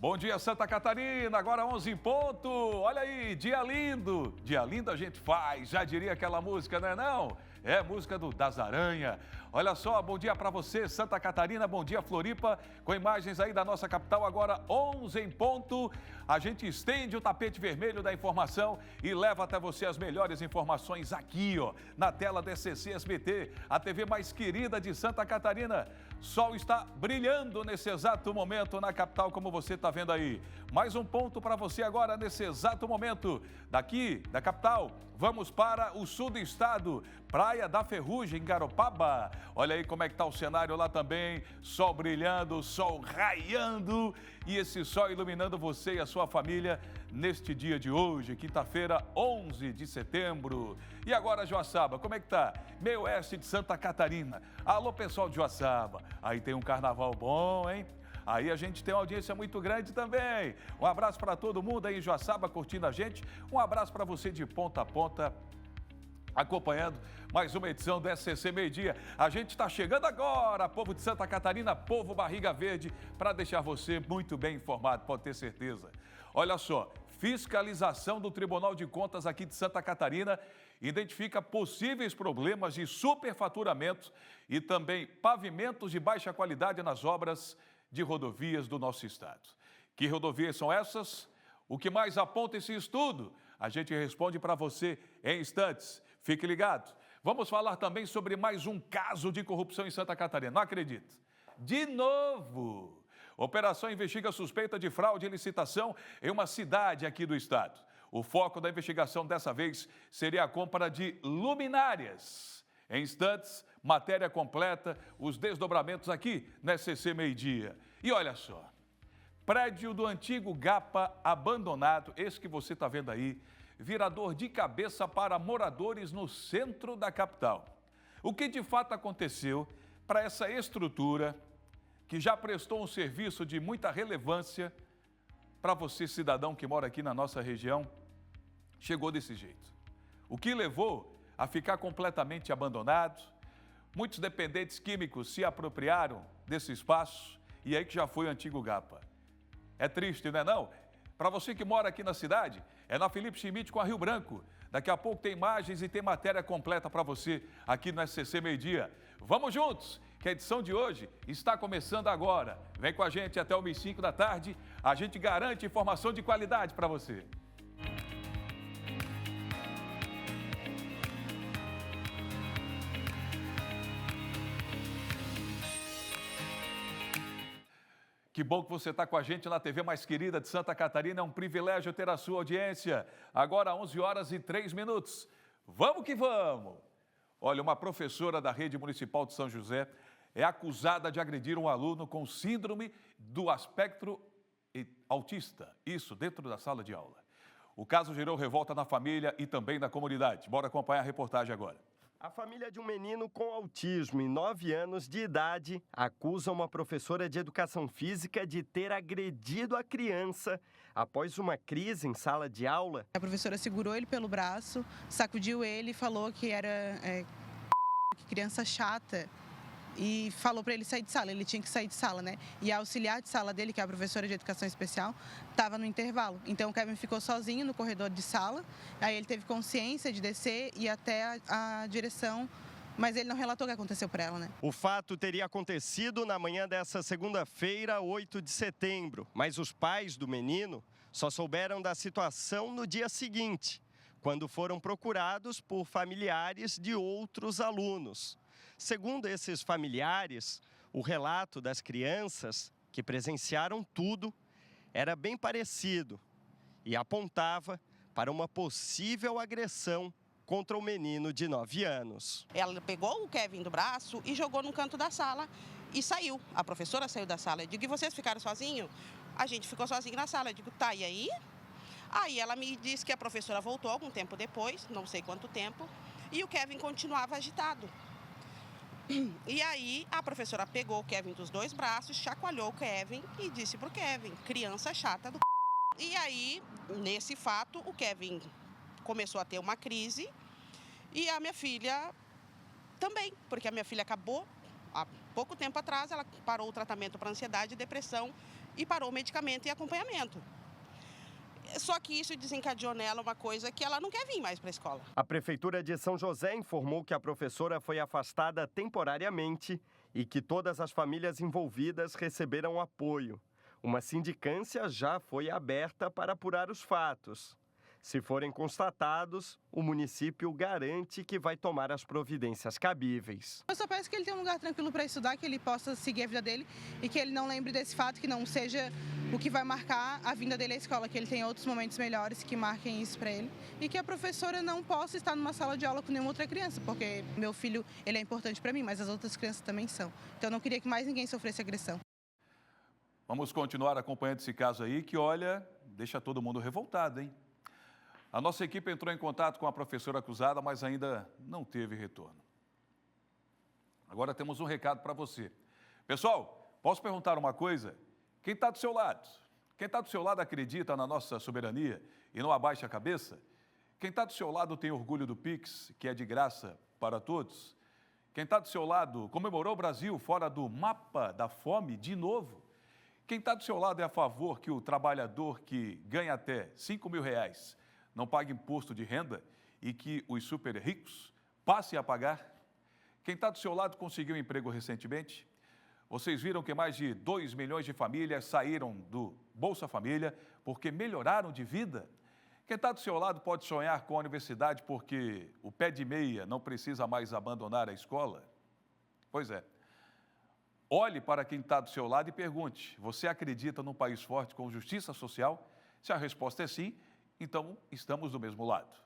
Bom dia, Santa Catarina, agora 11 em ponto. Olha aí, dia lindo. Dia lindo a gente faz, já diria aquela música, não é não? É música das Aranha. Olha só, bom dia para você, Santa Catarina, bom dia, Floripa, com imagens aí da nossa capital, agora 11 em ponto. A gente estende o tapete vermelho da informação e leva até você as melhores informações aqui, ó, na tela da SCC SBT, a TV mais querida de Santa Catarina. Sol está brilhando nesse exato momento na capital, como você está vendo aí. Mais um ponto para você agora nesse exato momento. Daqui, da capital, vamos para o sul do estado, Praia da Ferrugem, Garopaba. Olha aí como é que está o cenário lá também, sol brilhando, sol raiando e esse sol iluminando você e a sua família neste dia de hoje, quinta-feira, 11 de setembro. E agora, Joaçaba, como é que tá? Meio oeste de Santa Catarina. Alô, pessoal de Joaçaba, aí tem um carnaval bom, hein? Aí a gente tem uma audiência muito grande também. Um abraço para todo mundo aí em Joaçaba curtindo a gente. Um abraço para você de ponta a ponta, acompanhando mais uma edição do SCC Meio Dia. A gente está chegando agora, povo de Santa Catarina, povo barriga verde, para deixar você muito bem informado, pode ter certeza. Olha só, fiscalização do Tribunal de Contas aqui de Santa Catarina identifica possíveis problemas de superfaturamento e também pavimentos de baixa qualidade nas obras de rodovias do nosso estado. Que rodovias são essas? O que mais aponta esse estudo? A gente responde para você em instantes. Fique ligado. Vamos falar também sobre mais um caso de corrupção em Santa Catarina. Não acredito. De novo. Operação investiga suspeita de fraude em licitação em uma cidade aqui do estado. O foco da investigação dessa vez seria a compra de luminárias. Em instantes, matéria completa, os desdobramentos aqui na SCC Meio Dia. E olha só, prédio do antigo GAPA abandonado, esse que você está vendo aí, vira dor de cabeça para moradores no centro da capital. O que de fato aconteceu para essa estrutura que já prestou um serviço de muita relevância para você, cidadão que mora aqui na nossa região, chegou desse jeito? O que levou a ficar completamente abandonado? Muitos dependentes químicos se apropriaram desse espaço e aí que já foi o antigo GAPA. É triste, não é não? Para você que mora aqui na cidade, é na Felipe Schmidt com a Rio Branco. Daqui a pouco tem imagens e tem matéria completa para você aqui no SCC Meio Dia. Vamos juntos, que a edição de hoje está começando agora. Vem com a gente até 1h05 da tarde, a gente garante informação de qualidade para você. Que bom que você está com a gente na TV mais querida de Santa Catarina. É um privilégio ter a sua audiência. Agora, 11h03. Vamos que vamos! Olha, uma professora da Rede Municipal de São José é acusada de agredir um aluno com síndrome do espectro autista. Isso, dentro da sala de aula. O caso gerou revolta na família e também na comunidade. Bora acompanhar a reportagem agora. A família de um menino com autismo e 9 anos de idade acusa uma professora de educação física de ter agredido a criança após uma crise em sala de aula. A professora segurou ele pelo braço, sacudiu ele e falou que era criança chata e falou para ele sair de sala. Ele tinha que sair de sala, né? E a auxiliar de sala dele, que é a professora de educação especial, estava no intervalo. Então o Kevin ficou sozinho no corredor de sala, aí ele teve consciência de descer e ir até a direção, mas ele não relatou o que aconteceu para ela, né? O fato teria acontecido na manhã dessa segunda-feira, 8 de setembro, mas os pais do menino só souberam da situação no dia seguinte, quando foram procurados por familiares de outros alunos. Segundo esses familiares, o relato das crianças que presenciaram tudo era bem parecido e apontava para uma possível agressão contra o menino de 9 anos. Ela pegou o Kevin do braço e jogou no canto da sala e saiu. A professora saiu da sala. Eu digo, e vocês ficaram sozinhos? A gente ficou sozinho na sala. Eu digo, tá, e aí? Aí ela me disse que a professora voltou algum tempo depois, não sei quanto tempo, e o Kevin continuava agitado. E aí a professora pegou o Kevin dos 2 braços, chacoalhou o Kevin e disse pro Kevin, criança chata do E aí, nesse fato, o Kevin começou a ter uma crise e a minha filha também, porque a minha filha acabou, há pouco tempo atrás, ela parou o tratamento para ansiedade e depressão e parou o medicamento e acompanhamento. Só que isso desencadeou nela uma coisa que ela não quer vir mais para a escola. A Prefeitura de São José informou que a professora foi afastada temporariamente e que todas as famílias envolvidas receberam apoio. Uma sindicância já foi aberta para apurar os fatos. Se forem constatados, o município garante que vai tomar as providências cabíveis. Eu só peço que ele tenha um lugar tranquilo para estudar, que ele possa seguir a vida dele e que ele não lembre desse fato, que não seja o que vai marcar a vinda dele à escola, que ele tenha outros momentos melhores que marquem isso para ele e que a professora não possa estar numa sala de aula com nenhuma outra criança, porque meu filho, ele é importante para mim, mas as outras crianças também são. Então eu não queria que mais ninguém sofresse agressão. Vamos continuar acompanhando esse caso aí que, olha, deixa todo mundo revoltado, hein? A nossa equipe entrou em contato com a professora acusada, mas ainda não teve retorno. Agora temos um recado para você. Pessoal, posso perguntar uma coisa? Quem está do seu lado? Quem está do seu lado acredita na nossa soberania e não abaixa a cabeça? Quem está do seu lado tem orgulho do Pix, que é de graça para todos? Quem está do seu lado comemorou o Brasil fora do mapa da fome de novo? Quem está do seu lado é a favor que o trabalhador que ganha até R$5.000 não pague imposto de renda e que os super ricos passem a pagar? Quem está do seu lado conseguiu um emprego recentemente? Vocês viram que mais de 2 milhões de famílias saíram do Bolsa Família porque melhoraram de vida? Quem está do seu lado pode sonhar com a universidade porque o pé de meia não precisa mais abandonar a escola? Pois é. Olhe para quem está do seu lado e pergunte: você acredita num país forte com justiça social? Se a resposta é sim, então estamos do mesmo lado.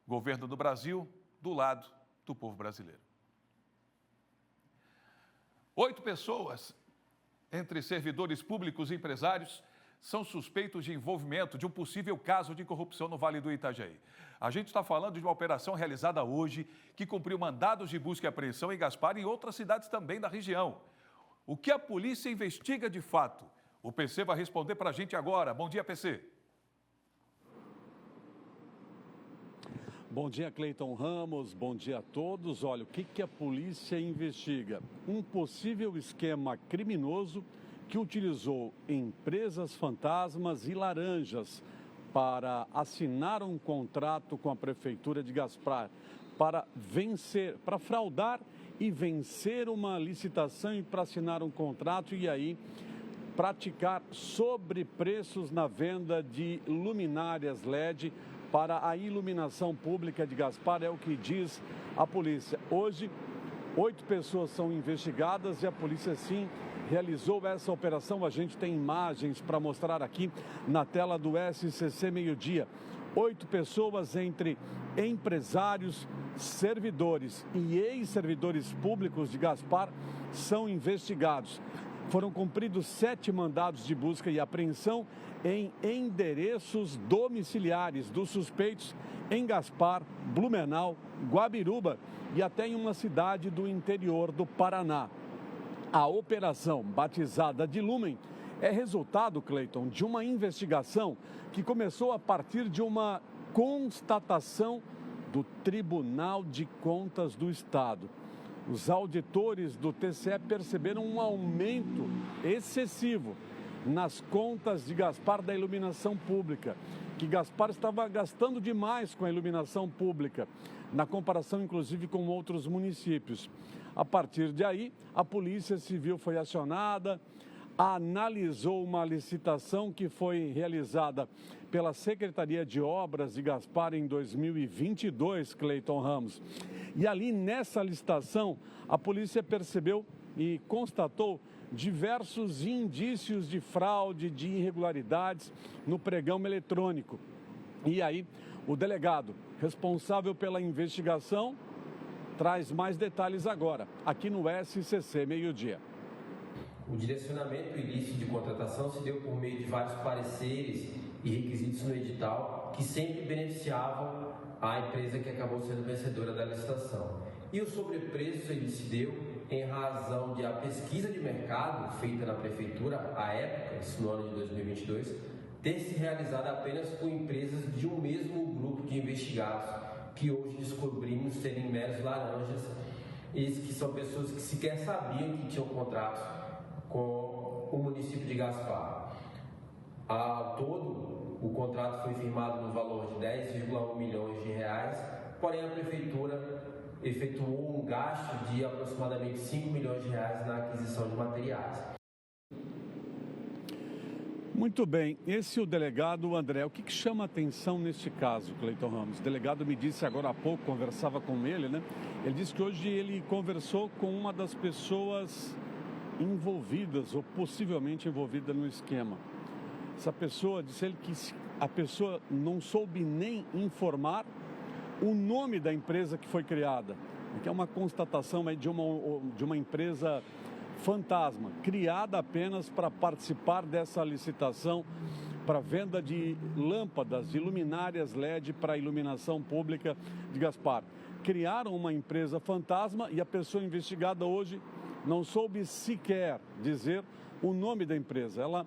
Governo do Brasil, do lado do povo brasileiro. 8 pessoas, entre servidores públicos e empresários, são suspeitos de envolvimento de um possível caso de corrupção no Vale do Itajaí. A gente está falando de uma operação realizada hoje que cumpriu mandados de busca e apreensão em Gaspar e em outras cidades também da região. O que a polícia investiga de fato? O PC vai responder para a gente agora. Bom dia, PC. Bom dia, Cleiton Ramos. Bom dia a todos. Olha, o que a polícia investiga? Um possível esquema criminoso que utilizou empresas fantasmas e laranjas para assinar um contrato com a Prefeitura de Gaspar para fraudar e vencer uma licitação e para assinar um contrato e aí praticar sobrepreços na venda de luminárias LED para a iluminação pública de Gaspar, é o que diz a polícia. Hoje, 8 pessoas são investigadas e a polícia sim realizou essa operação. A gente tem imagens para mostrar aqui na tela do SCC Meio-Dia. 8 pessoas entre empresários, servidores e ex-servidores públicos de Gaspar são investigados. Foram cumpridos 7 mandados de busca e apreensão em endereços domiciliares dos suspeitos em Gaspar, Blumenau, Guabiruba e até em uma cidade do interior do Paraná. A operação, batizada de Lumen, é resultado, Cleiton, de uma investigação que começou a partir de uma constatação do Tribunal de Contas do Estado. Os auditores do TCE perceberam um aumento excessivo nas contas de Gaspar da iluminação pública, que Gaspar estava gastando demais com a iluminação pública, na comparação inclusive com outros municípios. A partir de aí, a Polícia Civil foi acionada, analisou uma licitação que foi realizada pela Secretaria de Obras de Gaspar em 2022, Cleiton Ramos. E ali nessa licitação, a polícia percebeu e constatou diversos indícios de fraude, de irregularidades no pregão eletrônico. E aí, o delegado responsável pela investigação traz mais detalhes agora, aqui no SCC Meio-Dia. O direcionamento ilícito de contratação se deu por meio de vários pareceres e requisitos no edital que sempre beneficiavam a empresa que acabou sendo vencedora da licitação. E o sobrepreço ele se deu em razão de a pesquisa de mercado feita na Prefeitura, à época, isso no ano de 2022, ter se realizado apenas com empresas de um mesmo grupo de investigados, que hoje descobrimos serem meros laranjas, esses que são pessoas que sequer sabiam que tinham contratos com o município de Gaspar. Ao todo, o contrato foi firmado no valor de 10,1 milhões de reais, porém a Prefeitura efetuou um gasto de aproximadamente 5 milhões de reais na aquisição de materiais. Muito bem, esse é o delegado André. O que chama a atenção neste caso, Cleiton Ramos? O delegado me disse agora há pouco, conversava com ele, né? Ele disse que hoje ele conversou com uma das pessoas envolvidas ou possivelmente envolvida no esquema. Essa pessoa disse ele que a pessoa não soube nem informar o nome da empresa que foi criada, que é uma constatação aí de uma empresa fantasma, criada apenas para participar dessa licitação para venda de lâmpadas, de luminárias LED para iluminação pública de Gaspar. Criaram uma empresa fantasma e a pessoa investigada hoje não soube sequer dizer o nome da empresa. Ela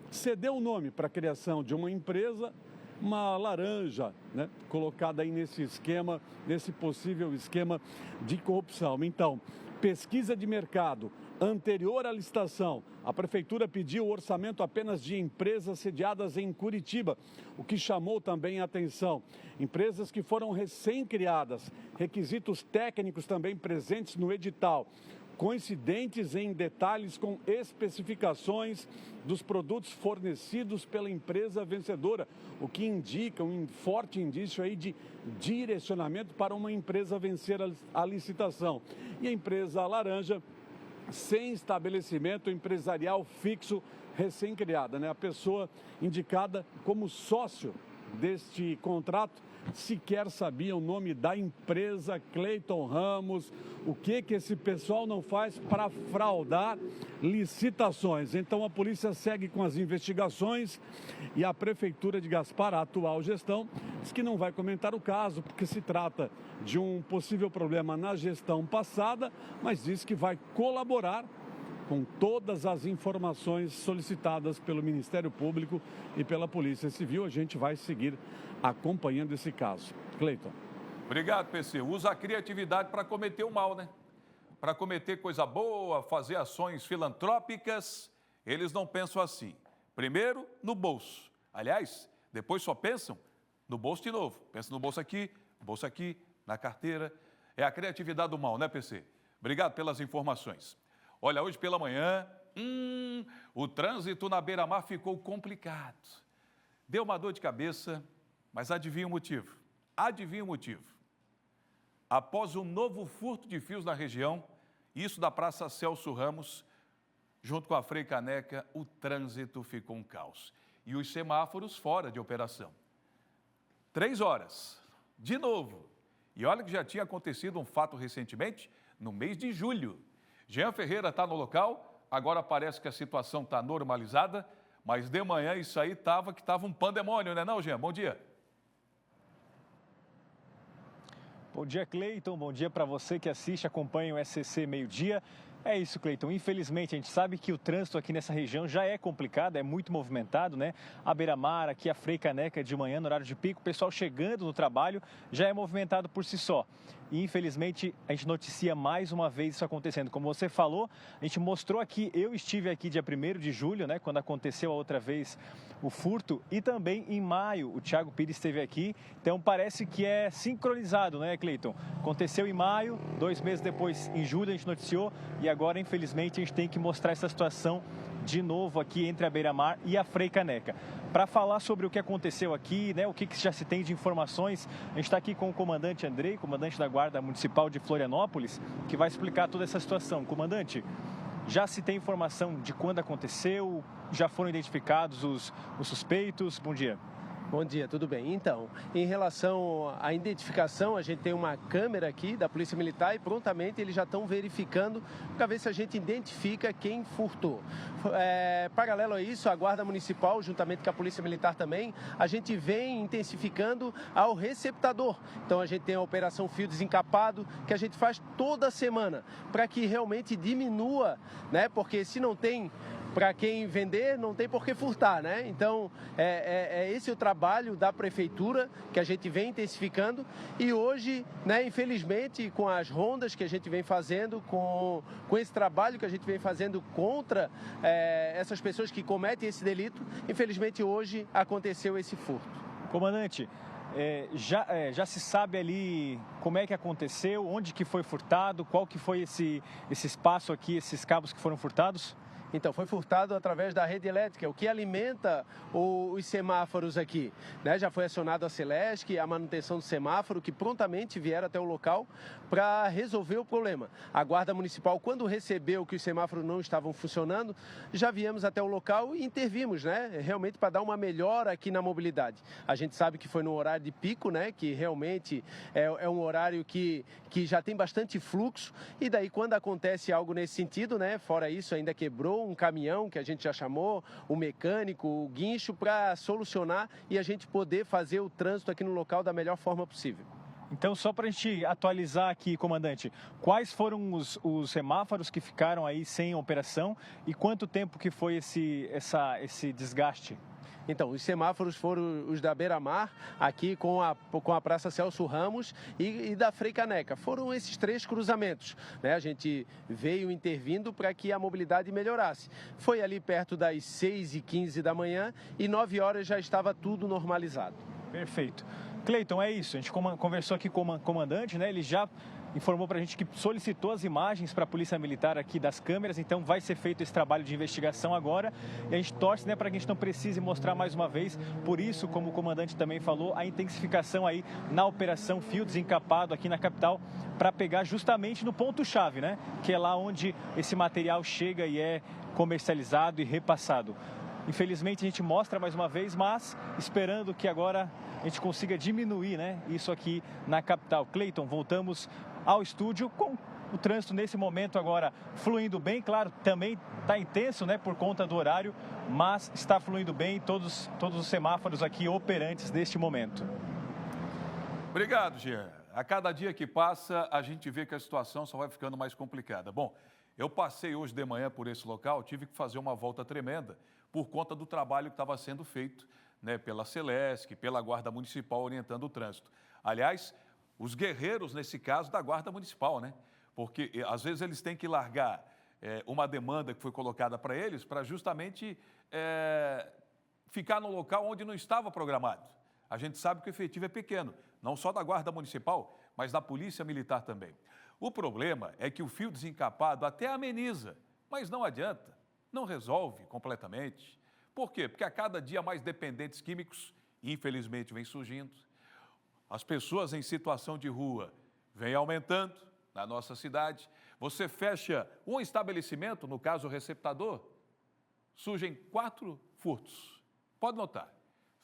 cedeu o nome para a criação de uma empresa, uma laranja, né, colocada aí nesse esquema, nesse possível esquema de corrupção. Então, pesquisa de mercado anterior à licitação, a Prefeitura pediu o orçamento apenas de empresas sediadas em Curitiba, o que chamou também a atenção. Empresas que foram recém-criadas, requisitos técnicos também presentes no edital, coincidentes em detalhes com especificações dos produtos fornecidos pela empresa vencedora, o que indica um forte indício aí de direcionamento para uma empresa vencer a licitação. E a empresa laranja, sem estabelecimento empresarial fixo, recém-criada, né? A pessoa indicada como sócio deste contrato sequer sabia o nome da empresa. Cleiton Ramos, o que esse pessoal não faz para fraudar licitações? Então a polícia segue com as investigações e a Prefeitura de Gaspar, a atual gestão, diz que não vai comentar o caso porque se trata de um possível problema na gestão passada, mas diz que vai colaborar com todas as informações solicitadas pelo Ministério Público e pela Polícia Civil. A gente vai seguir acompanhando esse caso. Cleiton. Obrigado, PC. Usa a criatividade para cometer o mal, né? Para cometer coisa boa, fazer ações filantrópicas. Eles não pensam assim. Primeiro, no bolso. Aliás, depois só pensam no bolso de novo. Pensa no bolso aqui, na carteira. É a criatividade do mal, né, PC? Obrigado pelas informações. Olha, hoje pela manhã, o trânsito na beira-mar ficou complicado. Deu uma dor de cabeça, mas adivinha o motivo? Adivinha o motivo? Após um novo furto de fios na região, isso da Praça Celso Ramos, junto com a Frei Caneca, o trânsito ficou um caos. E os semáforos fora de operação. 3 horas, de novo. E olha que já tinha acontecido um fato recentemente, no mês de julho. Jean Ferreira está no local, agora parece que a situação está normalizada, mas de manhã isso aí estava um pandemônio, né não, Jean? Bom dia. Bom dia, Cleiton. Bom dia para você que assiste, acompanha o SCC Meio-Dia. É isso, Cleiton. Infelizmente, a gente sabe que o trânsito aqui nessa região já é complicado, é muito movimentado, né? A beira-mar, aqui a Frei Caneca de manhã, no horário de pico, o pessoal chegando no trabalho já é movimentado por si só. E, infelizmente, a gente noticia mais uma vez isso acontecendo. Como você falou, a gente mostrou aqui, eu estive aqui dia 1º de julho, né? Quando aconteceu a outra vez o furto. E também em maio, o Thiago Pires esteve aqui. Então, parece que é sincronizado, né, Cleiton? Aconteceu em maio, 2 meses depois, em julho, a gente noticiou. E agora, infelizmente, a gente tem que mostrar essa situação de novo aqui entre a Beira-Mar e a Frei Caneca. Para falar sobre o que aconteceu aqui, né, o que já se tem de informações, a gente está aqui com o comandante Andrei, comandante da Guarda Municipal de Florianópolis, que vai explicar toda essa situação. Comandante, já se tem informação de quando aconteceu? Já foram identificados os suspeitos? Bom dia. Bom dia, tudo bem? Então, em relação à identificação, a gente tem uma câmera aqui da Polícia Militar e prontamente eles já estão verificando para ver se a gente identifica quem furtou. Paralelo a isso, a Guarda Municipal, juntamente com a Polícia Militar também, a gente vem intensificando ao receptador. Então, a gente tem a Operação Fio Desencapado, que a gente faz toda semana, para que realmente diminua, né? Porque se não tem para quem vender, não tem por que furtar, né? Então, esse o trabalho da Prefeitura que a gente vem intensificando e hoje, né, infelizmente, com as rondas que a gente vem fazendo, com esse trabalho que a gente vem fazendo contra essas pessoas que cometem esse delito, infelizmente hoje aconteceu esse furto. Comandante, já se sabe ali como é que aconteceu, onde que foi furtado, qual que foi esse espaço aqui, esses cabos que foram furtados? Então, foi furtado através da rede elétrica, o que alimenta os semáforos aqui, né? Já foi acionado a Celesc, a manutenção do semáforo, que prontamente vieram até o local para resolver o problema. A Guarda Municipal, quando recebeu que os semáforos não estavam funcionando, já viemos até o local e intervimos, né? Realmente para dar uma melhora aqui na mobilidade. A gente sabe que foi no horário de pico, né? Que realmente é um horário que já tem bastante fluxo e daí quando acontece algo nesse sentido, né? Fora isso, ainda quebrou um caminhão que a gente já chamou, o mecânico, o guincho, para solucionar e a gente poder fazer o trânsito aqui no local da melhor forma possível. Então, só para a gente atualizar aqui, comandante, quais foram os semáforos que ficaram aí sem operação e quanto tempo que foi esse desgaste? Então, os semáforos foram os da Beira-Mar, aqui com a Praça Celso Ramos e da Frei Caneca. Foram esses 3 cruzamentos, né? A gente veio intervindo para que a mobilidade melhorasse. Foi ali perto das 6h15 da manhã e 9 horas já estava tudo normalizado. Perfeito. Cleiton, é isso. A gente conversou aqui com o comandante, né? Ele já informou para a gente que solicitou as imagens para a Polícia Militar aqui das câmeras, então vai ser feito esse trabalho de investigação agora e a gente torce, né, para que a gente não precise mostrar mais uma vez, por isso, como o comandante também falou, a intensificação aí na operação Fio Desencapado aqui na capital para pegar justamente no ponto-chave, né, que é lá onde esse material chega e é comercializado e repassado. Infelizmente a gente mostra mais uma vez, mas esperando que agora a gente consiga diminuir, né, isso aqui na capital. Cleiton, voltamos ao estúdio com o trânsito nesse momento agora fluindo bem, claro, também está intenso, né, por conta do horário, mas está fluindo bem, todos os semáforos aqui operantes neste momento. Obrigado, Jean. A cada dia que passa, a gente vê que a situação só vai ficando mais complicada. Bom, eu passei hoje de manhã por esse local, tive que fazer uma volta tremenda por conta do trabalho que estava sendo feito, né, pela Celesc, pela Guarda Municipal orientando o trânsito. Aliás, os guerreiros, nesse caso, da Guarda Municipal, né? Porque às vezes eles têm que largar uma demanda que foi colocada para eles para justamente ficar no local onde não estava programado. A gente sabe que o efetivo é pequeno, não só da Guarda Municipal, mas da Polícia Militar também. O problema é que o fio desencapado até ameniza, mas não adianta, não resolve completamente. Por quê? Porque a cada dia mais dependentes químicos, infelizmente, vem surgindo. As pessoas em situação de rua vêm aumentando na nossa cidade. Você fecha um estabelecimento, no caso o receptador, surgem 4 furtos. Pode notar,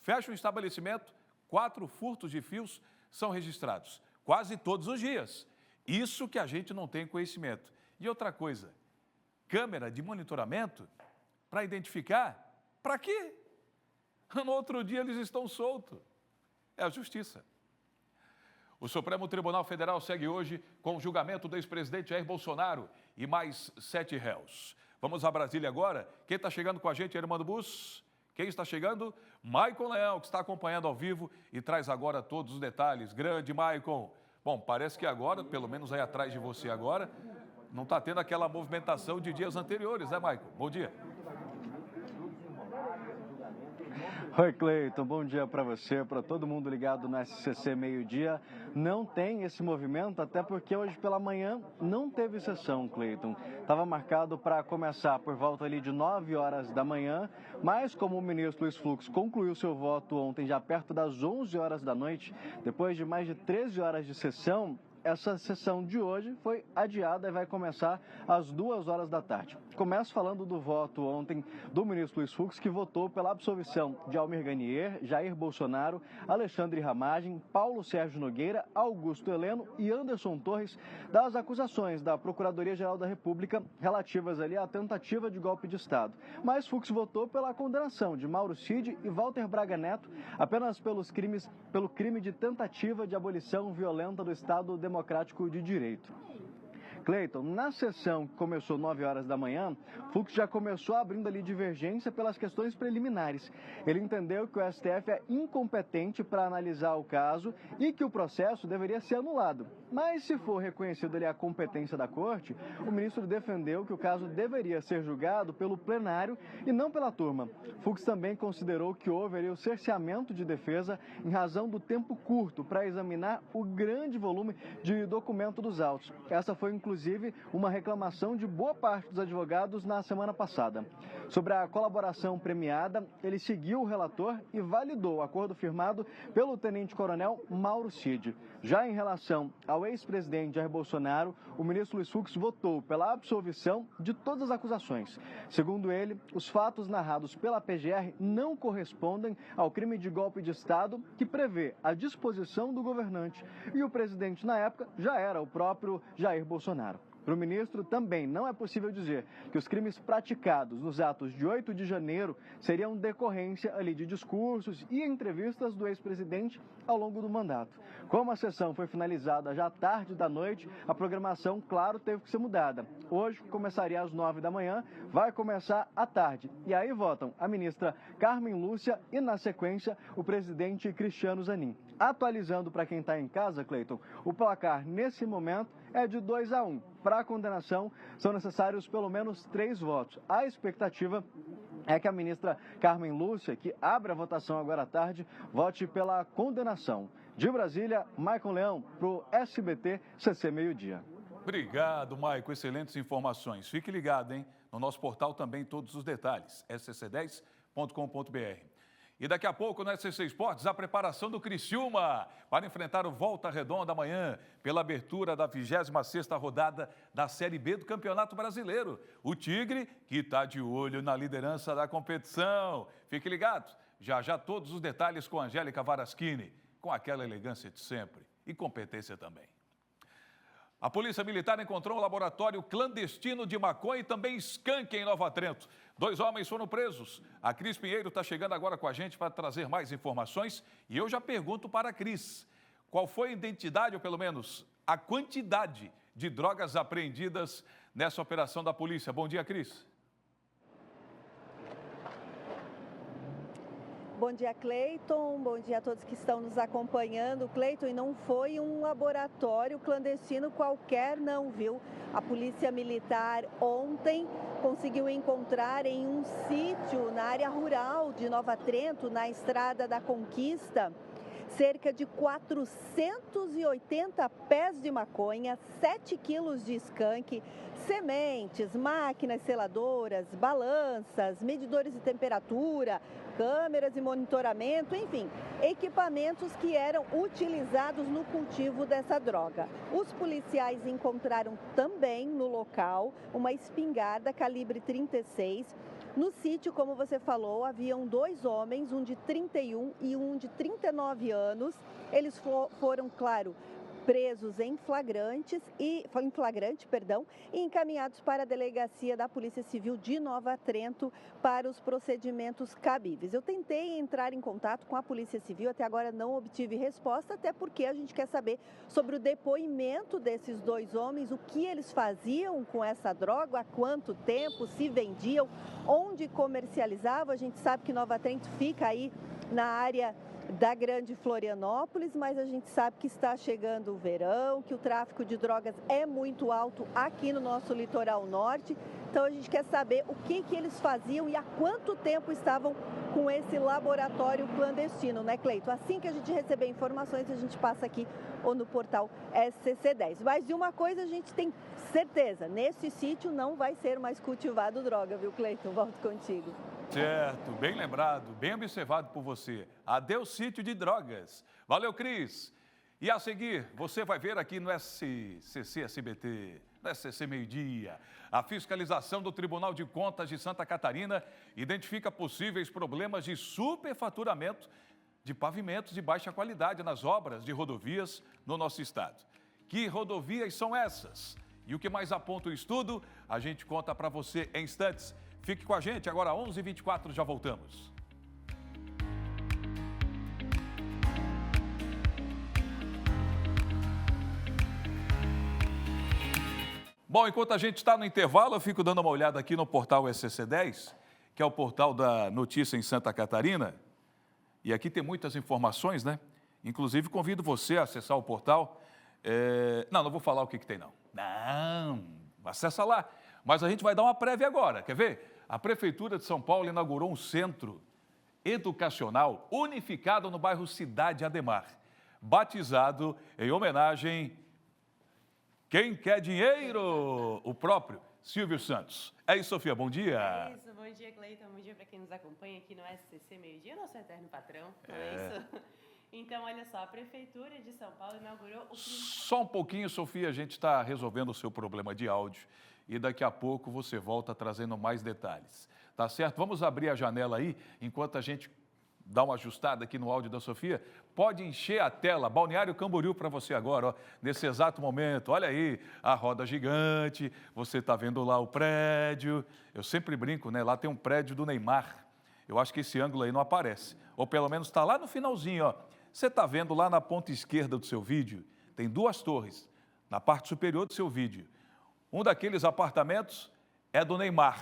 fecha um estabelecimento, 4 furtos de fios são registrados, quase todos os dias. Isso que a gente não tem conhecimento. E outra coisa, câmera de monitoramento para identificar, para quê? No outro dia eles estão soltos. É a justiça. O Supremo Tribunal Federal segue hoje com o julgamento do ex-presidente Jair Bolsonaro e mais 7 réus. Vamos a Brasília agora. Quem está chegando com a gente, Armando Bus? Quem está chegando? Maicon Leão, que está acompanhando ao vivo e traz agora todos os detalhes. Grande Maicon. Bom, parece que agora, pelo menos aí atrás de você agora, não está tendo aquela movimentação de dias anteriores, né, Maicon? Bom dia. Oi, Cleiton, bom dia para você, para todo mundo ligado no SCC Meio-Dia. Não tem esse movimento, até porque hoje pela manhã não teve sessão, Cleiton. Estava marcado para começar por volta ali de 9 horas da manhã, mas como o ministro Luiz Fux concluiu seu voto ontem já perto das 11 horas da noite, depois de mais de 13 horas de sessão, essa sessão de hoje foi adiada e vai começar às 2 horas da tarde. Começo falando do voto ontem do ministro Luiz Fux, que votou pela absolvição de Almir Ganier, Jair Bolsonaro, Alexandre Ramagem, Paulo Sérgio Nogueira, Augusto Heleno e Anderson Torres das acusações da Procuradoria-Geral da República relativas ali à tentativa de golpe de Estado. Mas Fux votou pela condenação de Mauro Cid e Walter Braga Neto apenas pelo crime de tentativa de abolição violenta do Estado Democrático de Direito. Cleiton, na sessão que começou 9 horas da manhã, Fux já começou abrindo ali divergência pelas questões preliminares. Ele entendeu que o STF é incompetente para analisar o caso e que o processo deveria ser anulado. Mas se for reconhecido ali a competência da corte, o ministro defendeu que o caso deveria ser julgado pelo plenário e não pela turma. Fux também considerou que houve ali o cerceamento de defesa em razão do tempo curto para examinar o grande volume de documento dos autos. Essa foi, inclusive, uma reclamação de boa parte dos advogados na semana passada. Sobre a colaboração premiada, ele seguiu o relator e validou o acordo firmado pelo tenente-coronel Mauro Cid. Já em relação ao ex-presidente Jair Bolsonaro, o ministro Luiz Fux votou pela absolvição de todas as acusações. Segundo ele, os fatos narrados pela PGR não correspondem ao crime de golpe de Estado que prevê a disposição do governante. E o presidente, na época, já era o próprio Jair Bolsonaro. Para o ministro, também não é possível dizer que os crimes praticados nos atos de 8 de janeiro seriam decorrência ali de discursos e entrevistas do ex-presidente ao longo do mandato. Como a sessão foi finalizada já tarde da noite, a programação, claro, teve que ser mudada. Hoje começaria às 9 da manhã, vai começar à tarde. E aí votam a ministra Carmen Lúcia e, na sequência, o presidente Cristiano Zanin. Atualizando para quem está em casa, Cleiton, o placar nesse momento é de 2-1. Para a condenação, são necessários pelo menos 3 votos. A expectativa é que a ministra Carmen Lúcia, que abre a votação agora à tarde, vote pela condenação. De Brasília, Maicon Leão, para o SBT CC Meio-Dia. Obrigado, Maicon. Excelentes informações. Fique ligado, hein? No nosso portal também todos os detalhes, scc10.com.br. E daqui a pouco, no SCC Esportes, a preparação do Criciúma para enfrentar o Volta Redonda amanhã, pela abertura da 26ª rodada da Série B do Campeonato Brasileiro. O Tigre, que está de olho na liderança da competição. Fique ligado, já já todos os detalhes com a Angélica Varaschini, com aquela elegância de sempre e competência também. A Polícia Militar encontrou um laboratório clandestino de maconha e também skunk em Nova Trento. 2 homens foram presos. A Cris Pinheiro está chegando agora com a gente para trazer mais informações. E eu já pergunto para a Cris, qual foi a identidade, ou pelo menos a quantidade de drogas apreendidas nessa operação da polícia? Bom dia, Cris. Bom dia, Cleiton. Bom dia a todos que estão nos acompanhando. Cleiton, e não foi um laboratório clandestino qualquer, não, viu? A Polícia Militar ontem conseguiu encontrar em um sítio na área rural de Nova Trento, na Estrada da Conquista, cerca de 480 pés de maconha, 7 quilos de skunk, sementes, máquinas seladoras, balanças, medidores de temperatura, câmeras de monitoramento, enfim, equipamentos que eram utilizados no cultivo dessa droga. Os policiais encontraram também no local uma espingarda calibre 36. No sítio, como você falou, haviam 2 homens, um de 31 e um de 39 anos. Eles foram, claro, presos em flagrante e encaminhados para a delegacia da Polícia Civil de Nova Trento para os procedimentos cabíveis. Eu tentei entrar em contato com a Polícia Civil, até agora não obtive resposta, até porque a gente quer saber sobre o depoimento desses 2 homens, o que eles faziam com essa droga, há quanto tempo, se vendiam, onde comercializavam. A gente sabe que Nova Trento fica aí na área da Grande Florianópolis, mas a gente sabe que está chegando o verão, que o tráfico de drogas é muito alto aqui no nosso litoral norte. Então a gente quer saber o que eles faziam e há quanto tempo estavam com esse laboratório clandestino, né, Cleiton? Assim que a gente receber informações, a gente passa aqui ou no portal SCC10. Mas de uma coisa a gente tem certeza, nesse sítio não vai ser mais cultivado droga, viu, Cleiton? Volto contigo. Certo, bem lembrado, bem observado por você. Adeus sítio de drogas. Valeu, Cris. E a seguir, você vai ver aqui no SCC SBT, no SCC Meio-Dia, a fiscalização do Tribunal de Contas de Santa Catarina identifica possíveis problemas de superfaturamento de pavimentos de baixa qualidade nas obras de rodovias no nosso estado. Que rodovias são essas? E o que mais aponta o estudo, a gente conta para você em instantes. Fique com a gente, agora 11h24, já voltamos. Bom, enquanto a gente está no intervalo, eu fico dando uma olhada aqui no portal SCC10, que é o portal da notícia em Santa Catarina. E aqui tem muitas informações, né? Inclusive, convido você a acessar o portal. Não vou falar o que tem, não. Não, acessa lá. Mas a gente vai dar uma prévia agora, quer ver? A Prefeitura de São Paulo inaugurou um centro educacional unificado no bairro Cidade Ademar, batizado em homenagem quem quer dinheiro, o próprio Silvio Santos. É isso, Sofia, bom dia. É isso, bom dia, Cleiton, bom dia para quem nos acompanha aqui no SCC Meio Dia, nosso eterno patrão, não é isso? Então, olha só, a Prefeitura de São Paulo inaugurou o... Só um pouquinho, Sofia, a gente está resolvendo o seu problema de áudio e daqui a pouco você volta trazendo mais detalhes, tá certo? Vamos abrir a janela aí, enquanto a gente dá uma ajustada aqui no áudio da Sofia. Pode encher a tela, Balneário Camboriú para você agora, ó, nesse exato momento. Olha aí, a roda gigante, você está vendo lá o prédio. Eu sempre brinco, né? Lá tem um prédio do Neymar. Eu acho que esse ângulo aí não aparece, ou pelo menos está lá no finalzinho, ó. Você está vendo lá na ponta esquerda do seu vídeo, tem 2 torres, na parte superior do seu vídeo. Um daqueles apartamentos é do Neymar,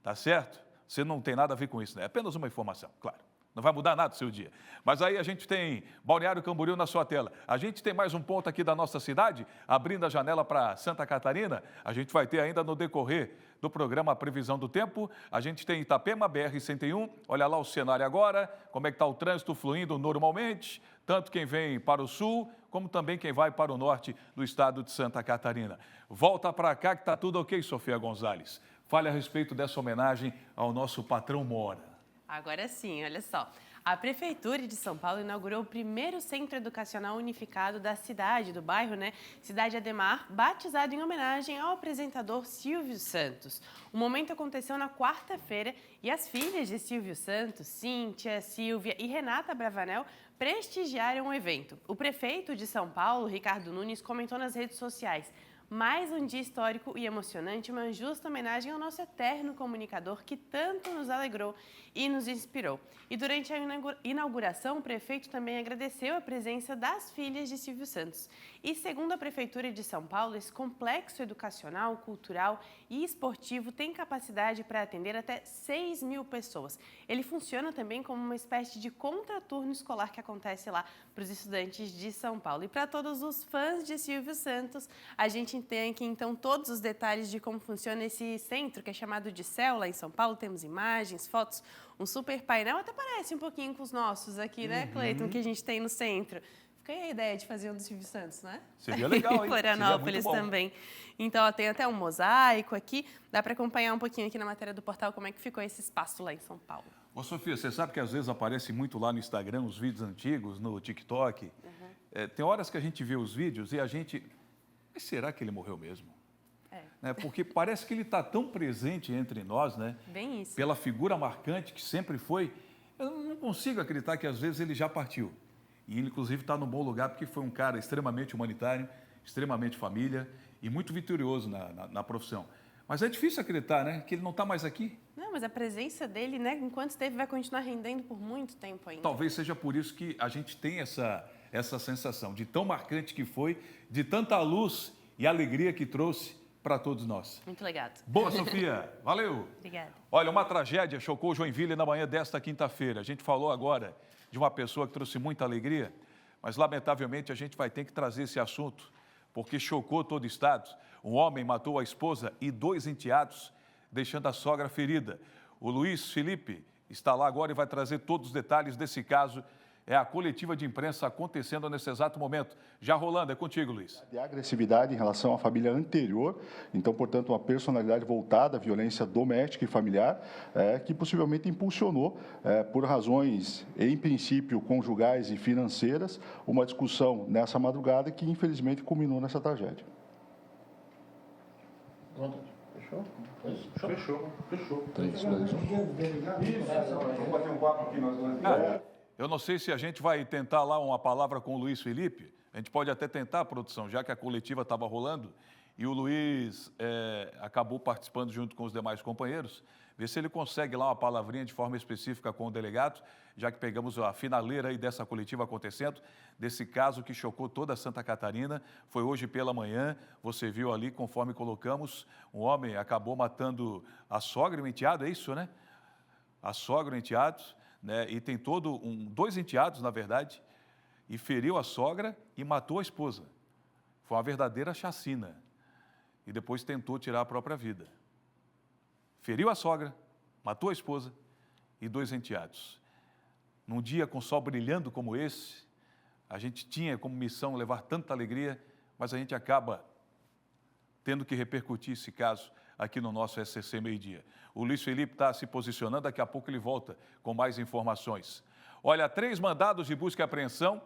tá certo? Você não tem nada a ver com isso, né? É apenas uma informação, claro. Não vai mudar nada o seu dia. Mas aí a gente tem Balneário Camboriú na sua tela. A gente tem mais um ponto aqui da nossa cidade, abrindo a janela para Santa Catarina. A gente vai ter ainda no decorrer do programa a previsão do tempo. A gente tem Itapema, BR-101. Olha lá o cenário agora, como é que está o trânsito fluindo normalmente, tanto quem vem para o sul, como também quem vai para o norte do estado de Santa Catarina. Volta para cá que está tudo ok, Sofia Gonzalez. Fale a respeito dessa homenagem ao nosso patrão Mora. Agora sim, olha só. A Prefeitura de São Paulo inaugurou o primeiro centro educacional unificado da cidade, do bairro, né? Cidade Ademar, batizado em homenagem ao apresentador Silvio Santos. O momento aconteceu na quarta-feira e as filhas de Silvio Santos, Cíntia, Silvia e Renata Bravanel, prestigiaram o evento. O prefeito de São Paulo, Ricardo Nunes, comentou nas redes sociais: mais um dia histórico e emocionante, uma justa homenagem ao nosso eterno comunicador que tanto nos alegrou e nos inspirou. E durante a inauguração, o prefeito também agradeceu a presença das filhas de Silvio Santos. E segundo a Prefeitura de São Paulo, esse complexo educacional, cultural e esportivo tem capacidade para atender até 6.000 pessoas. Ele funciona também como uma espécie de contraturno escolar que acontece lá para os estudantes de São Paulo. E para todos os fãs de Silvio Santos, a gente tem aqui então todos os detalhes de como funciona esse centro, que é chamado de CEL, lá em São Paulo. Temos imagens, fotos, um super painel, até parece um pouquinho com os nossos aqui, né, Cleiton, que a gente tem no centro. Fica aí a ideia de fazer um do Silvio Santos, né? Seria legal, hein? Florianópolis também. Então, ó, tem até um mosaico aqui. Dá para acompanhar um pouquinho aqui na matéria do portal como é que ficou esse espaço lá em São Paulo. Ô, Sofia, você sabe que às vezes aparece muito lá no Instagram, os vídeos antigos, no TikTok. Tem horas que a gente vê os vídeos e a gente... Mas será que ele morreu mesmo? Né? Porque parece que ele está tão presente entre nós, né? Bem isso. Pela figura marcante que sempre foi. Eu não consigo acreditar que às vezes ele já partiu. E ele, inclusive, está num bom lugar porque foi um cara extremamente humanitário, extremamente família e muito vitorioso na profissão. Mas é difícil acreditar, né? Que ele não está mais aqui. Não, mas a presença dele, né? Enquanto esteve, vai continuar rendendo por muito tempo ainda. Talvez seja por isso que a gente tem essa sensação de tão marcante que foi, de tanta luz e alegria que trouxe para todos nós. Muito legal. Boa, Sofia. Valeu. Obrigada. Olha, uma tragédia chocou Joinville na manhã desta quinta-feira. A gente falou agora de uma pessoa que trouxe muita alegria, mas lamentavelmente a gente vai ter que trazer esse assunto, porque chocou todo o estado. Um homem matou a esposa e 2 enteados, deixando a sogra ferida. O Luiz Felipe está lá agora e vai trazer todos os detalhes desse caso. É a coletiva de imprensa acontecendo nesse exato momento. Já rolando, é contigo, Luiz. De agressividade em relação à família anterior, então, portanto, uma personalidade voltada à violência doméstica e familiar, que possivelmente impulsionou, por razões, em princípio, conjugais e financeiras, uma discussão nessa madrugada que, infelizmente, culminou nessa tragédia. Pronto. Fechou? Fechou. Vamos bater um papo aqui nós dois. Eu não sei se a gente vai tentar lá uma palavra com o Luiz Felipe. A gente pode até tentar, produção, já que a coletiva estava rolando e o Luiz acabou participando junto com os demais companheiros. ver se ele consegue lá uma palavrinha de forma específica com o delegado, já que pegamos a finaleira aí dessa coletiva acontecendo, desse caso que chocou toda Santa Catarina. Foi hoje pela manhã, você viu ali, conforme colocamos, um homem acabou matando a sogra e o enteado, é isso, né? A sogra e o enteado, né? E tem dois enteados, na verdade, e feriu a sogra e matou a esposa. Foi uma verdadeira chacina. E depois tentou tirar a própria vida. Feriu a sogra, matou a esposa e 2 enteados. Num dia com sol brilhando como esse, a gente tinha como missão levar tanta alegria, mas a gente acaba tendo que repercutir esse caso aqui no nosso SCC Meio-Dia. O Luiz Felipe está se posicionando, daqui a pouco ele volta com mais informações. Olha, 3 mandados de busca e apreensão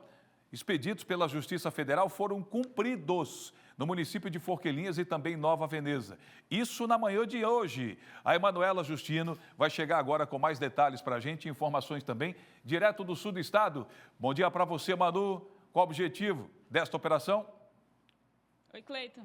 expedidos pela Justiça Federal foram cumpridos no município de Forquilhinhas e também Nova Veneza. Isso na manhã de hoje. A Emanuela Justino vai chegar agora com mais detalhes para a gente, informações também, direto do sul do estado. Bom dia para você, Manu. Qual o objetivo desta operação? Oi, Cleiton.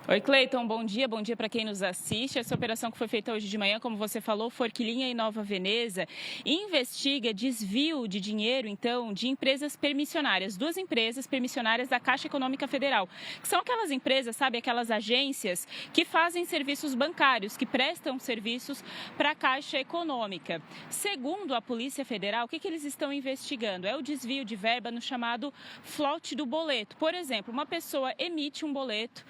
Oi, Cleiton, bom dia para quem nos assiste. Essa operação que foi feita hoje de manhã, como você falou, Forquilhinha e Nova Veneza, investiga desvio de dinheiro, então, de empresas permissionárias, 2 empresas permissionárias da Caixa Econômica Federal, que são aquelas empresas, sabe, aquelas agências que fazem serviços bancários, que prestam serviços para a Caixa Econômica. Segundo a Polícia Federal, o que eles estão investigando? É o desvio de verba no chamado float do boleto. Por exemplo, uma pessoa emite um boleto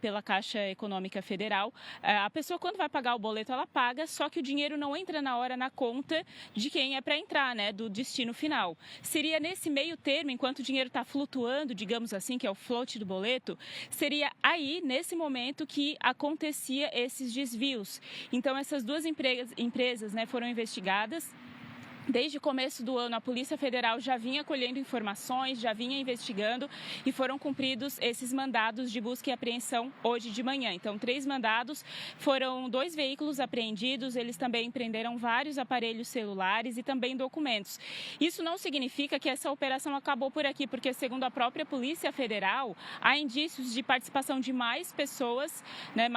pela Caixa Econômica Federal, a pessoa quando vai pagar o boleto, ela paga, só que o dinheiro não entra na hora na conta de quem é para entrar, né, do destino final. Seria nesse meio termo, enquanto o dinheiro está flutuando, digamos assim, que é o float do boleto, seria aí, nesse momento, que acontecia esses desvios. Então, essas 2 empresas, né, foram investigadas. Desde o começo do ano, a Polícia Federal já vinha colhendo informações, já vinha investigando e foram cumpridos esses mandados de busca e apreensão hoje de manhã. Então, 3 mandados, foram 2 veículos apreendidos, eles também prenderam vários aparelhos celulares e também documentos. Isso não significa que essa operação acabou por aqui, porque, segundo a própria Polícia Federal, há indícios de participação de mais pessoas, né,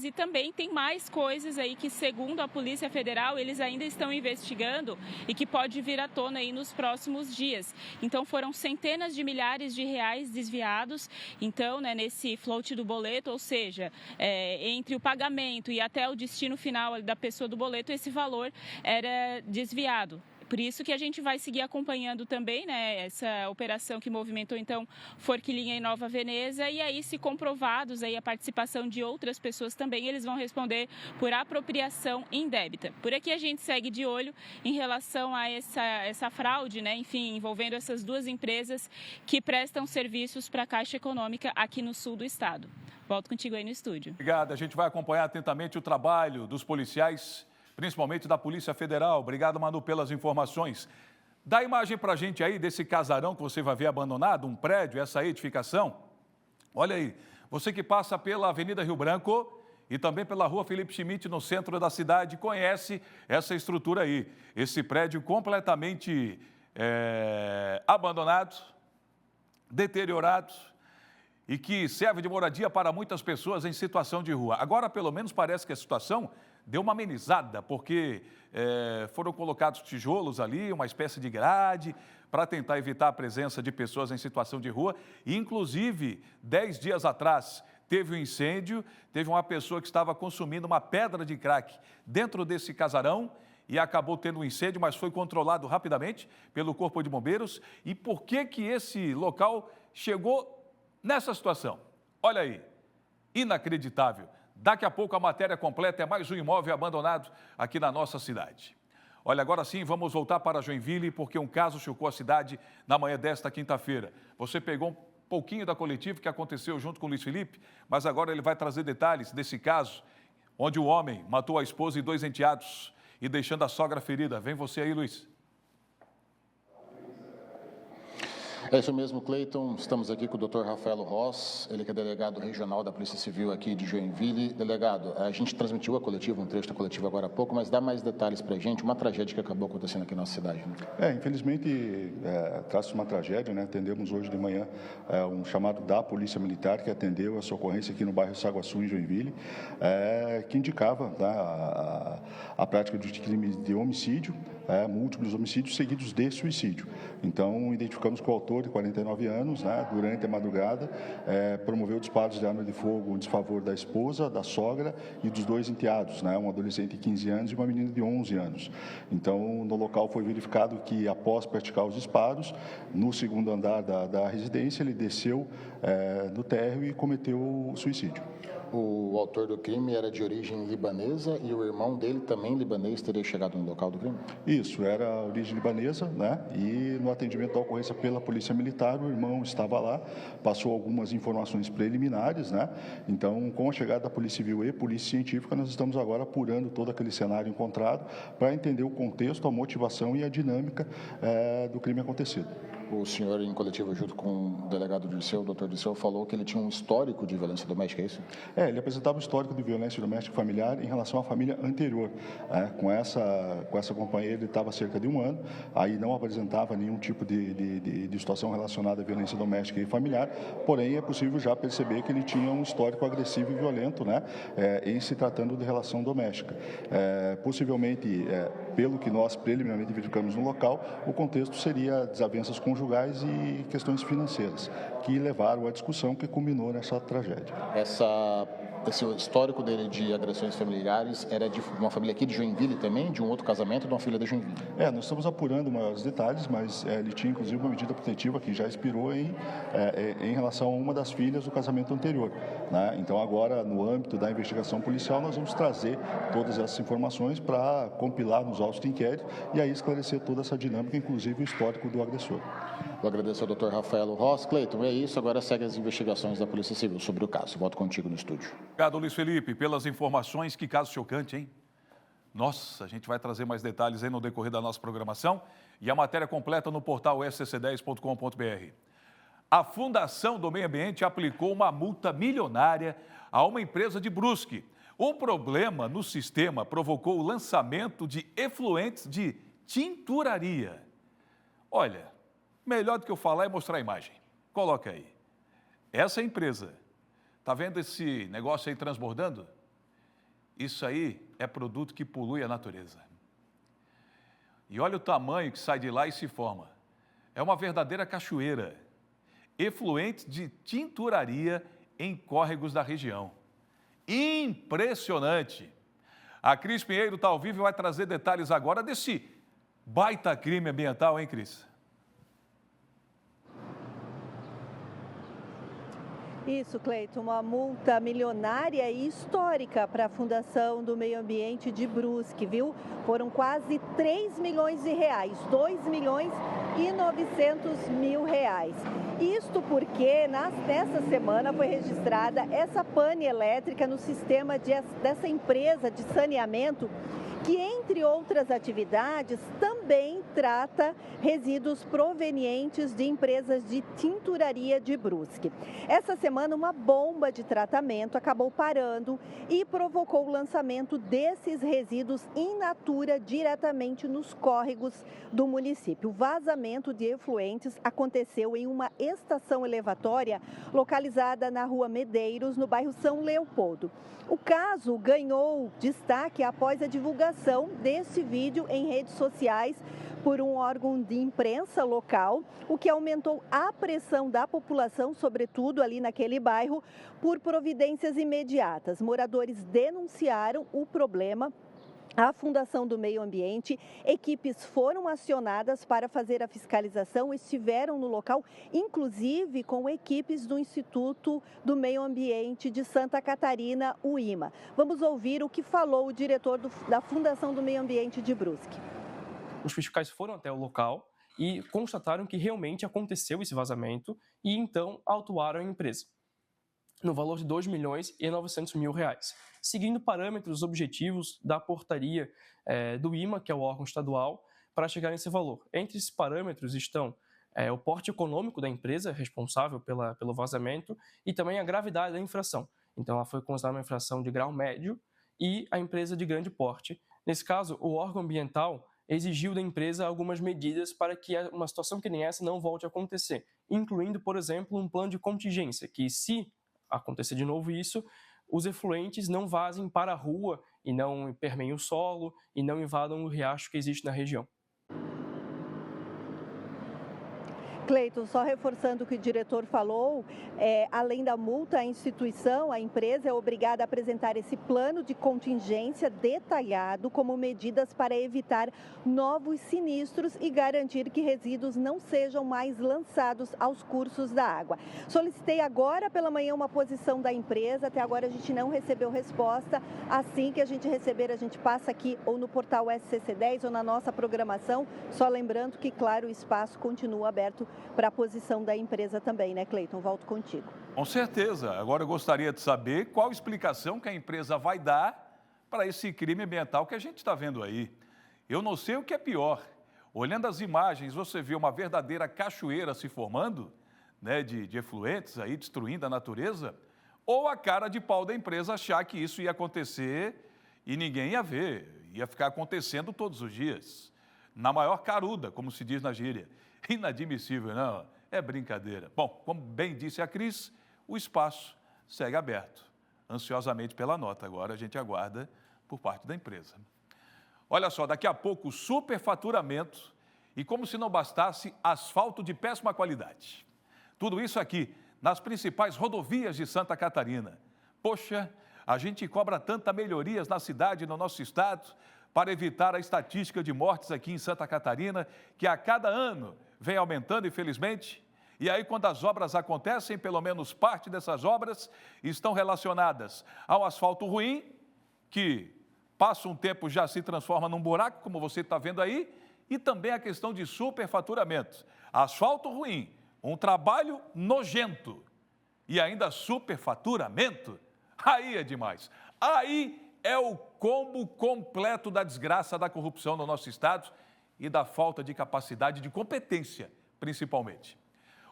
e também tem mais coisas aí que, segundo a Polícia Federal, eles ainda estão investigando e que pode vir à tona aí nos próximos dias. Então, foram centenas de milhares de reais desviados, então, né, nesse float do boleto, ou seja, entre o pagamento e até o destino final da pessoa do boleto, esse valor era desviado. Por isso que a gente vai seguir acompanhando também, né, essa operação que movimentou, então, Forquilhinha e Nova Veneza. E aí, se comprovados aí a participação de outras pessoas também, eles vão responder por apropriação indébita. Por aqui a gente segue de olho em relação a essa fraude, né, enfim, envolvendo essas 2 empresas que prestam serviços para a Caixa Econômica aqui no sul do estado. Volto contigo aí no estúdio. Obrigado. A gente vai acompanhar atentamente o trabalho dos policiais, principalmente da Polícia Federal. Obrigado, Manu, pelas informações. Dá imagem para a gente aí desse casarão que você vai ver abandonado, um prédio, essa edificação. Olha aí, você que passa pela Avenida Rio Branco e também pela Rua Felipe Schmidt, no centro da cidade, conhece essa estrutura aí. Esse prédio completamente abandonado, deteriorado e que serve de moradia para muitas pessoas em situação de rua. Agora, pelo menos, parece que a situação deu uma amenizada, porque foram colocados tijolos ali, uma espécie de grade, para tentar evitar a presença de pessoas em situação de rua. E, inclusive, 10 dias atrás, teve um incêndio, teve uma pessoa que estava consumindo uma pedra de crack dentro desse casarão e acabou tendo um incêndio, mas foi controlado rapidamente pelo Corpo de Bombeiros. E por que esse local chegou nessa situação? Olha aí, inacreditável. Daqui a pouco a matéria completa é mais um imóvel abandonado aqui na nossa cidade. Olha, agora sim, vamos voltar para Joinville, porque um caso chocou a cidade na manhã desta quinta-feira. Você pegou um pouquinho da coletiva que aconteceu junto com o Luiz Felipe, mas agora ele vai trazer detalhes desse caso, onde o homem matou a esposa e 2 enteados e deixando a sogra ferida. Vem você aí, Luiz. É isso mesmo, Cleiton. Estamos aqui com o Dr. Rafael Ross, ele que é delegado regional da Polícia Civil aqui de Joinville. Delegado, a gente transmitiu a coletiva, um trecho da coletiva agora há pouco, mas dá mais detalhes para a gente, uma tragédia que acabou acontecendo aqui na nossa cidade. Né? Infelizmente, trata-se de uma tragédia, né? Atendemos hoje de manhã um chamado da Polícia Militar, que atendeu essa ocorrência aqui no bairro Saguaçu, em Joinville, que indicava a prática de crime de homicídio, múltiplos homicídios seguidos de suicídio. Então, identificamos que o autor, de 49 anos, durante a madrugada, promoveu disparos de arma de fogo em desfavor da esposa, da sogra e dos dois enteados, um adolescente de 15 anos e uma menina de 11 anos. Então, no local foi verificado que, após praticar os disparos, no segundo andar da residência, ele desceu no térreo e cometeu o suicídio. O autor do crime era de origem libanesa e o irmão dele, também libanês, teria chegado no local do crime? Isso, era origem libanesa, e no atendimento da ocorrência pela Polícia Militar, o irmão estava lá, passou algumas informações preliminares, Então, com a chegada da Polícia Civil e Polícia Científica, nós estamos agora apurando todo aquele cenário encontrado para entender o contexto, a motivação e a dinâmica do crime acontecido. O senhor, em coletivo, junto com o delegado Dirceu, o doutor Dirceu, falou que ele tinha um histórico de violência doméstica, é isso? Ele apresentava um histórico de violência doméstica familiar em relação à família anterior. Com essa companheira, ele estava há cerca de um ano, aí não apresentava nenhum tipo de situação relacionada à violência doméstica e familiar, porém é possível já perceber que ele tinha um histórico agressivo e violento, em se tratando de relação doméstica. Possivelmente, pelo que nós preliminarmente verificamos no local, o contexto seria desavenças conjugais e questões financeiras, que levaram à discussão que culminou nessa tragédia. Esse histórico dele de agressões familiares era de uma família aqui de Joinville também, de um outro casamento de uma filha de Joinville? Nós estamos apurando maiores detalhes, mas ele tinha inclusive uma medida protetiva que já expirou em relação a uma das filhas do casamento anterior. Então agora, no âmbito da investigação policial, nós vamos trazer todas essas informações para compilar nos autos de inquérito e aí esclarecer toda essa dinâmica, inclusive o histórico do agressor. Eu agradeço ao Dr. Rafael Ross. Cleiton, é isso, agora segue as investigações da Polícia Civil sobre o caso. Volto contigo no estúdio. Obrigado, Luiz Felipe, pelas informações. Que caso chocante, hein? Nossa, a gente vai trazer mais detalhes aí no decorrer da nossa programação e a matéria completa no portal scc10.com.br. A Fundação do Meio Ambiente aplicou uma multa milionária a uma empresa de Brusque. Um problema no sistema provocou o lançamento de efluentes de tinturaria. Olha, melhor do que eu falar é mostrar a imagem. Coloca aí. Essa empresa, tá vendo esse negócio aí transbordando? Isso aí é produto que polui a natureza. E olha o tamanho que sai de lá e se forma. É uma verdadeira cachoeira. Efluentes de tinturaria em córregos da região. Impressionante! A Cris Pinheiro está ao vivo e vai trazer detalhes agora desse baita crime ambiental, hein, Cris? Isso, Cleiton, uma multa milionária e histórica para a Fundação do Meio Ambiente de Brusque, viu? Foram quase 3 milhões de reais, 2 milhões e 900 mil reais. Isto porque nessa semana foi registrada essa pane elétrica no sistema dessa empresa de saneamento que, entre outras atividades, também trata resíduos provenientes de empresas de tinturaria de Brusque. Essa semana, uma bomba de tratamento acabou parando e provocou o lançamento desses resíduos in natura diretamente nos córregos do município. O vazamento de efluentes aconteceu em uma estação elevatória localizada na Rua Medeiros, no bairro São Leopoldo. O caso ganhou destaque após a divulgação desse vídeo em redes sociais por um órgão de imprensa local, o que aumentou a pressão da população, sobretudo ali naquele bairro, por providências imediatas. Moradores denunciaram o problema. A Fundação do Meio Ambiente, equipes foram acionadas para fazer a fiscalização, estiveram no local, inclusive com equipes do Instituto do Meio Ambiente de Santa Catarina, o IMA. Vamos ouvir o que falou o diretor da Fundação do Meio Ambiente de Brusque. Os fiscais foram até o local e constataram que realmente aconteceu esse vazamento e então autuaram a empresa no valor de R$ 2.900.000, seguindo parâmetros objetivos da portaria do IMA, que é o órgão estadual, para chegar nesse valor. Entre esses parâmetros estão o porte econômico da empresa responsável pelo vazamento e também a gravidade da infração. Então, ela foi considerada uma infração de grau médio e a empresa de grande porte. Nesse caso, o órgão ambiental exigiu da empresa algumas medidas para que uma situação que nem essa não volte a acontecer, incluindo, por exemplo, um plano de contingência, que se acontecer de novo isso, os efluentes não vazem para a rua e não permeiem o solo e não invadam o riacho que existe na região. Cleiton, só reforçando o que o diretor falou, além da multa, a instituição, a empresa é obrigada a apresentar esse plano de contingência detalhado como medidas para evitar novos sinistros e garantir que resíduos não sejam mais lançados aos cursos da água. Solicitei agora pela manhã uma posição da empresa, até agora a gente não recebeu resposta. Assim que a gente receber, a gente passa aqui ou no portal SCC10 ou na nossa programação. Só lembrando que, claro, o espaço continua aberto para a posição da empresa também, né, Cleiton? Volto contigo. Com certeza. Agora eu gostaria de saber qual explicação que a empresa vai dar para esse crime ambiental que a gente está vendo aí. Eu não sei o que é pior. Olhando as imagens, você vê uma verdadeira cachoeira se formando, né, de efluentes aí, destruindo a natureza, ou a cara de pau da empresa achar que isso ia acontecer e ninguém ia ver, ia ficar acontecendo todos os dias. Na maior caruda, como se diz na gíria. Inadmissível, não? É brincadeira. Bom, como bem disse a Cris, o espaço segue aberto. Ansiosamente pela nota, agora a gente aguarda por parte da empresa. Olha só, daqui a pouco, superfaturamento e, como se não bastasse, asfalto de péssima qualidade. Tudo isso aqui, nas principais rodovias de Santa Catarina. Poxa, a gente cobra tanta melhorias na cidade e no nosso estado para evitar a estatística de mortes aqui em Santa Catarina, que a cada ano vem aumentando, infelizmente. E aí, quando as obras acontecem, pelo menos parte dessas obras estão relacionadas ao asfalto ruim, que passa um tempo já se transforma num buraco, como você está vendo aí, e também a questão de superfaturamento. Asfalto ruim, um trabalho nojento e ainda superfaturamento, aí é demais. Aí é o combo completo da desgraça da corrupção no nosso estado e da falta de capacidade de competência, principalmente.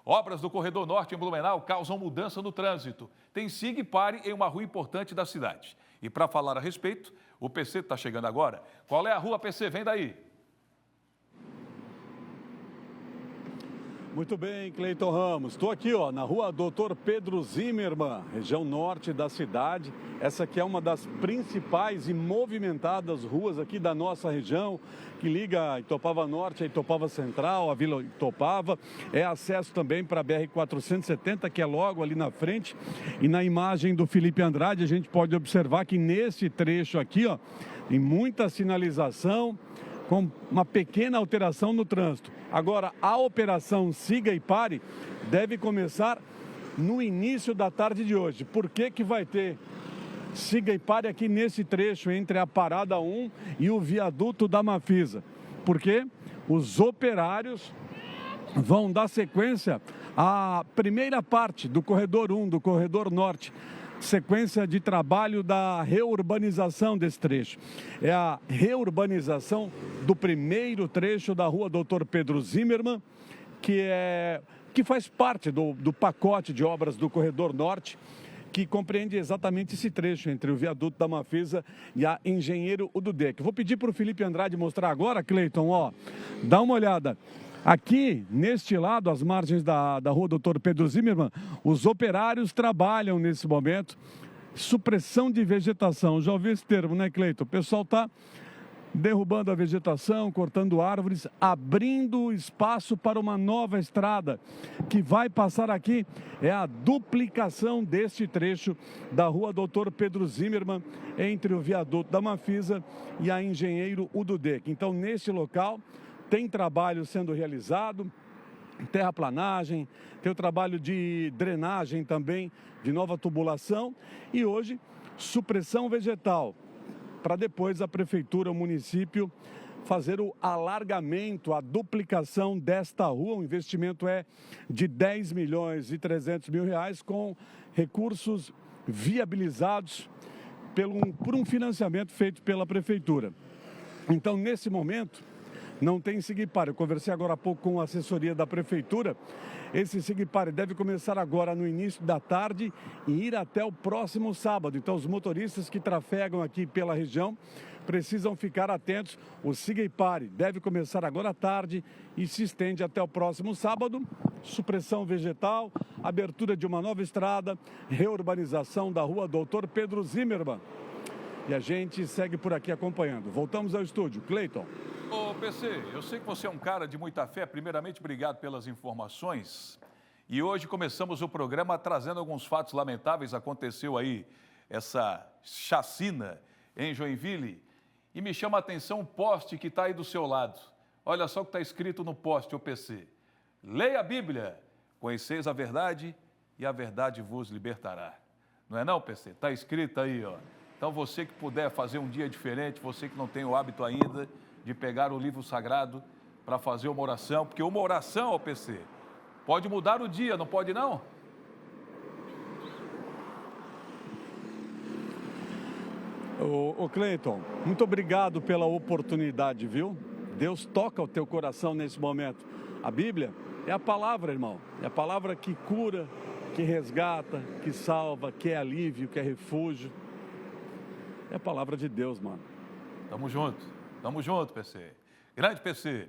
Obras do Corredor Norte em Blumenau causam mudança no trânsito. Tem siga e pare em uma rua importante da cidade. E para falar a respeito, o PC está chegando agora. Qual é a rua, PC? Vem daí. Muito bem, Cleiton Ramos. Estou aqui, na rua Dr. Pedro Zimmermann, região norte da cidade. Essa aqui é uma das principais e movimentadas ruas aqui da nossa região, que liga Itopava Norte a Itopava Central, a Vila Itopava. É acesso também para a BR-470, que é logo ali na frente. E na imagem do Felipe Andrade, a gente pode observar que nesse trecho aqui, tem muita sinalização, com uma pequena alteração no trânsito. Agora, a operação Siga e Pare deve começar no início da tarde de hoje. Por que que vai ter Siga e Pare aqui nesse trecho entre a Parada 1 e o viaduto da Mafisa? Porque os operários vão dar sequência à primeira parte do Corredor 1, do Corredor Norte. Sequência de trabalho da reurbanização desse trecho. É a reurbanização do primeiro trecho da rua Dr. Pedro Zimmermann, que faz parte do pacote de obras do Corredor Norte, que compreende exatamente esse trecho entre o viaduto da Mafisa e a Engenheiro Ududec. Vou pedir para o Felipe Andrade mostrar agora, Cleiton, dá uma olhada. Aqui, neste lado, às margens da rua Dr. Pedro Zimmermann, os operários trabalham nesse momento. Supressão de vegetação. Já ouvi esse termo, né, Cleiton? O pessoal está derrubando a vegetação, cortando árvores, abrindo espaço para uma nova estrada que vai passar aqui. É a duplicação deste trecho da rua Dr. Pedro Zimmermann entre o viaduto da Mafisa e a Engenheiro Ududec. Então, nesse local, tem trabalho sendo realizado, terraplanagem, tem o trabalho de drenagem também, de nova tubulação e hoje supressão vegetal, para depois a prefeitura, o município, fazer o alargamento, a duplicação desta rua. O investimento é de R$10.300.000 com recursos viabilizados por um financiamento feito pela prefeitura. Então, nesse momento, não tem SIGPAR. Eu conversei agora há pouco com a assessoria da Prefeitura. Esse SIGPAR deve começar agora no início da tarde e ir até o próximo sábado. Então, os motoristas que trafegam aqui pela região precisam ficar atentos. O SIGPAR deve começar agora à tarde e se estende até o próximo sábado. Supressão vegetal, abertura de uma nova estrada, reurbanização da rua Doutor Pedro Zimmermann. E a gente segue por aqui acompanhando. Voltamos ao estúdio. Cleiton. Ô, PC, eu sei que você é um cara de muita fé. Primeiramente, obrigado pelas informações. E hoje começamos o programa trazendo alguns fatos lamentáveis. Aconteceu aí essa chacina em Joinville. E me chama a atenção um poste que está aí do seu lado. Olha só o que está escrito no poste, ô PC. Leia a Bíblia, conheceis a verdade e a verdade vos libertará. Não é não, PC? Está escrito aí, ó. Então você que puder fazer um dia diferente, você que não tem o hábito ainda de pegar o livro sagrado para fazer uma oração, porque uma oração, ó PC, pode mudar o dia, não pode não? Ô Cleiton, muito obrigado pela oportunidade, viu? Deus toca o teu coração nesse momento. A Bíblia é a palavra, irmão. É a palavra que cura, que resgata, que salva, que é alívio, que é refúgio. É a palavra de Deus, mano. Tamo junto, PC. Grande PC.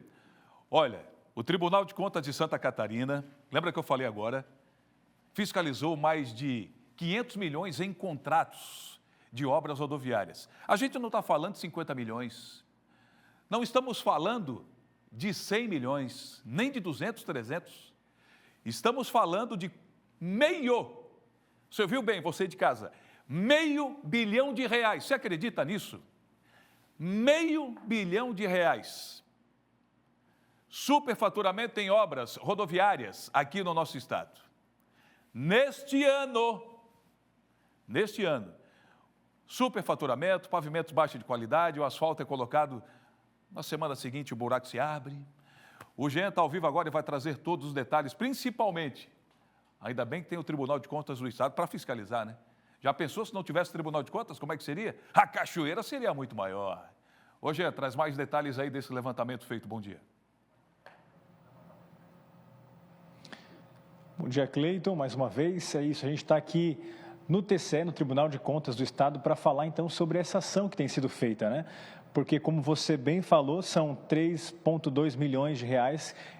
Olha, o Tribunal de Contas de Santa Catarina, lembra que eu falei agora, fiscalizou mais de 500 milhões em contratos de obras rodoviárias. A gente não está falando de 50 milhões, não estamos falando de 100 milhões, nem de 200, 300. Estamos falando de você ouviu bem, você de casa, R$500 bilhão. Você acredita nisso? R$500 bilhão. Superfaturamento em obras rodoviárias aqui no nosso estado. Neste ano, superfaturamento, pavimentos baixos de qualidade, o asfalto é colocado, na semana seguinte o buraco se abre. O Jean está ao vivo agora e vai trazer todos os detalhes, principalmente, ainda bem que tem o Tribunal de Contas do Estado para fiscalizar, né? Já pensou se não tivesse Tribunal de Contas, como é que seria? A cachoeira seria muito maior. Ô Jean, traz mais detalhes aí desse levantamento feito. Bom dia. Bom dia, Cleiton, mais uma vez. É isso, a gente está aqui no TCE, no Tribunal de Contas do Estado, para falar então sobre essa ação que tem sido feita, né? Porque, como você bem falou, são R$3,2 milhões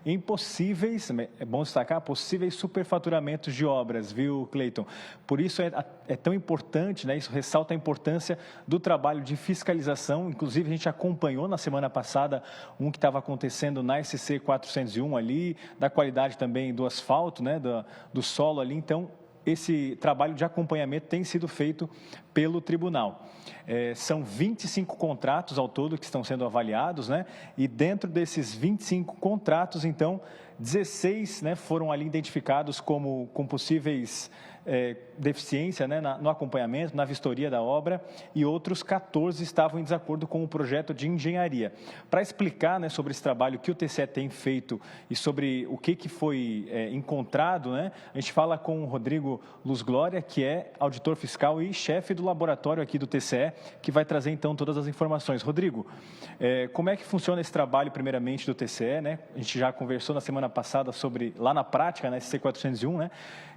em possíveis, é bom destacar, possíveis superfaturamentos de obras, viu, Cleiton? Por isso é tão importante, né? Isso ressalta a importância do trabalho de fiscalização. Inclusive, a gente acompanhou na semana passada um que estava acontecendo na SC 401 ali, da qualidade também do asfalto, né? Do solo ali, então esse trabalho de acompanhamento tem sido feito pelo tribunal. São 25 contratos ao todo que estão sendo avaliados, né? E dentro desses 25 contratos, então, 16, né, foram ali identificados com possíveis deficiência, né, no acompanhamento, na vistoria da obra, e outros 14 estavam em desacordo com o projeto de engenharia. Para explicar, né, sobre esse trabalho que o TCE tem feito e sobre o que foi encontrado, né, a gente fala com o Rodrigo Luz Glória, que é auditor fiscal e chefe do laboratório aqui do TCE, que vai trazer então todas as informações. Rodrigo, como é que funciona esse trabalho primeiramente do TCE, né? A gente já conversou na semana passada sobre, lá na prática, né, SC 401, né?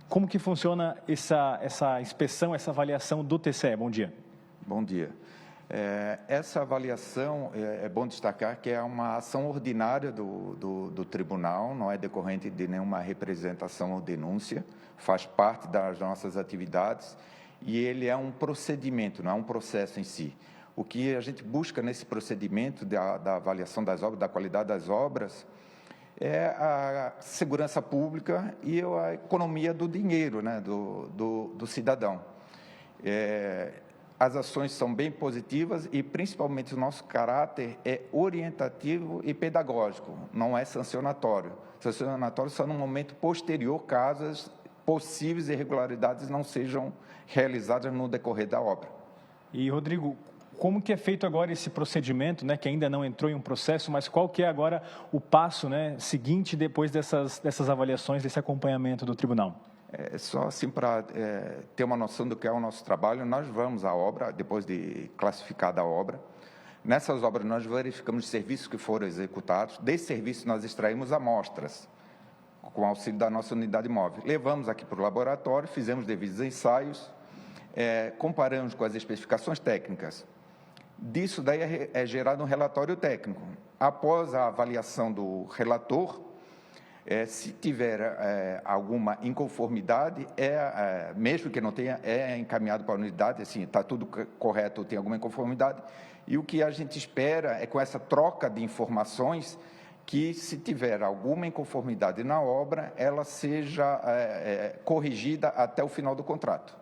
Como que funciona essa inspeção, essa avaliação do TCE? Bom dia. Bom dia. Essa avaliação, é bom destacar que é uma ação ordinária do tribunal, não é decorrente de nenhuma representação ou denúncia, faz parte das nossas atividades e ele é um procedimento, não é um processo em si. O que a gente busca nesse procedimento da avaliação das obras, da qualidade das obras, é a segurança pública e a economia do dinheiro, né, do cidadão. As ações são bem positivas e, principalmente, o nosso caráter é orientativo e pedagógico, não é sancionatório. Sancionatório só no momento posterior, caso as possíveis irregularidades não sejam realizadas no decorrer da obra. E, Rodrigo, como que é feito agora esse procedimento, né, que ainda não entrou em um processo, mas qual que é agora o passo, né, seguinte depois dessas avaliações, desse acompanhamento do tribunal? Só assim para ter uma noção do que é o nosso trabalho, nós vamos à obra, depois de classificada a obra, Nessas obras, nós verificamos os serviços que foram executados. Desse serviço, nós extraímos amostras, com auxílio da nossa unidade móvel. Levamos aqui para o laboratório, fizemos devidos ensaios, comparamos com as especificações técnicas. Disso daí é gerado um relatório técnico. Após a avaliação do relator, se tiver alguma inconformidade, mesmo que não tenha, é encaminhado para a unidade, assim, está tudo correto ou tem alguma inconformidade. E o que a gente espera é, com essa troca de informações, que se tiver alguma inconformidade na obra, ela seja corrigida até o final do contrato.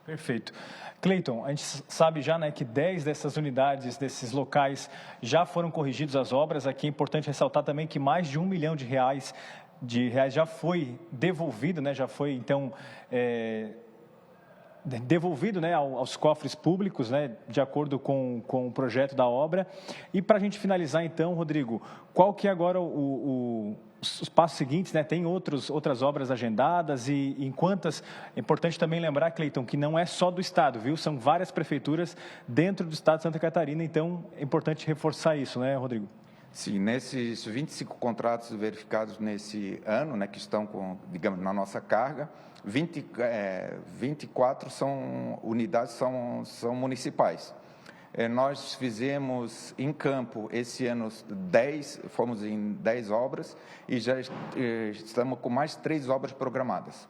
Perfeito. Cleiton, a gente sabe já, né, que 10 dessas unidades, desses locais, já foram corrigidos as obras. Aqui é importante ressaltar também que mais de R$1 milhão já foi devolvido, né, já foi, então, devolvido, né, aos cofres públicos, né, de acordo com o projeto da obra. E para a gente finalizar, então, Rodrigo, qual que é agora os passos seguintes, né? Tem outras obras agendadas e em quantas... É importante também lembrar, Cleiton, que não é só do Estado, viu? São várias prefeituras dentro do Estado de Santa Catarina, então é importante reforçar isso, né, Rodrigo? Sim, nesses 25 contratos verificados nesse ano, né, que estão, digamos, na nossa carga, 24 unidades são municipais. Nós fizemos em campo esse ano fomos em 10 obras e já estamos com mais 3 obras programadas.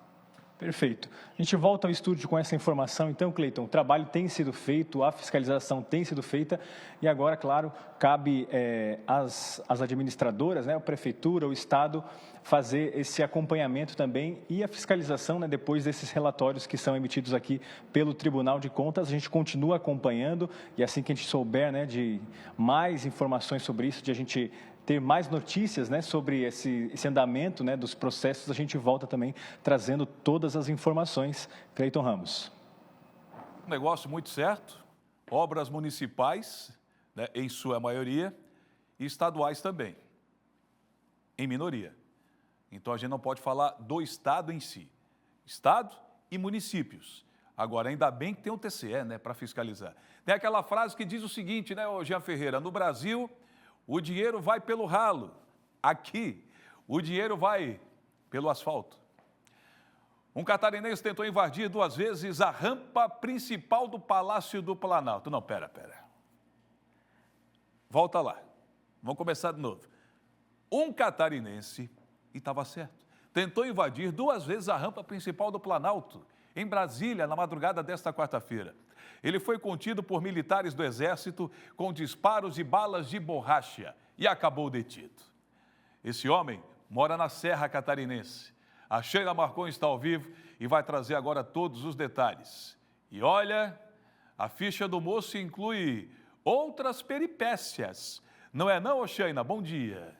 Perfeito. A gente volta ao estúdio com essa informação. Então, Cleiton, o trabalho tem sido feito, a fiscalização tem sido feita e agora, claro, cabe às administradoras, né, a prefeitura, o Estado, fazer esse acompanhamento também e a fiscalização, né, depois desses relatórios que são emitidos aqui pelo Tribunal de Contas. A gente continua acompanhando e assim que a gente souber, né, de mais informações sobre isso, de a gente ter mais notícias, né, sobre esse andamento, né, dos processos, a gente volta também trazendo todas as informações. Cleiton Ramos. Um negócio muito certo, obras municipais, né, em sua maioria, e estaduais também, em minoria. Então, a gente não pode falar do Estado em si, Estado e municípios. Agora, ainda bem que tem o TCE, né, para fiscalizar. Tem aquela frase que diz o seguinte, né, Jean Ferreira, no Brasil... o dinheiro vai pelo ralo. Aqui, o dinheiro vai pelo asfalto. Um catarinense tentou invadir 2 vezes a rampa principal do Palácio do Planalto. Não, pera. Volta lá. Vamos começar de novo. Um catarinense, e estava certo, tentou invadir 2 vezes a rampa principal do Planalto, em Brasília, na madrugada desta quarta-feira. Ele foi contido por militares do Exército com disparos e balas de borracha e acabou detido. Esse homem mora na Serra Catarinense. A Sheila Marcon está ao vivo e vai trazer agora todos os detalhes. E olha, a ficha do moço inclui outras peripécias. Não é não, Sheila? Bom dia.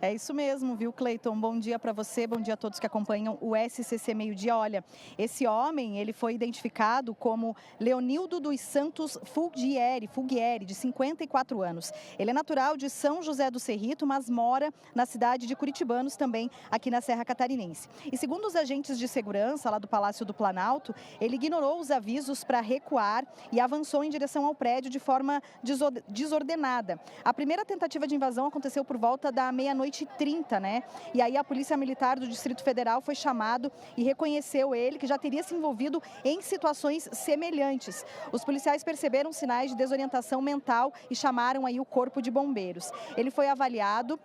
É isso mesmo, viu, Cleiton? Bom dia para você, bom dia a todos que acompanham o SCC Meio-Dia. Olha, esse homem, ele foi identificado como Leonildo dos Santos Fulguieri, de 54 anos. Ele é natural de São José do Cerrito, mas mora na cidade de Curitibanos, também aqui na Serra Catarinense. E segundo os agentes de segurança lá do Palácio do Planalto, ele ignorou os avisos para recuar e avançou em direção ao prédio de forma desordenada. A primeira tentativa de invasão aconteceu por volta da meia-noite 30, né? E aí a Polícia Militar do Distrito Federal foi chamado e reconheceu ele, que já teria se envolvido em situações semelhantes. Os policiais perceberam sinais de desorientação mental e chamaram aí o Corpo de Bombeiros. Ele foi avaliado,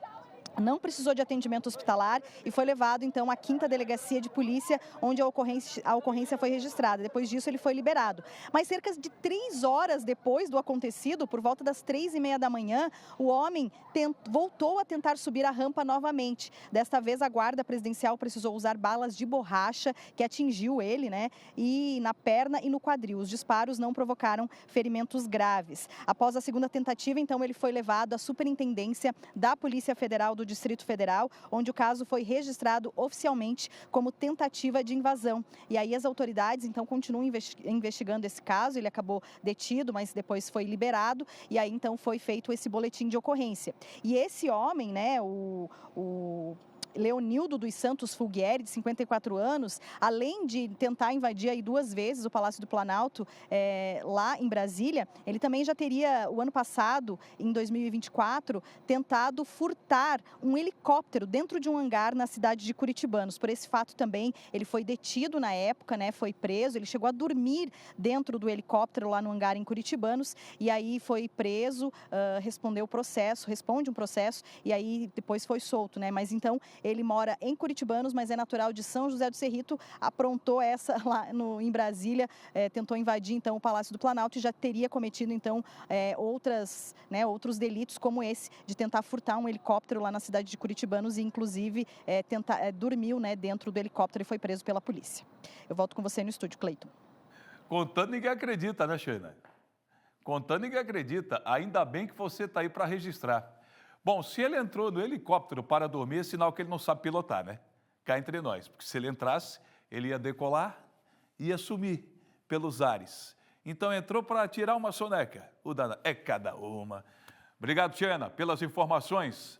não precisou de atendimento hospitalar e foi levado, então, à 5ª Delegacia de Polícia, onde a ocorrência foi registrada. Depois disso, ele foi liberado. Mas cerca de 3 horas depois do acontecido, por volta das 3h30 da manhã, o homem voltou a tentar subir a rampa novamente. Desta vez, a guarda presidencial precisou usar balas de borracha, que atingiu ele, né, e na perna e no quadril. Os disparos não provocaram ferimentos graves. Após a segunda tentativa, então, ele foi levado à Superintendência da Polícia Federal do Distrito Federal, onde o caso foi registrado oficialmente como tentativa de invasão. E aí as autoridades, então, continuam investigando esse caso. Ele acabou detido, mas depois foi liberado e aí, então, foi feito esse boletim de ocorrência. E esse homem, né, o Leonildo dos Santos Fulguieri, de 54 anos, além de tentar invadir aí 2 vezes o Palácio do Planalto, lá em Brasília, ele também já teria, o ano passado, em 2024, tentado furtar um helicóptero dentro de um hangar na cidade de Curitibanos. Por esse fato também, ele foi detido na época, né, foi preso, ele chegou a dormir dentro do helicóptero lá no hangar em Curitibanos, e aí foi preso, responde um processo, e aí depois foi solto, né? Mas então ele mora em Curitibanos, mas é natural de São José do Cerrito, aprontou essa lá em Brasília, tentou invadir então o Palácio do Planalto e já teria cometido então outros delitos como esse, de tentar furtar um helicóptero lá na cidade de Curitibanos e inclusive dormiu, né, dentro do helicóptero e foi preso pela polícia. Eu volto com você no estúdio, Cleiton. Contando, ninguém acredita, né, Sheila? Contando, ninguém acredita. Ainda bem que você está aí para registrar. Bom, se ele entrou no helicóptero para dormir, é sinal que ele não sabe pilotar, né? Cá entre nós. Porque se ele entrasse, ele ia decolar e ia sumir pelos ares. Então entrou para tirar uma soneca. O danado é cada uma. Obrigado, Tiana, pelas informações.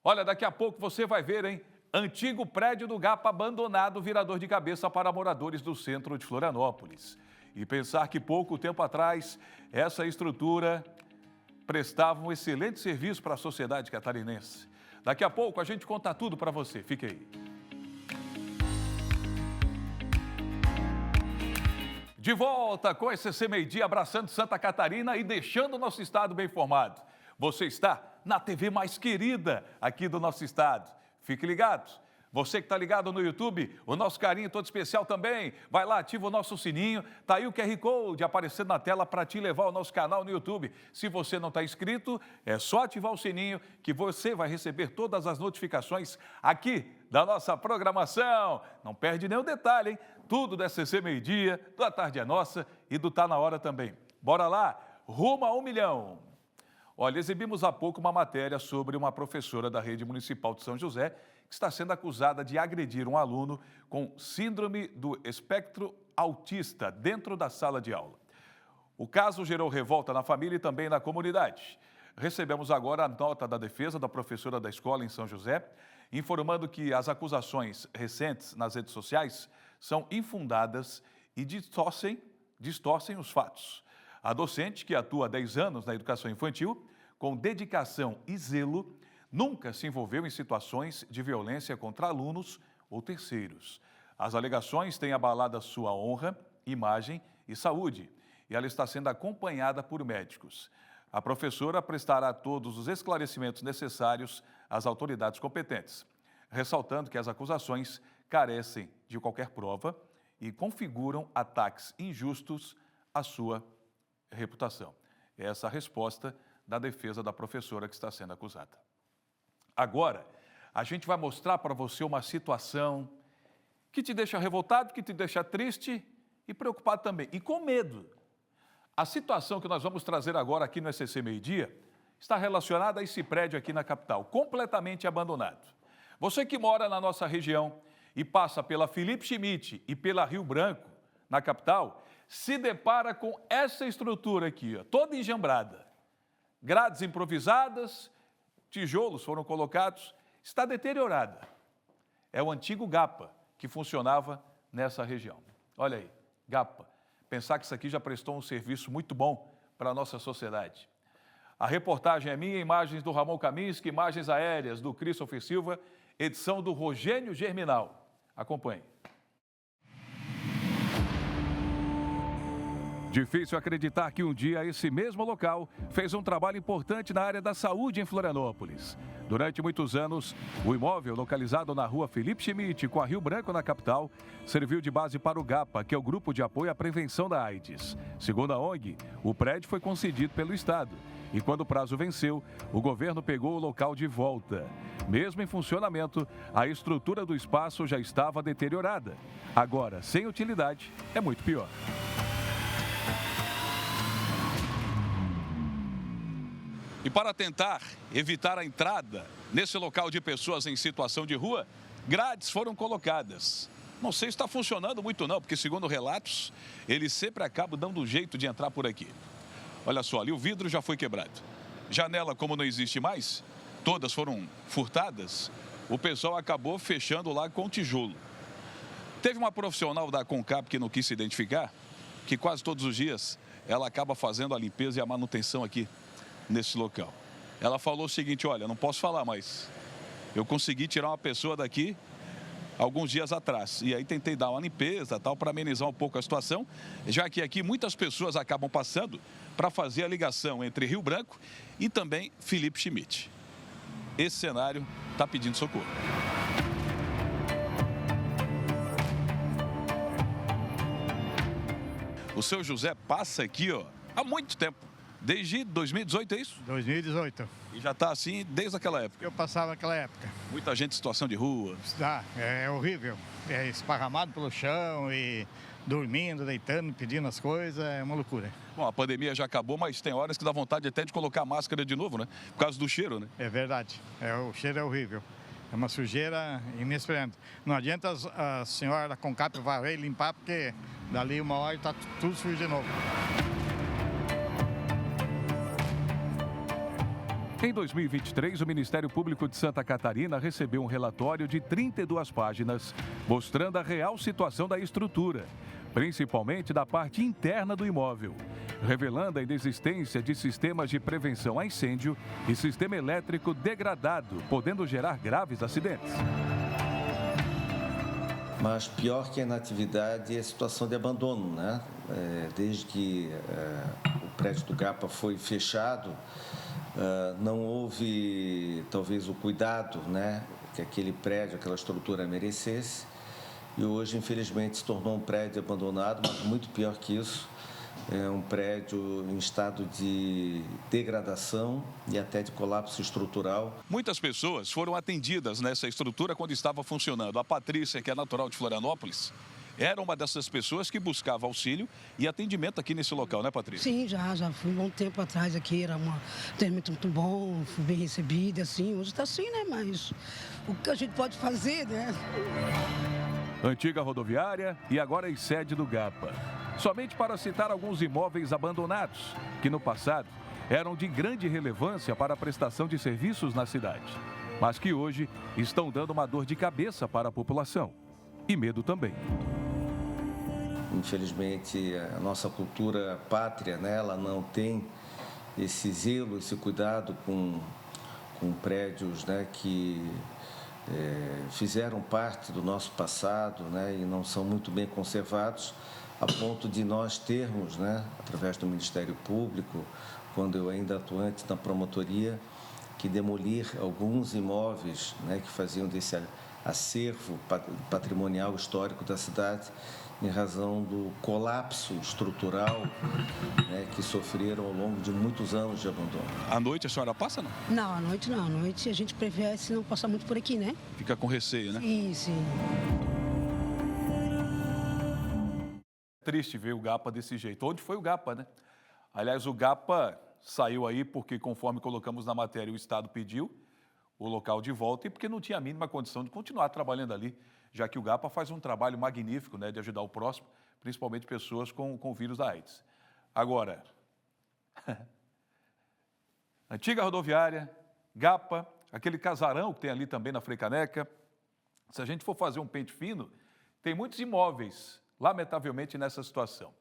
Olha, daqui a pouco você vai ver, hein? Antigo prédio do GAPA abandonado, virador de cabeça para moradores do centro de Florianópolis. E pensar que pouco tempo atrás, essa estrutura prestava um excelente serviço para a sociedade catarinense. Daqui a pouco a gente conta tudo para você. Fique aí. De volta com SCC Meio-Dia, abraçando Santa Catarina e deixando o nosso estado bem informado. Você está na TV mais querida aqui do nosso estado. Fique ligado. Você que está ligado no YouTube, o nosso carinho todo especial também. Vai lá, ativa o nosso sininho. Está aí o QR Code aparecendo na tela para te levar ao nosso canal no YouTube. Se você não está inscrito, é só ativar o sininho que você vai receber todas as notificações aqui da nossa programação. Não perde nenhum detalhe, hein? Tudo da SCC Meio-Dia, do A Tarde é Nossa e do Tá Na Hora também. Bora lá, rumo a 1 milhão. Olha, exibimos há pouco uma matéria sobre uma professora da Rede Municipal de São José que está sendo acusada de agredir um aluno com síndrome do espectro autista dentro da sala de aula. O caso gerou revolta na família e também na comunidade. Recebemos agora a nota da defesa da professora da escola em São José, informando que as acusações recentes nas redes sociais são infundadas e distorcem os fatos. A docente, que atua há 10 anos na educação infantil, com dedicação e zelo, nunca se envolveu em situações de violência contra alunos ou terceiros. As alegações têm abalado a sua honra, imagem e saúde, e ela está sendo acompanhada por médicos. A professora prestará todos os esclarecimentos necessários às autoridades competentes, ressaltando que as acusações carecem de qualquer prova e configuram ataques injustos à sua reputação. Essa é a resposta da defesa da professora que está sendo acusada. Agora, a gente vai mostrar para você uma situação que te deixa revoltado, que te deixa triste e preocupado também, e com medo. A situação que nós vamos trazer agora aqui no SCC Meio-Dia está relacionada a esse prédio aqui na capital, completamente abandonado. Você que mora na nossa região e passa pela Felipe Schmidt e pela Rio Branco, na capital, se depara com essa estrutura aqui, ó, toda enjambrada. Grades improvisadas, tijolos foram colocados, está deteriorada. É o antigo GAPA que funcionava nessa região. Olha aí, GAPA. Pensar que isso aqui já prestou um serviço muito bom para a nossa sociedade. A reportagem é minha, imagens do Ramon Kaminski, imagens aéreas do Christopher Silva, edição do Rogênio Germinal. Acompanhe. Difícil acreditar que um dia esse mesmo local fez um trabalho importante na área da saúde em Florianópolis. Durante muitos anos, o imóvel localizado na rua Felipe Schmidt, com a Rio Branco na capital, serviu de base para o GAPA, que é o Grupo de Apoio à Prevenção da AIDS. Segundo a ONG, o prédio foi concedido pelo Estado. E quando o prazo venceu, o governo pegou o local de volta. Mesmo em funcionamento, a estrutura do espaço já estava deteriorada. Agora, sem utilidade, é muito pior. E para tentar evitar a entrada nesse local de pessoas em situação de rua, grades foram colocadas. Não sei se está funcionando muito não, porque segundo relatos, eles sempre acabam dando um jeito de entrar por aqui. Olha só, ali o vidro já foi quebrado. Janela, como não existe mais, todas foram furtadas. o pessoal acabou fechando lá com tijolo. Teve uma profissional da Concap que não quis se identificar, que quase todos os dias ela acaba fazendo a limpeza e a manutenção aqui nesse local. Ela falou o seguinte: olha, não posso falar, mas eu consegui tirar uma pessoa daqui alguns dias atrás. E aí tentei dar uma limpeza tal para amenizar um pouco a situação, já que aqui muitas pessoas acabam passando para fazer a ligação entre Rio Branco e também Felipe Schmidt. Esse cenário está pedindo socorro. O seu José passa aqui, ó, há muito tempo. Desde 2018, é isso? 2018. E já está assim desde aquela época? Eu passava naquela época. Muita gente em situação de rua. É horrível. É esparramado pelo chão e dormindo, deitando, pedindo as coisas, é uma loucura. Bom, a pandemia já acabou, mas tem horas que dá vontade até de colocar máscara de novo, né? Por causa do cheiro, né? É verdade. O cheiro é horrível. É uma sujeira inesperada. Não adianta a senhora da Concap varrer e limpar, porque dali uma hora está tudo sujo de novo. Em 2023, o Ministério Público de Santa Catarina recebeu um relatório de 32 páginas mostrando a real situação da estrutura, principalmente da parte interna do imóvel, revelando a inexistência de sistemas de prevenção a incêndio e sistema elétrico degradado, podendo gerar graves acidentes. Mas pior que a inatividade é a situação de abandono, né? Desde que o prédio do GAPA foi fechado, não houve, talvez, o cuidado, né, que aquele prédio, aquela estrutura merecesse. E hoje, infelizmente, se tornou um prédio abandonado, mas muito pior que isso, é um prédio em estado de degradação e até de colapso estrutural. Muitas pessoas foram atendidas nessa estrutura quando estava funcionando. A Patrícia, que é natural de Florianópolis, era uma dessas pessoas que buscava auxílio e atendimento aqui nesse local, né, Patrícia? Sim, já fui um bom tempo atrás aqui, era um atendimento muito bom, fui bem recebida, assim, hoje está assim, né, mas o que a gente pode fazer, né? Antiga rodoviária e agora em sede do GAPA. Somente para citar alguns imóveis abandonados, que no passado eram de grande relevância para a prestação de serviços na cidade, mas que hoje estão dando uma dor de cabeça para a população e medo também. Infelizmente, a nossa cultura pátria, né, ela não tem esse zelo, esse cuidado com prédios, né, que fizeram parte do nosso passado, né, e não são muito bem conservados, a ponto de nós termos, né, através do Ministério Público, quando eu ainda atuante na promotoria, que demolir alguns imóveis, né, que faziam desse acervo patrimonial histórico da cidade, em razão do colapso estrutural, né, que sofreram ao longo de muitos anos de abandono. À noite a senhora passa, não? Não, à noite não. À noite a gente prefere se não passar muito por aqui, né? Fica com receio, né? Sim. Triste ver o GAPA desse jeito. Onde foi o GAPA, né? Aliás, o GAPA saiu aí porque, conforme colocamos na matéria, o Estado pediu o local de volta e porque não tinha a mínima condição de continuar trabalhando ali, já que o GAPA faz um trabalho magnífico, né, de ajudar o próximo, principalmente pessoas com o vírus da AIDS. Agora, antiga rodoviária, GAPA, aquele casarão que tem ali também na Frei Caneca, se a gente for fazer um pente fino, tem muitos imóveis, lamentavelmente, nessa situação.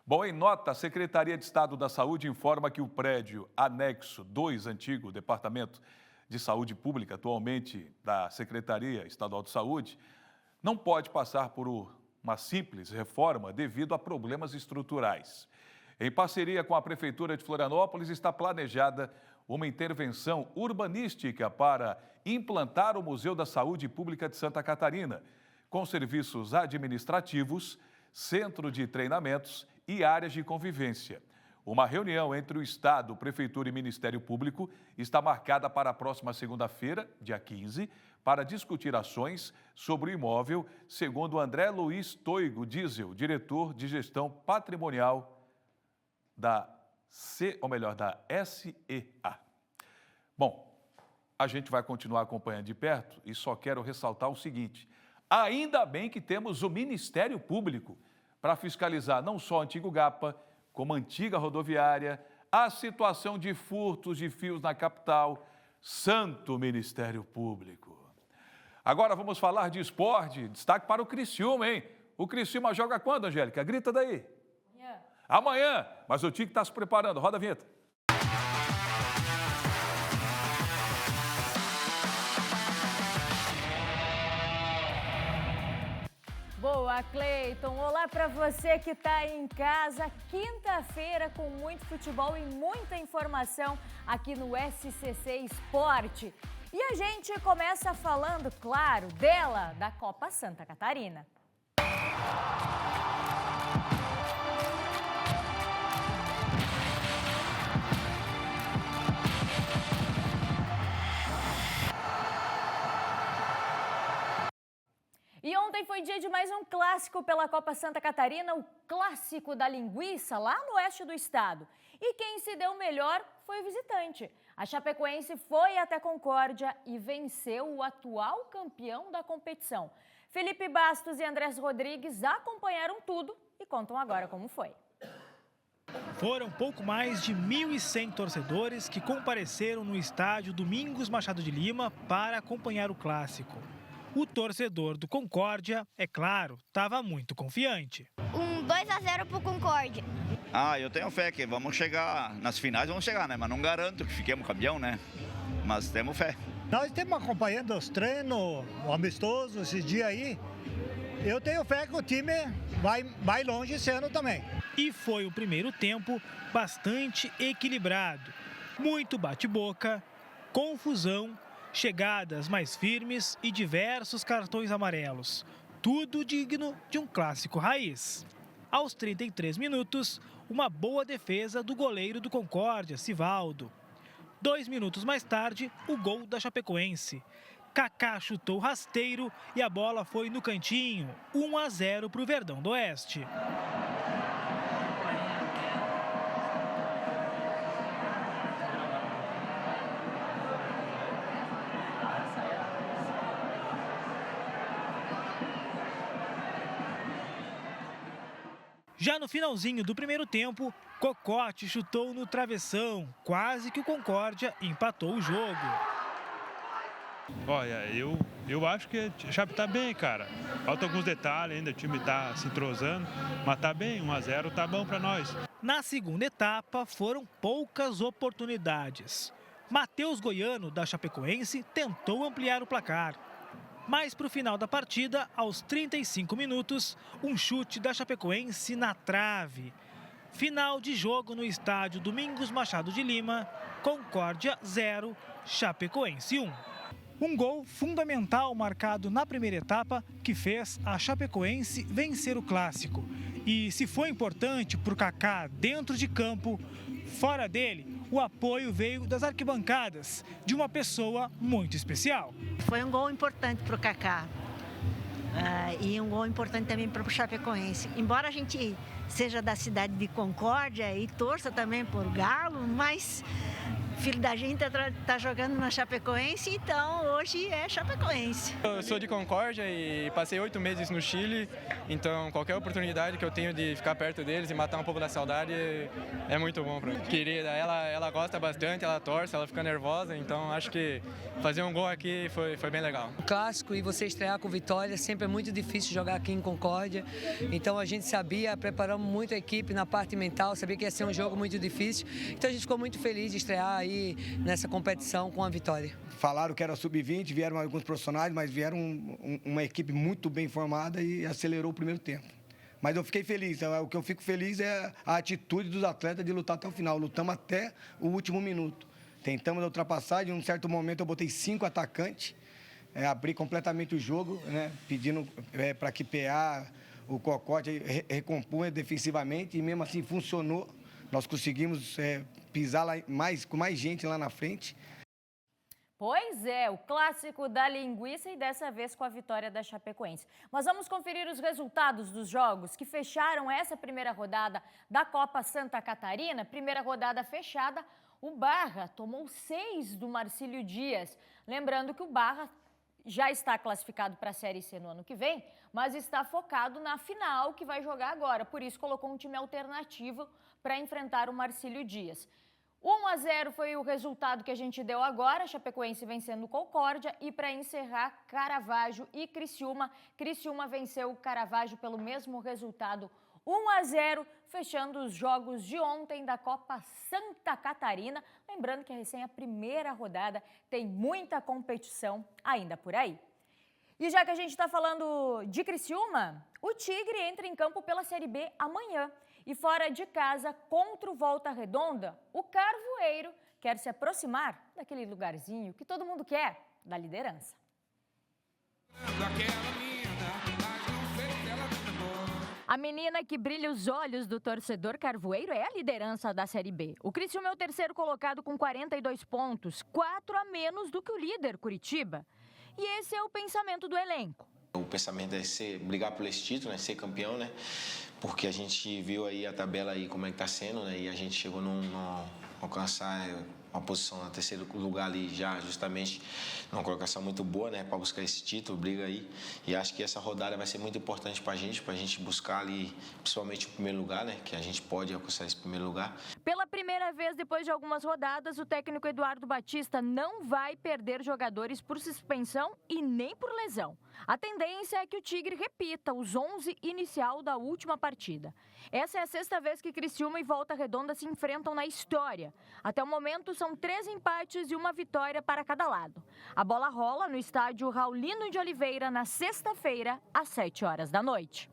Bom, em nota, a Secretaria de Estado da Saúde informa que o prédio anexo 2, antigo Departamento de Saúde Pública, atualmente da Secretaria Estadual de Saúde, não pode passar por uma simples reforma devido a problemas estruturais. Em parceria com a Prefeitura de Florianópolis, está planejada uma intervenção urbanística para implantar o Museu da Saúde Pública de Santa Catarina, com serviços administrativos, centro de treinamentos e áreas de convivência. Uma reunião entre o Estado, Prefeitura e Ministério Público está marcada para a próxima segunda-feira, dia 15, para discutir ações sobre o imóvel, segundo André Luiz Toigo Diesel, diretor de gestão patrimonial da SEA. Bom, a gente vai continuar acompanhando de perto e só quero ressaltar o seguinte: ainda bem que temos o Ministério Público para fiscalizar não só o antigo GAPA, como a antiga rodoviária, a situação de furtos de fios na capital. Santo Ministério Público. Agora vamos falar de esporte. Destaque para o Criciúma, hein? O Criciúma joga quando, Angélica? Grita daí. Amanhã. Mas o time está se preparando. Roda a vinheta. Boa, Cleiton. Olá para você que está em casa. Quinta-feira com muito futebol e muita informação aqui no SCC Esporte. E a gente começa falando, claro, dela, da Copa Santa Catarina. E ontem foi dia de mais um clássico pela Copa Santa Catarina, o Clássico da Linguiça, lá no oeste do estado. E quem se deu melhor foi o visitante. A Chapecoense foi até Concórdia e venceu o atual campeão da competição. Felipe Bastos e Andrés Rodrigues acompanharam tudo e contam agora como foi. Foram pouco mais de 1.100 torcedores que compareceram no estádio Domingos Machado de Lima para acompanhar o clássico. O torcedor do Concórdia, é claro, estava muito confiante. 2-0 pro Concórdia. Eu tenho fé que vamos chegar, nas finais vamos chegar, né? Mas não garanto que fiquemos campeão, né? Mas temos fé. Nós estamos acompanhando os treinos, o amistoso, esses dias aí. Eu tenho fé que o time vai longe esse ano também. E foi o primeiro tempo bastante equilibrado. Muito bate-boca, confusão, chegadas mais firmes e diversos cartões amarelos. Tudo digno de um clássico raiz. Aos 33 minutos, uma boa defesa do goleiro do Concórdia, Sivaldo. 2 minutos mais tarde, o gol da Chapecoense. Kaká chutou rasteiro e a bola foi no cantinho. 1-0 para o Verdão do Oeste. Já no finalzinho do primeiro tempo, Cocote chutou no travessão. Quase que o Concórdia empatou o jogo. Olha, eu acho que a Chape tá bem, cara. Falta alguns detalhes ainda, o time tá se entrosando, mas tá bem, 1-0 tá bom para nós. Na segunda etapa, foram poucas oportunidades. Matheus Goiano, da Chapecoense, tentou ampliar o placar. Mas para o final da partida, aos 35 minutos, um chute da Chapecoense na trave. Final de jogo no estádio Domingos Machado de Lima, Concórdia 0, Chapecoense 1. Um gol fundamental marcado na primeira etapa que fez a Chapecoense vencer o clássico. E se foi importante para o Kaká dentro de campo, fora dele, o apoio veio das arquibancadas, de uma pessoa muito especial. Foi um gol importante para o Kaká e um gol importante também para o Chapecoense. Embora a gente seja da cidade de Concórdia e torça também por Galo, mas filho da gente está jogando na Chapecoense, então hoje é Chapecoense. Eu sou de Concórdia e passei 8 meses no Chile, então qualquer oportunidade que eu tenho de ficar perto deles e matar um pouco da saudade é muito bom para mim. Querida, ela gosta bastante, ela torce, ela fica nervosa, então acho que fazer um gol aqui foi bem legal. O clássico e você estrear com vitória sempre é muito difícil jogar aqui em Concórdia, então a gente sabia, preparamos muito a equipe na parte mental, sabia que ia ser um jogo muito difícil, então a gente ficou muito feliz de estrear aí nessa competição com a vitória. Falaram que era sub-20, vieram alguns profissionais, mas vieram uma equipe muito bem formada e acelerou o primeiro tempo. Mas eu fiquei feliz, o que eu fico feliz é a atitude dos atletas de lutar até o final, lutamos até o último minuto. Tentamos a ultrapassagem, em um certo momento eu botei 5 atacantes, abri completamente o jogo, né, pedindo para que PA, o Cocote recompunha defensivamente e mesmo assim funcionou. Nós conseguimos pisar lá com mais gente lá na frente. Pois é, o clássico da linguiça e dessa vez com a vitória da Chapecoense. Mas vamos conferir os resultados dos jogos que fecharam essa primeira rodada da Copa Santa Catarina. Primeira rodada fechada, o Barra tomou 6 do Marcílio Dias. Lembrando que o Barra já está classificado para a Série C no ano que vem, mas está focado na final que vai jogar agora. Por isso colocou um time alternativo para enfrentar o Marcílio Dias. 1-0 foi o resultado que a gente deu agora, Chapecoense vencendo o Concórdia e para encerrar, Caravaggio e Criciúma. Criciúma venceu o Caravaggio pelo mesmo resultado, 1-0, fechando os jogos de ontem da Copa Santa Catarina. Lembrando que a primeira rodada tem muita competição ainda por aí. E já que a gente está falando de Criciúma, o Tigre entra em campo pela Série B amanhã. E fora de casa, contra o Volta Redonda, o Carvoeiro quer se aproximar daquele lugarzinho que todo mundo quer, da liderança. A menina que brilha os olhos do torcedor carvoeiro é a liderança da Série B. O Criciúma é o terceiro colocado com 42 pontos, 4 a menos do que o líder, Curitiba. E esse é o pensamento do elenco. O pensamento é brigar por esse título, né, ser campeão, né? Porque a gente viu aí a tabela aí como é que tá sendo, né? E a gente chegou a alcançar uma posição no terceiro lugar ali já, justamente numa colocação muito boa, né? Para buscar esse título, briga aí. E acho que essa rodada vai ser muito importante para a gente buscar ali, principalmente o primeiro lugar, né? Que a gente pode alcançar esse primeiro lugar. Pela primeira vez depois de algumas rodadas, o técnico Eduardo Batista não vai perder jogadores por suspensão e nem por lesão. A tendência é que o Tigre repita os 11 inicial da última partida. Essa é a sexta vez que Criciúma e Volta Redonda se enfrentam na história. Até o momento são 3 empates e 1 vitória para cada lado. A bola rola no estádio Raulino de Oliveira na sexta-feira, às 7h da noite.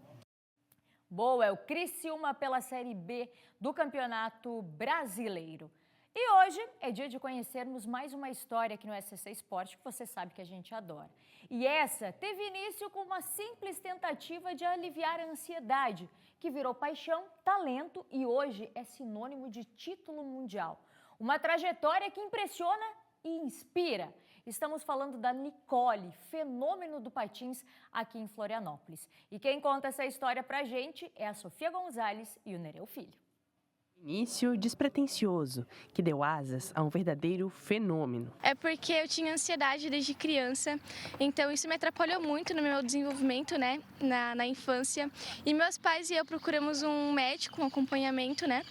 Boa, é o Criciúma pela Série B do Campeonato Brasileiro. E hoje é dia de conhecermos mais uma história aqui no SCC Esporte que você sabe que a gente adora. E essa teve início com uma simples tentativa de aliviar a ansiedade, que virou paixão, talento e hoje é sinônimo de título mundial. Uma trajetória que impressiona e inspira. Estamos falando da Nicole, fenômeno do patins aqui em Florianópolis. E quem conta essa história pra gente é a Sofia Gonzalez e o Nereu Filho. Início despretensioso, que deu asas a um verdadeiro fenômeno. É porque eu tinha ansiedade desde criança, então isso me atrapalhou muito no meu desenvolvimento, né, na infância. E meus pais e eu procuramos um médico, um acompanhamento, né?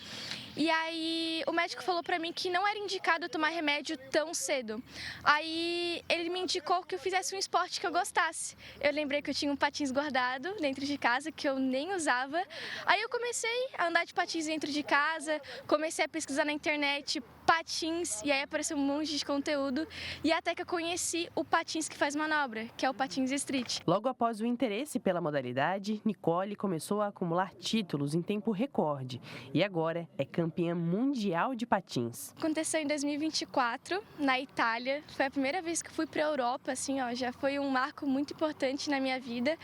E aí o médico falou pra mim que não era indicado tomar remédio tão cedo. Aí ele me indicou que eu fizesse um esporte que eu gostasse. Eu lembrei que eu tinha um patins guardado dentro de casa, que eu nem usava. Aí eu comecei a andar de patins dentro de casa, comecei a pesquisar na internet patins, e aí apareceu um monte de conteúdo. E até que eu conheci o patins que faz manobra, que é o patins street. Logo após o interesse pela modalidade, Nicole começou a acumular títulos em tempo recorde. E agora é campeã mundial de patins. Aconteceu em 2024, na Itália. Foi a primeira vez que eu fui para a Europa, assim, ó, já foi um marco muito importante na minha vida,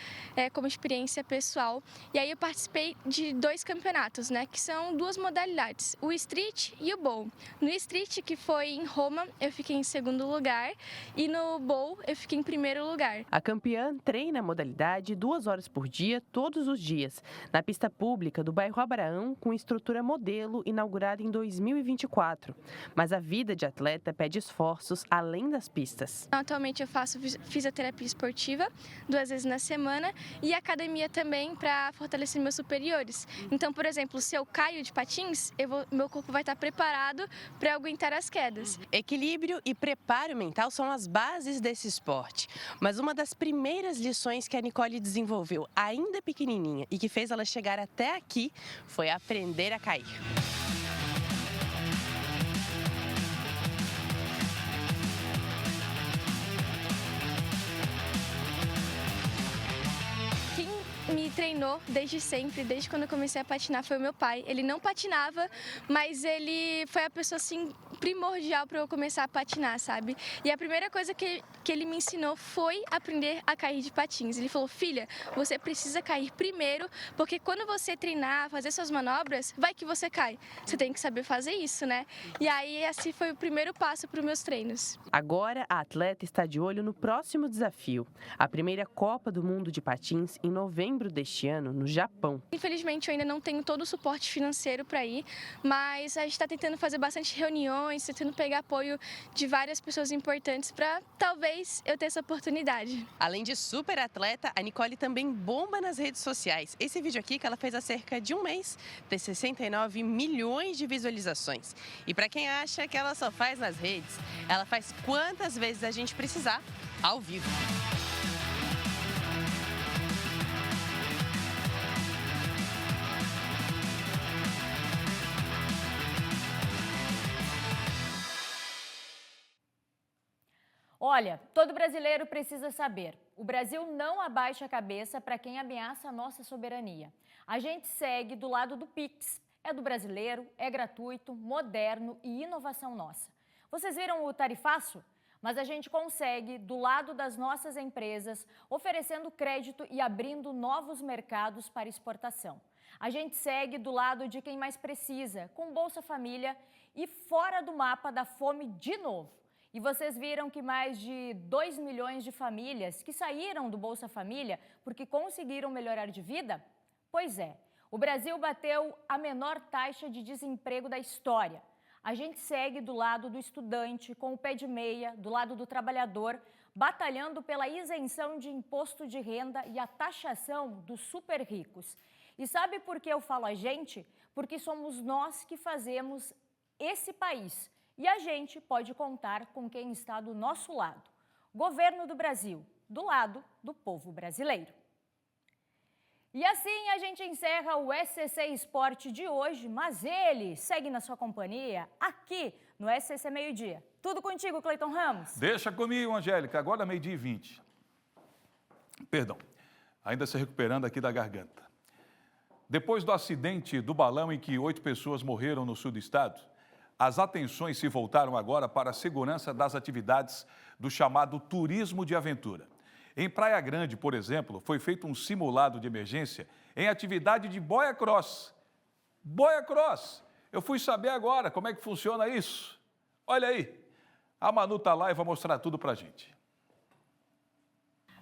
como experiência pessoal. E aí eu participei de 2 campeonatos, né, que são 2 modalidades, o street e o bowl. No street, que foi em Roma, eu fiquei em segundo lugar, e no bowl eu fiquei em primeiro lugar. A campeã treina a modalidade 2 horas por dia, todos os dias, na pista pública do bairro Abraão, com estrutura modelo, inaugurada em 2024. Mas a vida de atleta pede esforços além das pistas. Atualmente eu faço fisioterapia esportiva 2 vezes na semana e academia também para fortalecer meus superiores. Então, por exemplo, se eu caio de patins, meu corpo vai estar preparado para aguentar as quedas. Equilíbrio e preparo mental são as bases desse esporte. Mas uma das primeiras lições que a Nicole desenvolveu, ainda pequenininha, e que fez ela chegar até aqui, foi aprender a cair. Me treinou desde sempre, desde quando eu comecei a patinar, foi o meu pai. Ele não patinava, mas ele foi a pessoa assim primordial para eu começar a patinar, sabe? E a primeira coisa que ele me ensinou foi aprender a cair de patins. Ele falou: filha, você precisa cair primeiro, porque quando você treinar, fazer suas manobras, vai que você cai. Você tem que saber fazer isso, né? E aí esse foi o primeiro passo para os meus treinos. Agora a atleta está de olho no próximo desafio, a primeira Copa do Mundo de Patins em novembro deste ano, no Japão. Infelizmente eu ainda não tenho todo o suporte financeiro para ir, mas a gente está tentando fazer bastante reuniões, competições, tentando pegar apoio de várias pessoas importantes para talvez eu ter essa oportunidade. Além de super atleta, a Nicole também bomba nas redes sociais. Esse vídeo aqui que ela fez há cerca de um mês tem 69 milhões de visualizações. E para quem acha que ela só faz nas redes, ela faz quantas vezes a gente precisar ao vivo. Olha, todo brasileiro precisa saber, o Brasil não abaixa a cabeça para quem ameaça a nossa soberania. A gente segue do lado do Pix. É do brasileiro, é gratuito, moderno e inovação nossa. Vocês viram o tarifaço? Mas a gente consegue do lado das nossas empresas, oferecendo crédito e abrindo novos mercados para exportação. A gente segue do lado de quem mais precisa, com Bolsa Família e fora do mapa da fome de novo. E vocês viram que mais de 2 milhões de famílias que saíram do Bolsa Família porque conseguiram melhorar de vida? Pois é, o Brasil bateu a menor taxa de desemprego da história. A gente segue do lado do estudante, com o pé de meia, do lado do trabalhador, batalhando pela isenção de imposto de renda e a taxação dos super ricos. E sabe por que eu falo a gente? Porque somos nós que fazemos esse país. E a gente pode contar com quem está do nosso lado. Governo do Brasil, do lado do povo brasileiro. E assim a gente encerra o SCC Esporte de hoje, mas ele segue na sua companhia aqui no SCC Meio Dia. Tudo contigo, Cleiton Ramos. Deixa comigo, Angélica, agora 12h20. Perdão, ainda se recuperando aqui da garganta. Depois do acidente do balão em que 8 pessoas morreram no sul do estado, as atenções se voltaram agora para a segurança das atividades do chamado turismo de aventura. Em Praia Grande, por exemplo, foi feito um simulado de emergência em atividade de boia cross. Boia cross! Eu fui saber agora como é que funciona isso. Olha aí, a Manu tá lá e vai mostrar tudo pra gente.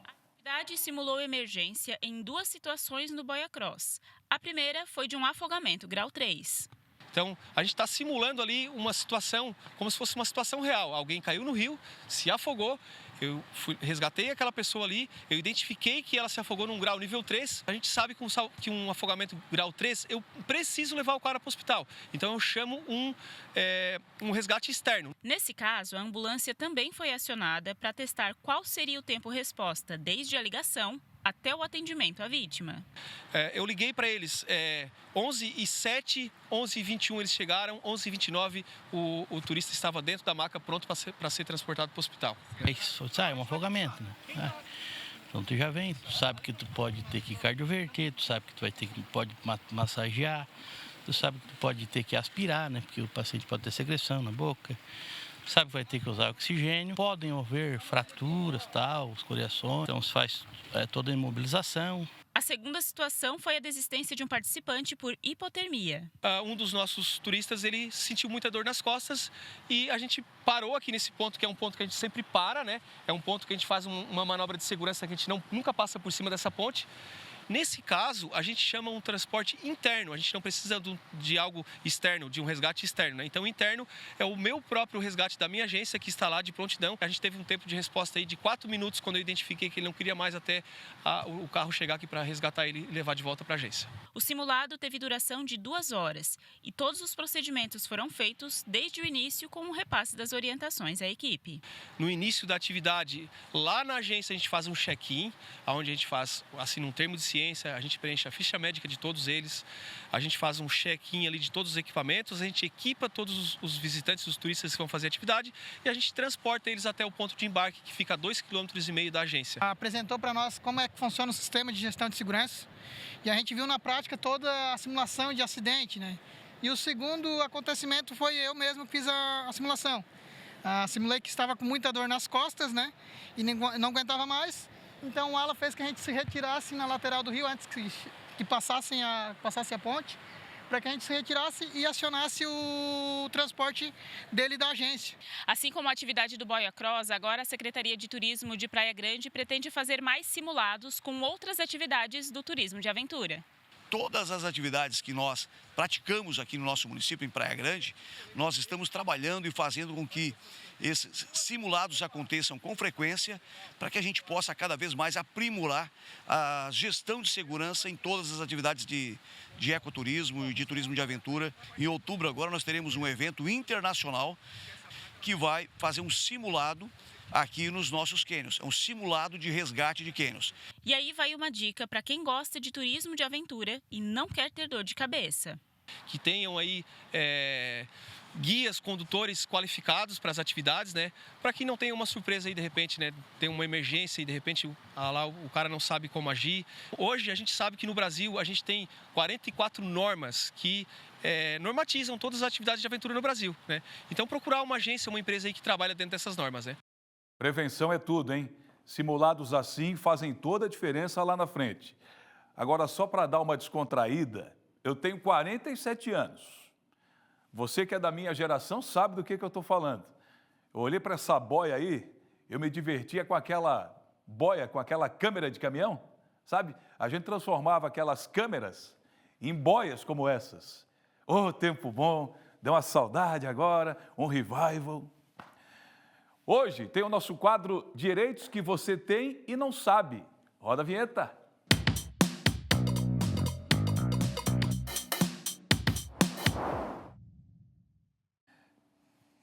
A atividade simulou emergência em 2 situações no boia cross. A primeira foi de um afogamento, grau 3. Então, a gente está simulando ali uma situação, como se fosse uma situação real. Alguém caiu no rio, se afogou, eu resgatei aquela pessoa ali, eu identifiquei que ela se afogou num grau nível 3. A gente sabe que um afogamento grau 3, eu preciso levar o cara para o hospital. Então, eu chamo um resgate externo. Nesse caso, a ambulância também foi acionada para testar qual seria o tempo-resposta, desde a ligação até o atendimento à vítima. Eu liguei para eles, 11h07, 11h21 eles chegaram, 11h29 o turista estava dentro da maca pronto para ser transportado para o hospital. Isso, sabe, um afogamento, né? Então tu já vem, tu sabe que tu pode ter que cardioverter, tu sabe que tu vai ter que pode massagear, tu sabe que tu pode ter que aspirar, né? Porque o paciente pode ter secreção na boca. Sabe que vai ter que usar oxigênio, podem haver fraturas, tal, escoriações, então se faz toda a imobilização. A segunda situação foi a desistência de um participante por hipotermia. Um dos nossos turistas, ele sentiu muita dor nas costas e a gente parou aqui nesse ponto, que é um ponto que a gente sempre para, né? É um ponto que a gente faz uma manobra de segurança que a gente nunca passa por cima dessa ponte. Nesse caso, a gente chama um transporte interno, a gente não precisa de algo externo, de um resgate externo, né? Então, o interno é o meu próprio resgate da minha agência, que está lá de prontidão. A gente teve um tempo de resposta aí de 4 minutos, quando eu identifiquei que ele não queria mais até o carro chegar aqui para resgatar ele e levar de volta para a agência. O simulado teve duração de 2 horas e todos os procedimentos foram feitos desde o início com o repasse das orientações à equipe. No início da atividade, lá na agência a gente faz um check-in, onde a gente assina um termo de ciência, a gente preenche a ficha médica de todos eles, a gente faz um check-in ali de todos os equipamentos, a gente equipa todos os visitantes, os turistas que vão fazer a atividade e a gente transporta eles até o ponto de embarque, que fica a 2,5 km da agência. Apresentou para nós como é que funciona o sistema de gestão de segurança e a gente viu na prática toda a simulação de acidente, né? E o segundo acontecimento foi eu mesmo que fiz a simulação. Simulei que estava com muita dor nas costas, né? E não aguentava mais. Então o ala fez que a gente se retirasse na lateral do rio antes que passasse a ponte, para que a gente se retirasse e acionasse o transporte dele da agência. Assim como a atividade do Boia Cross, agora a Secretaria de Turismo de Praia Grande pretende fazer mais simulados com outras atividades do turismo de aventura. todas as atividades que nós praticamos aqui no nosso município, em Praia Grande, nós estamos trabalhando e fazendo com que esses simulados aconteçam com frequência para que a gente possa cada vez mais aprimorar a gestão de segurança em todas as atividades de ecoturismo e de turismo de aventura. Em outubro agora nós teremos um evento internacional que vai fazer um simulado aqui nos nossos cânions, é um simulado de resgate de cânions. E aí vai uma dica para quem gosta de turismo de aventura e não quer ter dor de cabeça. Que tenham aí guias, condutores qualificados para as atividades, né? Para que não tenha uma surpresa aí de repente, né? Tem uma emergência e de repente lá o cara não sabe como agir. Hoje a gente sabe que no Brasil a gente tem 44 normas que normatizam todas as atividades de aventura no Brasil, né? Então procurar uma agência, uma empresa aí que trabalha dentro dessas normas, né? Prevenção é tudo, hein? Simulados assim fazem toda a diferença lá na frente. Agora, só para dar uma descontraída, eu tenho 47 anos. Você que é da minha geração sabe do que eu estou falando. Eu olhei para essa boia aí, eu me divertia com aquela boia, com aquela câmera de caminhão, sabe? A gente transformava aquelas câmeras em boias como essas. Oh, tempo bom, deu uma saudade agora, um revival. Hoje tem o nosso quadro Direitos que você tem e não sabe. Roda a vinheta.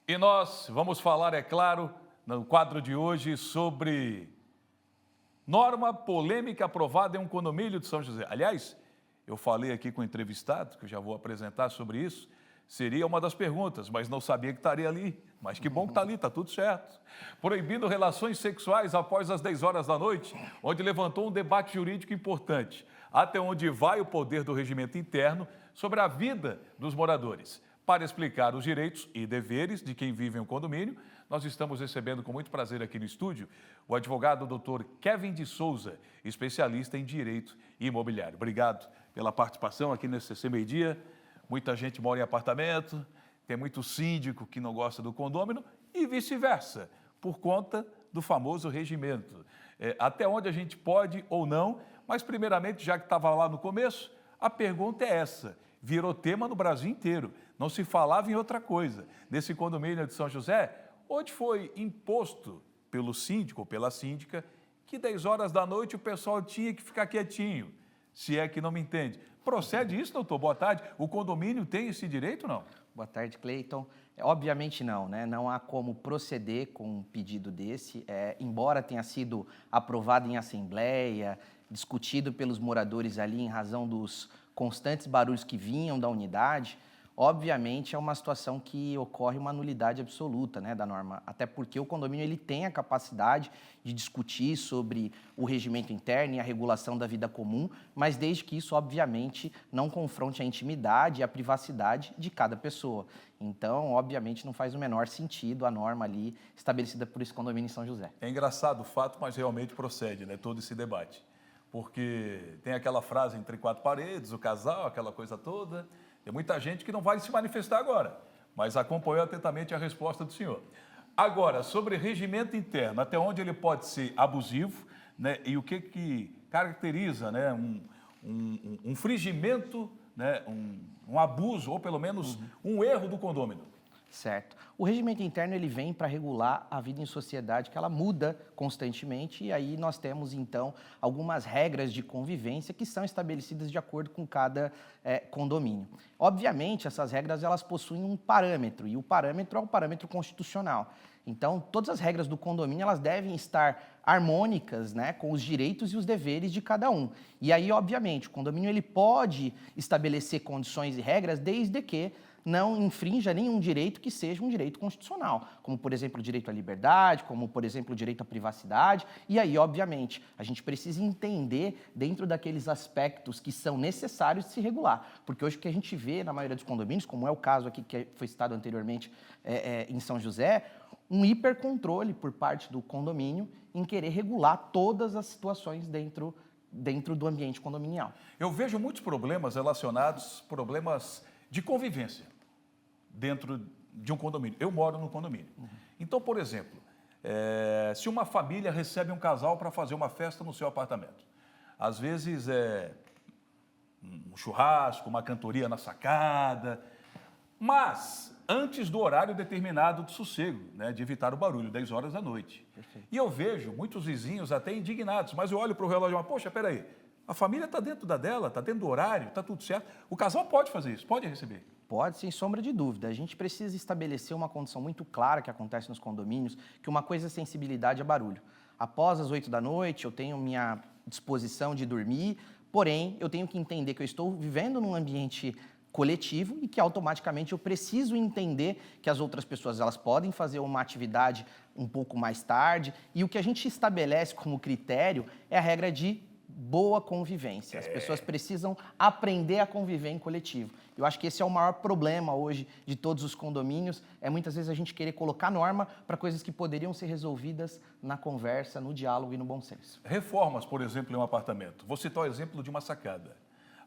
E nós vamos falar, é claro, no quadro de hoje sobre norma polêmica aprovada em um condomínio de São José. Aliás, eu falei aqui com o entrevistado, que eu já vou apresentar sobre isso, seria uma das perguntas, mas não sabia que estaria ali. Mas que bom que está ali, está tudo certo. Proibindo relações sexuais após as 10 horas da noite, onde levantou um debate jurídico importante. Até onde vai o poder do regimento interno sobre a vida dos moradores. Para explicar os direitos e deveres de quem vive em um condomínio, nós estamos recebendo com muito prazer aqui no estúdio o advogado Dr. Kevin de Souza, especialista em direito imobiliário. Obrigado pela participação aqui nesse CC Meio Dia. Muita gente mora em apartamento, tem muito síndico que não gosta do condômino e vice-versa, por conta do famoso regimento. Até onde a gente pode ou não, mas primeiramente, já que estava lá no começo, a pergunta é essa, virou tema no Brasil inteiro, não se falava em outra coisa. Nesse condomínio de São José, onde foi imposto pelo síndico ou pela síndica que 10 horas da noite o pessoal tinha que ficar quietinho, se é que não me entende. Procede isso, doutor? Boa tarde. O condomínio tem esse direito ou não? Boa tarde, Cleiton. Obviamente não, né? Não há como proceder com um pedido desse, embora tenha sido aprovado em assembleia, discutido pelos moradores ali em razão dos constantes barulhos que vinham da unidade. Obviamente é uma situação que ocorre uma nulidade absoluta, né, da norma, até porque o condomínio ele tem a capacidade de discutir sobre o regimento interno e a regulação da vida comum, mas desde que isso, obviamente, não confronte a intimidade e a privacidade de cada pessoa. Então, obviamente, não faz o menor sentido a norma ali estabelecida por esse condomínio em São José. É engraçado o fato, mas realmente procede, né, todo esse debate. Porque tem aquela frase entre quatro paredes, o casal, aquela coisa toda. Tem muita gente que não vai se manifestar agora, mas acompanhou atentamente a resposta do senhor. Agora, sobre regimento interno, até onde ele pode ser abusivo, né, e o que caracteriza, né, um infringimento, né, um abuso, ou pelo menos um erro do condômino. Certo. O regimento interno ele vem para regular a vida em sociedade, que ela muda constantemente, e aí nós temos, então, algumas regras de convivência que são estabelecidas de acordo com cada condomínio. Obviamente, essas regras elas possuem um parâmetro, e o parâmetro é o parâmetro constitucional. Então, todas as regras do condomínio elas devem estar harmônicas, né, com os direitos e os deveres de cada um. E aí, obviamente, o condomínio ele pode estabelecer condições e regras desde que não infrinja nenhum direito que seja um direito constitucional, como, por exemplo, o direito à liberdade, como, por exemplo, o direito à privacidade. E aí, obviamente, a gente precisa entender dentro daqueles aspectos que são necessários de se regular. Porque hoje o que a gente vê na maioria dos condomínios, como é o caso aqui que foi citado anteriormente em São José, um hipercontrole por parte do condomínio em querer regular todas as situações dentro do ambiente condominial. Eu vejo muitos problemas relacionados, problemas de convivência dentro de um condomínio. Eu moro no condomínio. Então, por exemplo, se uma família recebe um casal para fazer uma festa no seu apartamento, às vezes um churrasco, uma cantoria na sacada, mas antes do horário determinado de sossego, né, de evitar o barulho, 10 horas da noite. Perfeito. E eu vejo muitos vizinhos até indignados, mas eu olho para o relógio e falo, poxa, peraí, a família está dentro da dela, está dentro do horário, está tudo certo. O casal pode fazer isso, pode receber. Pode, sem sombra de dúvida. A gente precisa estabelecer uma condição muito clara que acontece nos condomínios, que uma coisa é sensibilidade a barulho. Após as 8 da noite, eu tenho minha disposição de dormir, porém, eu tenho que entender que eu estou vivendo num ambiente coletivo e que automaticamente eu preciso entender que as outras pessoas elas podem fazer uma atividade um pouco mais tarde, e o que a gente estabelece como critério é a regra de boa convivência. As pessoas precisam aprender a conviver em coletivo. Eu acho que esse é o maior problema hoje de todos os condomínios, é muitas vezes a gente querer colocar norma para coisas que poderiam ser resolvidas na conversa, no diálogo e no bom senso. Reformas, por exemplo, em um apartamento. Vou citar o exemplo de uma sacada.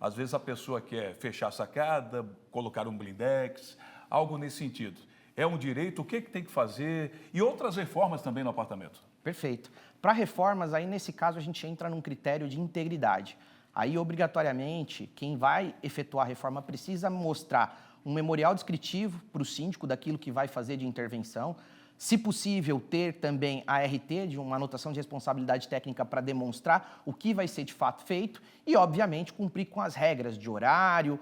Às vezes a pessoa quer fechar a sacada, colocar um blindex, algo nesse sentido. É um direito, o que tem que fazer? E outras reformas também no apartamento. Perfeito. Para reformas, aí nesse caso a gente entra num critério de integridade. Aí, obrigatoriamente, quem vai efetuar a reforma precisa mostrar um memorial descritivo para o síndico daquilo que vai fazer de intervenção. Se possível, ter também a RT, de uma anotação de responsabilidade técnica para demonstrar o que vai ser de fato feito e, obviamente, cumprir com as regras de horário,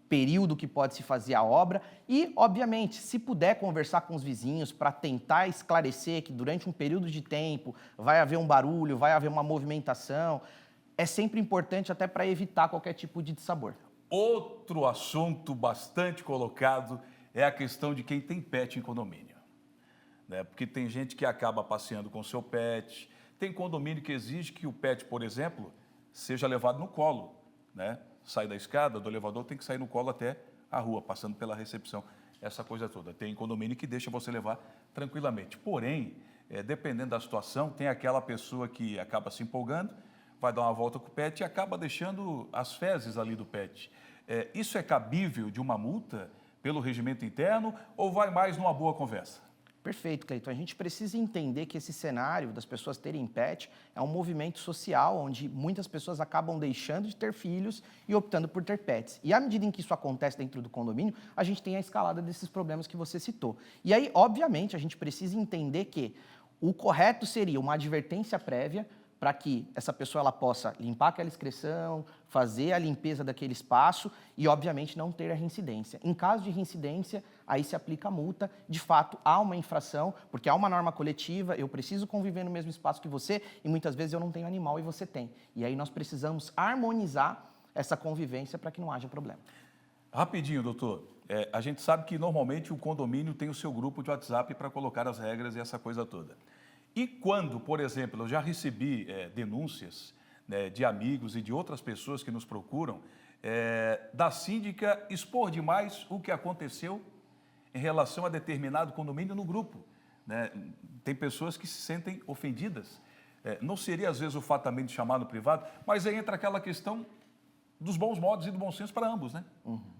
período que pode se fazer a obra e, obviamente, se puder conversar com os vizinhos para tentar esclarecer que durante um período de tempo vai haver um barulho, vai haver uma movimentação, é sempre importante até para evitar qualquer tipo de dissabor. Outro assunto bastante colocado é a questão de quem tem pet em condomínio. Né? Porque tem gente que acaba passeando com o seu pet, tem condomínio que exige que o pet, por exemplo, seja levado no colo, né? Sai da escada, do elevador, tem que sair no colo até a rua, passando pela recepção, essa coisa toda. Tem condomínio que deixa você levar tranquilamente. Porém, dependendo da situação, tem aquela pessoa que acaba se empolgando, vai dar uma volta com o pet e acaba deixando as fezes ali do pet. Isso é cabível de uma multa pelo regimento interno ou vai mais numa boa conversa? Perfeito, Cleiton. A gente precisa entender que esse cenário das pessoas terem pet é um movimento social onde muitas pessoas acabam deixando de ter filhos e optando por ter pets. E à medida em que isso acontece dentro do condomínio, a gente tem a escalada desses problemas que você citou. E aí, obviamente, a gente precisa entender que o correto seria uma advertência prévia para que essa pessoa ela possa limpar aquela excreção, fazer a limpeza daquele espaço e, obviamente, não ter a reincidência. Em caso de reincidência, aí se aplica a multa. De fato, há uma infração, porque há uma norma coletiva, eu preciso conviver no mesmo espaço que você e muitas vezes eu não tenho animal e você tem. E aí nós precisamos harmonizar essa convivência para que não haja problema. Rapidinho, doutor. A gente sabe que normalmente o condomínio tem o seu grupo de WhatsApp para colocar as regras e essa coisa toda. E quando, por exemplo, eu já recebi denúncias, né, de amigos e de outras pessoas que nos procuram, da síndica expor demais o que aconteceu em relação a determinado condomínio no grupo. Né? Tem pessoas que se sentem ofendidas. Não seria, às vezes, o fato também de chamar no privado, mas aí entra aquela questão dos bons modos e do bom senso para ambos, né?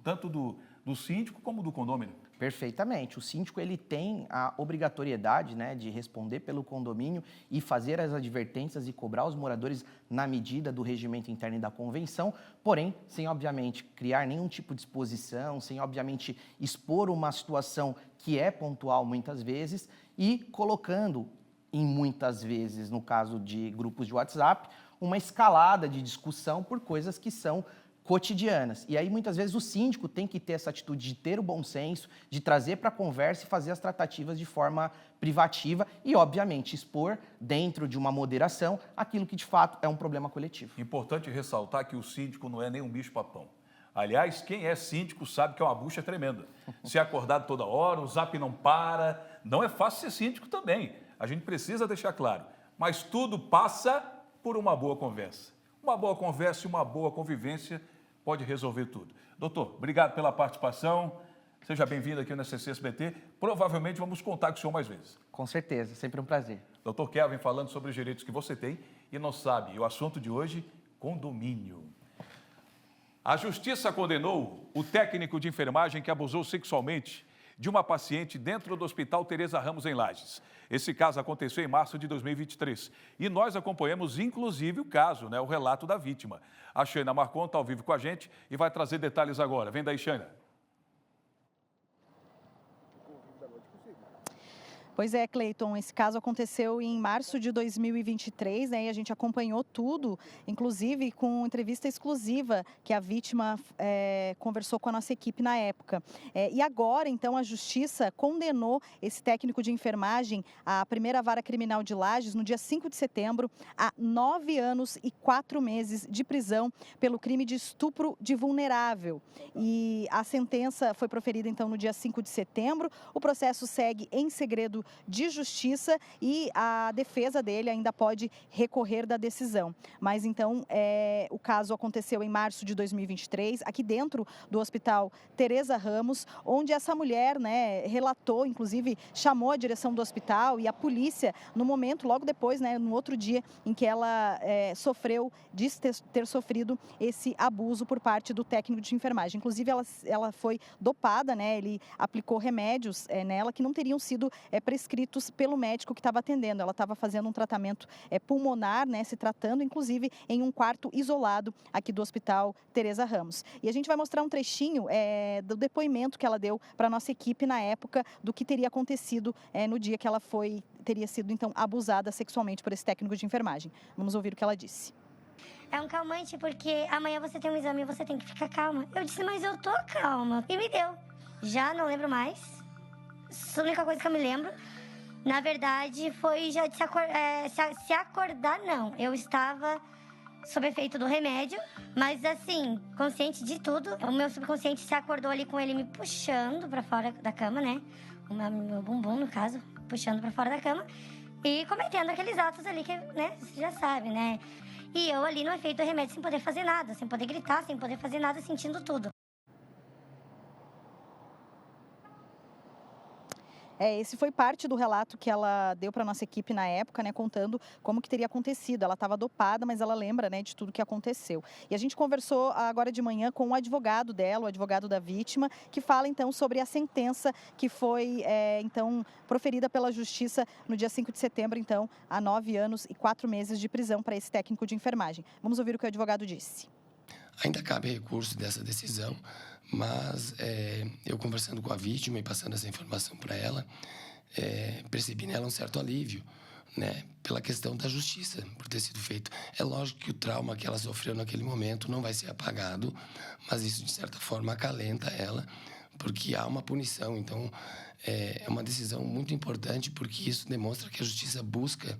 Tanto do síndico como do condômino. Perfeitamente. O síndico ele tem a obrigatoriedade, né, de responder pelo condomínio e fazer as advertências e cobrar os moradores na medida do regimento interno e da convenção, porém, sem, obviamente, criar nenhum tipo de exposição, sem, obviamente, expor uma situação que é pontual muitas vezes e colocando, em muitas vezes, no caso de grupos de WhatsApp, uma escalada de discussão por coisas que são cotidianas. E aí, muitas vezes, o síndico tem que ter essa atitude de ter o bom senso, de trazer para a conversa e fazer as tratativas de forma privativa e, obviamente, expor, dentro de uma moderação, aquilo que, de fato, é um problema coletivo. Importante ressaltar que o síndico não é nem um bicho-papão. Aliás, quem é síndico sabe que é uma bucha tremenda. Se é acordado toda hora, o zap não para, não é fácil ser síndico também. A gente precisa deixar claro. Mas tudo passa por uma boa conversa. Uma boa conversa e uma boa convivência pode resolver tudo. Doutor, obrigado pela participação. Seja bem-vindo aqui no SCC-SBT. Provavelmente vamos contar com o senhor mais vezes. Com certeza, sempre um prazer. Doutor Kelvin falando sobre os direitos que você tem e não sabe. O assunto de hoje, condomínio. A justiça condenou o técnico de enfermagem que abusou sexualmente de uma paciente dentro do Hospital Teresa Ramos, em Lages. Esse caso aconteceu em março de 2023 e nós acompanhamos inclusive o caso, o relato da vítima. A Xana Marcon está ao vivo com a gente e vai trazer detalhes agora. Vem daí, Xana. Pois é, Cleiton, esse caso aconteceu em março de 2023, né? E a gente acompanhou tudo, inclusive com entrevista exclusiva que a vítima conversou com a nossa equipe na época. E agora, então, a Justiça condenou esse técnico de enfermagem, a primeira vara criminal de Lages, no dia 5 de setembro, a 9 anos e 4 meses de prisão pelo crime de estupro de vulnerável. E a sentença foi proferida, então, no dia 5 de setembro. O processo segue em segredo de justiça e a defesa dele ainda pode recorrer da decisão. Mas então o caso aconteceu em março de 2023, aqui dentro do Hospital Teresa Ramos, onde essa mulher, relatou, inclusive chamou a direção do hospital e a polícia no momento, logo depois, no outro dia em que ela disse ter sofrido esse abuso por parte do técnico de enfermagem. Inclusive ela foi dopada, ele aplicou remédios nela que não teriam sido prescritos pelo médico que estava atendendo. Ela estava fazendo um tratamento pulmonar, se tratando, inclusive, em um quarto isolado aqui do Hospital Teresa Ramos. E a gente vai mostrar um trechinho do depoimento que ela deu para a nossa equipe na época do que teria acontecido no dia que ela teria sido, então, abusada sexualmente por esse técnico de enfermagem. Vamos ouvir o que ela disse. É um calmante porque amanhã você tem um exame e você tem que ficar calma. Eu disse, mas eu tô calma. E me deu. Já não lembro mais. A única coisa que eu me lembro, na verdade, foi já de se acordar, não. Eu estava sob efeito do remédio, mas assim, consciente de tudo. O meu subconsciente se acordou ali com ele me puxando pra fora da cama, O meu bumbum, no caso, puxando pra fora da cama. E cometendo aqueles atos ali que, você já sabe, E eu ali no efeito do remédio sem poder fazer nada, sem poder gritar, sem poder fazer nada, sentindo tudo. Esse foi parte do relato que ela deu para a nossa equipe na época, contando como que teria acontecido. Ela estava dopada, mas ela lembra, de tudo que aconteceu. E a gente conversou agora de manhã com o advogado dela, o advogado da vítima, que fala, então, sobre a sentença que foi, proferida pela Justiça no dia 5 de setembro, então, a 9 anos e 4 meses de prisão para esse técnico de enfermagem. Vamos ouvir o que o advogado disse. Ainda cabe recurso dessa decisão, mas eu conversando com a vítima e passando essa informação para ela, percebi nela um certo alívio, pela questão da justiça, por ter sido feito. É lógico que o trauma que ela sofreu naquele momento não vai ser apagado, mas isso, de certa forma, acalenta ela, porque há uma punição. Então, é uma decisão muito importante, porque isso demonstra que a justiça busca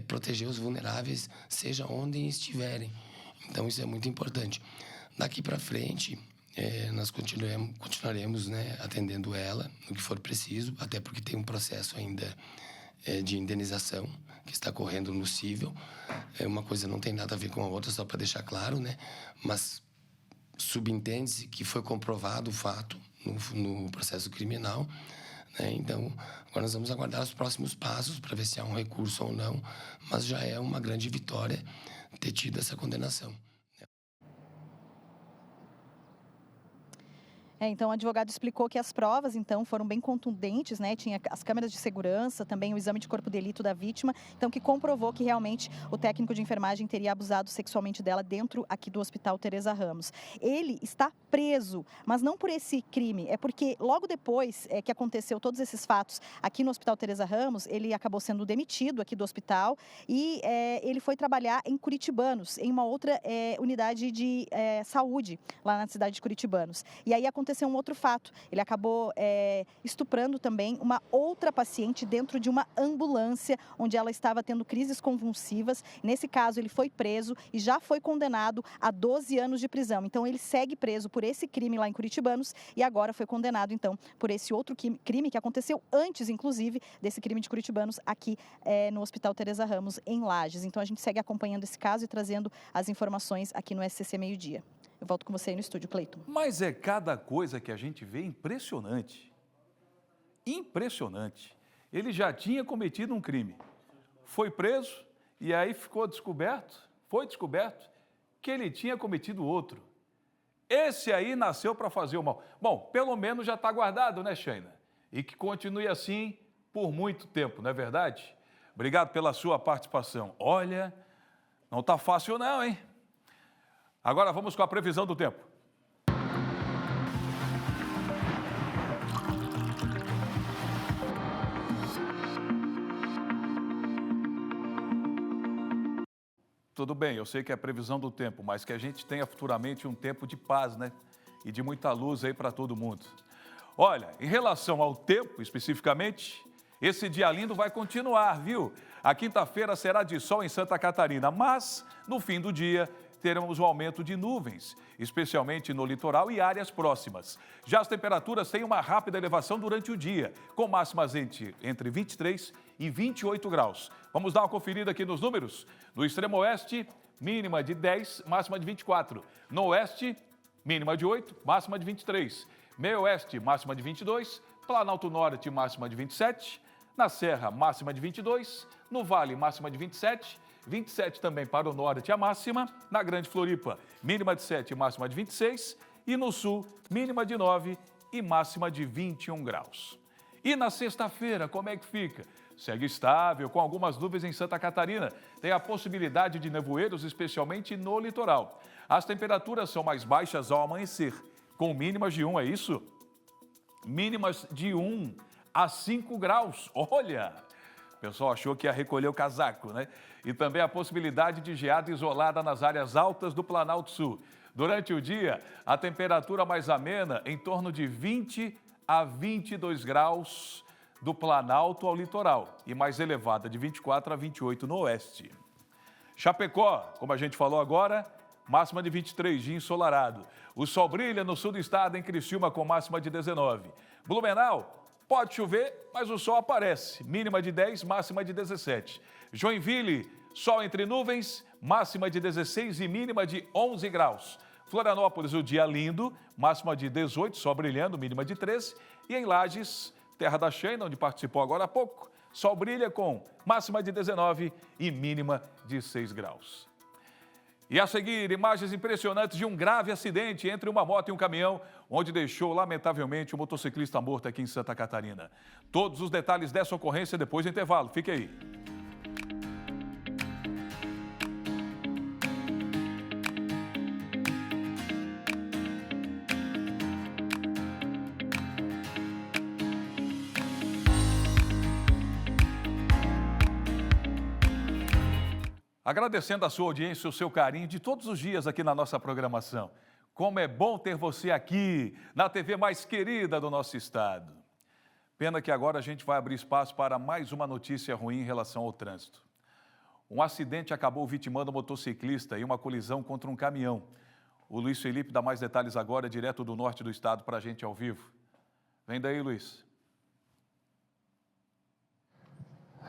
proteger os vulneráveis, seja onde estiverem. Então, isso é muito importante. Daqui para frente, nós continuaremos atendendo ela no que for preciso, até porque tem um processo ainda de indenização que está correndo no cível. Uma coisa não tem nada a ver com a outra, só para deixar claro, mas subentende-se que foi comprovado o fato no processo criminal. Então, agora nós vamos aguardar os próximos passos para ver se há um recurso ou não, mas já é uma grande vitória ter tido essa condenação. Então, o advogado explicou que as provas, então, foram bem contundentes, Tinha as câmeras de segurança, também o exame de corpo de delito da vítima, então, que comprovou que realmente o técnico de enfermagem teria abusado sexualmente dela dentro aqui do Hospital Teresa Ramos. Ele está preso, mas não por esse crime, é porque logo depois que aconteceu todos esses fatos aqui no Hospital Teresa Ramos, ele acabou sendo demitido aqui do hospital e ele foi trabalhar em Curitibanos, em uma outra unidade de saúde, lá na cidade de Curitibanos. E aí aconteceu um outro fato. Ele acabou estuprando também uma outra paciente dentro de uma ambulância, onde ela estava tendo crises convulsivas. Nesse caso, ele foi preso e já foi condenado a 12 anos de prisão. Então, ele segue preso por esse crime lá em Curitibanos e agora foi condenado, então, por esse outro crime que aconteceu antes, inclusive, desse crime de Curitibanos aqui no Hospital Teresa Ramos, em Lages. Então, a gente segue acompanhando esse caso e trazendo as informações aqui no SCC Meio Dia. Eu volto com você aí no estúdio, Cleiton. Mas é cada coisa que a gente vê impressionante. Impressionante. Ele já tinha cometido um crime. Foi preso e aí foi descoberto que ele tinha cometido outro. Esse aí nasceu para fazer o mal. Bom, pelo menos já está guardado, né, Sheina? E que continue assim por muito tempo, não é verdade? Obrigado pela sua participação. Olha, não está fácil não, hein? Agora vamos com a previsão do tempo. Tudo bem, eu sei que é a previsão do tempo, mas que a gente tenha futuramente um tempo de paz, né? E de muita luz aí para todo mundo. Olha, em relação ao tempo especificamente, esse dia lindo vai continuar, viu? A quinta-feira será de sol em Santa Catarina, mas no fim do dia teremos um aumento de nuvens, especialmente no litoral e áreas próximas. Já as temperaturas têm uma rápida elevação durante o dia, com máximas entre 23 e 28 graus. Vamos dar uma conferida aqui nos números? No extremo oeste, mínima de 10, máxima de 24. No oeste, mínima de 8, máxima de 23. Meio oeste, máxima de 22. Planalto Norte, máxima de 27. Na Serra, máxima de 22. No Vale, máxima de 27. 27 também para o norte a máxima. Na Grande Floripa, mínima de 7 e máxima de 26. E no sul, mínima de 9 e máxima de 21 graus. E na sexta-feira, como é que fica? Segue estável, com algumas nuvens em Santa Catarina. Tem a possibilidade de nevoeiros, especialmente no litoral. As temperaturas são mais baixas ao amanhecer, com mínimas de 1, é isso? Mínimas de 1 a 5 graus. Olha! O pessoal achou que ia recolher o casaco, né? E também a possibilidade de geada isolada nas áreas altas do Planalto Sul. Durante o dia, a temperatura mais amena em torno de 20 a 22 graus do Planalto ao litoral e mais elevada de 24 a 28 no oeste. Chapecó, como a gente falou agora, máxima de 23, dia ensolarado. O sol brilha no sul do estado, em Criciúma, com máxima de 19. Blumenau, pode chover, mas o sol aparece, mínima de 10, máxima de 17. Joinville, sol entre nuvens, máxima de 16 e mínima de 11 graus. Florianópolis, o dia lindo, máxima de 18, sol brilhando, mínima de 13. E em Lages, terra da Sheina, onde participou agora há pouco, sol brilha com máxima de 19 e mínima de 6 graus. E a seguir, imagens impressionantes de um grave acidente entre uma moto e um caminhão, onde deixou, lamentavelmente, um motociclista morto aqui em Santa Catarina. Todos os detalhes dessa ocorrência depois do intervalo. Fique aí. Agradecendo a sua audiência, o seu carinho de todos os dias aqui na nossa programação. Como é bom ter você aqui, na TV mais querida do nosso estado. Pena que agora a gente vai abrir espaço para mais uma notícia ruim em relação ao trânsito. Um acidente acabou vitimando um motociclista em uma colisão contra um caminhão. O Luiz Felipe dá mais detalhes agora, direto do norte do estado, para a gente ao vivo. Vem daí, Luiz.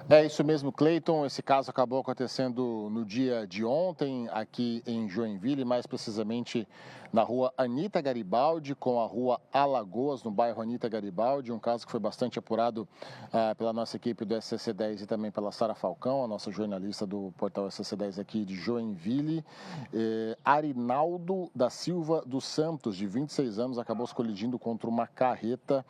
É isso mesmo, Cleiton. Esse caso acabou acontecendo no dia de ontem, aqui em Joinville, mais precisamente na rua Anita Garibaldi com a rua Alagoas, no bairro Anita Garibaldi. Um caso que foi bastante apurado pela nossa equipe do SCC-10 e também pela Sara Falcão, a nossa jornalista do portal SCC-10 aqui de Joinville. Arinaldo da Silva dos Santos, de 26 anos, acabou se colidindo contra uma carreta.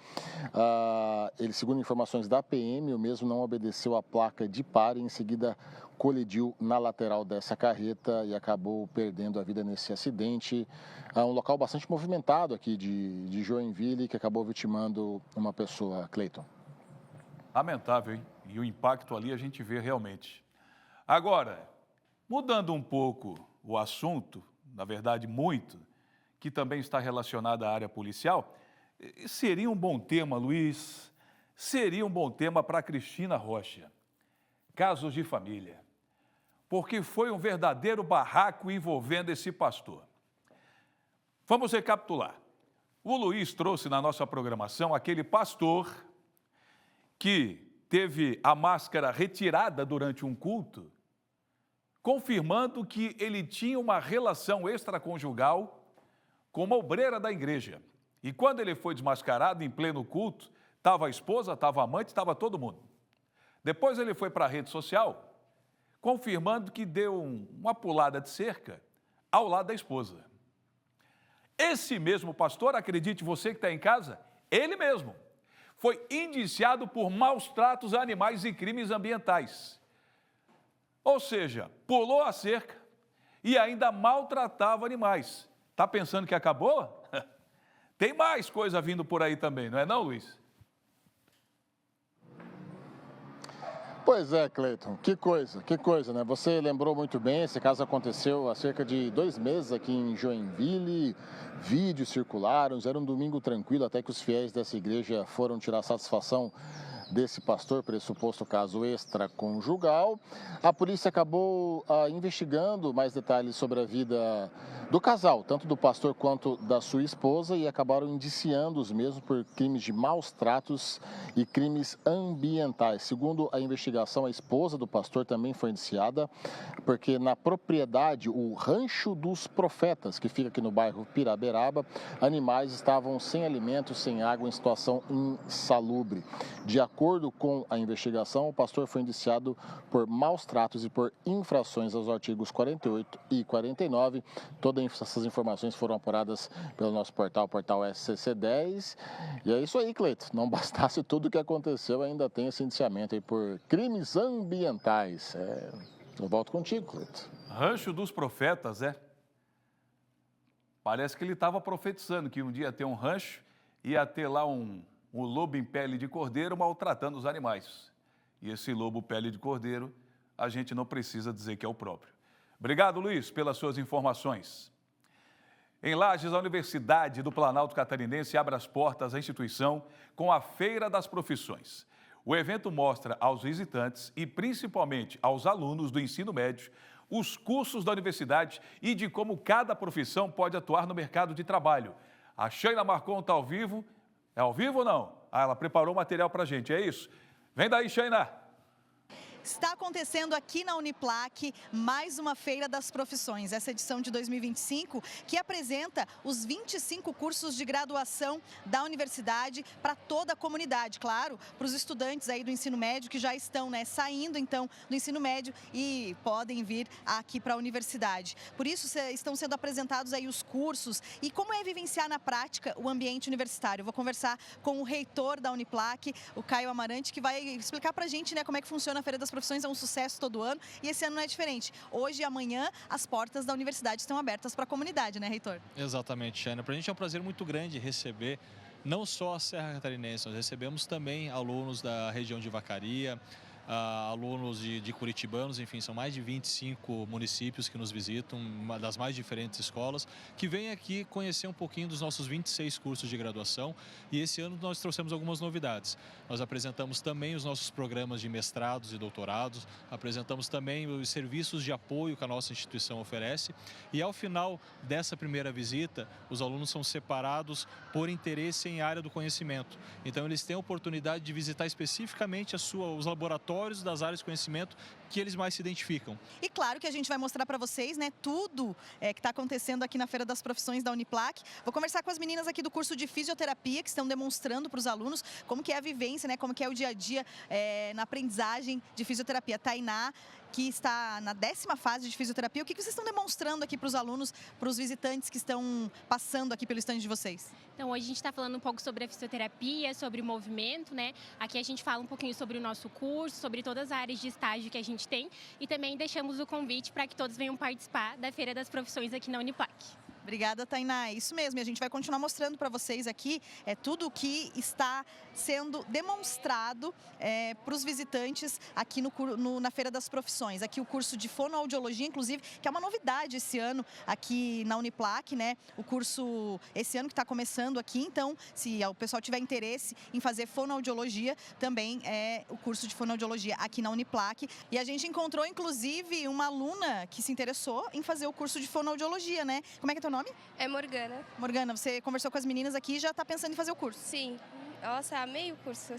Ele, segundo informações da PM, o mesmo não obedeceu a placa de pare, em seguida colidiu na lateral dessa carreta e acabou perdendo a vida nesse acidente. Um local bastante movimentado aqui de Joinville, que acabou vitimando uma pessoa, Cleiton. Lamentável, hein? E o impacto ali a gente vê realmente. Agora, mudando um pouco o assunto, na verdade muito, que também está relacionado à área policial, seria um bom tema, Luiz, seria um bom tema para Cristina Rocha. Casos de família. Porque foi um verdadeiro barraco envolvendo esse pastor. Vamos recapitular. O Luiz trouxe na nossa programação aquele pastor que teve a máscara retirada durante um culto, confirmando que ele tinha uma relação extraconjugal com uma obreira da igreja. E quando ele foi desmascarado em pleno culto, estava a esposa, estava a amante, estava todo mundo. Depois ele foi para a rede social, confirmando que deu uma pulada de cerca ao lado da esposa. Esse mesmo pastor, acredite você que está em casa, ele mesmo, foi indiciado por maus tratos a animais e crimes ambientais. Ou seja, pulou a cerca e ainda maltratava animais. Está pensando que acabou? Tem mais coisa vindo por aí também, não é não, Luiz? Pois é, Cleiton, que coisa, né? Você lembrou muito bem, esse caso aconteceu há cerca de 2 meses aqui em Joinville, vídeos circularam, era um domingo tranquilo, até que os fiéis dessa igreja foram tirar satisfação desse pastor, pressuposto caso extraconjugal. A polícia acabou investigando mais detalhes sobre a vida do casal, tanto do pastor quanto da sua esposa, e acabaram indiciando os mesmos por crimes de maus tratos e crimes ambientais. Segundo a investigação, a esposa do pastor também foi indiciada, porque na propriedade, o Rancho dos Profetas, que fica aqui no bairro Piraberaba, animais estavam sem alimento, sem água, em situação insalubre. De acordo com a investigação, o pastor foi indiciado por maus tratos e por infrações aos artigos 48 e 49. Todas essas informações foram apuradas pelo nosso portal SCC10. E é isso aí, Cleiton. Não bastasse tudo o que aconteceu, ainda tem esse indiciamento aí por crimes ambientais. Eu volto contigo, Cleiton. Rancho dos Profetas, Parece que ele estava profetizando que um dia ia ter um rancho, ia ter lá um lobo em pele de cordeiro maltratando os animais. E esse lobo pele de cordeiro, a gente não precisa dizer que é o próprio. Obrigado, Luiz, pelas suas informações. Em Lages, a Universidade do Planalto Catarinense abre as portas à instituição com a Feira das Profissões. O evento mostra aos visitantes e principalmente aos alunos do ensino médio os cursos da universidade e de como cada profissão pode atuar no mercado de trabalho. A Sheila Marcon está ao vivo. É ao vivo ou não? Ela preparou material para a gente, é isso? Vem daí, Sheila! Está acontecendo aqui na Uniplac mais uma Feira das Profissões, essa edição de 2025, que apresenta os 25 cursos de graduação da universidade para toda a comunidade, claro, para os estudantes aí do ensino médio que já estão saindo então do ensino médio e podem vir aqui para a universidade. Por isso estão sendo apresentados aí os cursos e como é vivenciar na prática o ambiente universitário. Eu vou conversar com o reitor da Uniplac, o Caio Amarante, que vai explicar para a gente como é que funciona a Feira das Profissões. É um sucesso todo ano e esse ano não é diferente. Hoje e amanhã as portas da universidade estão abertas para a comunidade, né, reitor? Exatamente, Xana. Para a gente é um prazer muito grande receber não só a Serra Catarinense, nós recebemos também alunos da região de Vacaria, alunos de curitibanos, enfim, são mais de 25 municípios que nos visitam, das mais diferentes escolas, que vêm aqui conhecer um pouquinho dos nossos 26 cursos de graduação e esse ano nós trouxemos algumas novidades. Nós apresentamos também os nossos programas de mestrados e doutorados, apresentamos também os serviços de apoio que a nossa instituição oferece e ao final dessa primeira visita, os alunos são separados por interesse em área do conhecimento. Então eles têm a oportunidade de visitar especificamente os laboratórios das áreas de conhecimento que eles mais se identificam. E claro que a gente vai mostrar para vocês, tudo que está acontecendo aqui na Feira das Profissões da Uniplac. Vou conversar com as meninas aqui do curso de fisioterapia que estão demonstrando para os alunos como que é a vivência, como que é o dia a dia na aprendizagem de fisioterapia. Tainá, que está na 10ª fase de fisioterapia, o que vocês estão demonstrando aqui para os alunos, para os visitantes que estão passando aqui pelo estande de vocês? Então, hoje a gente está falando um pouco sobre a fisioterapia, sobre o movimento, Aqui a gente fala um pouquinho sobre o nosso curso, sobre todas as áreas de estágio que a gente tem e também deixamos o convite para que todos venham participar da Feira das Profissões aqui na Uniplac. Obrigada, Tainá. Isso mesmo, e a gente vai continuar mostrando para vocês aqui tudo o que está sendo demonstrado para os visitantes aqui na Feira das Profissões. Aqui o curso de fonoaudiologia, inclusive, que é uma novidade esse ano aqui na Uniplac, O curso esse ano que está começando aqui, então, se o pessoal tiver interesse em fazer fonoaudiologia, também é o curso de fonoaudiologia aqui na Uniplac. E a gente encontrou, inclusive, uma aluna que se interessou em fazer o curso de fonoaudiologia, Como é que é teu nome? É Morgana. Morgana, você conversou com as meninas aqui e já está pensando em fazer o curso? Sim. Nossa, amei o curso,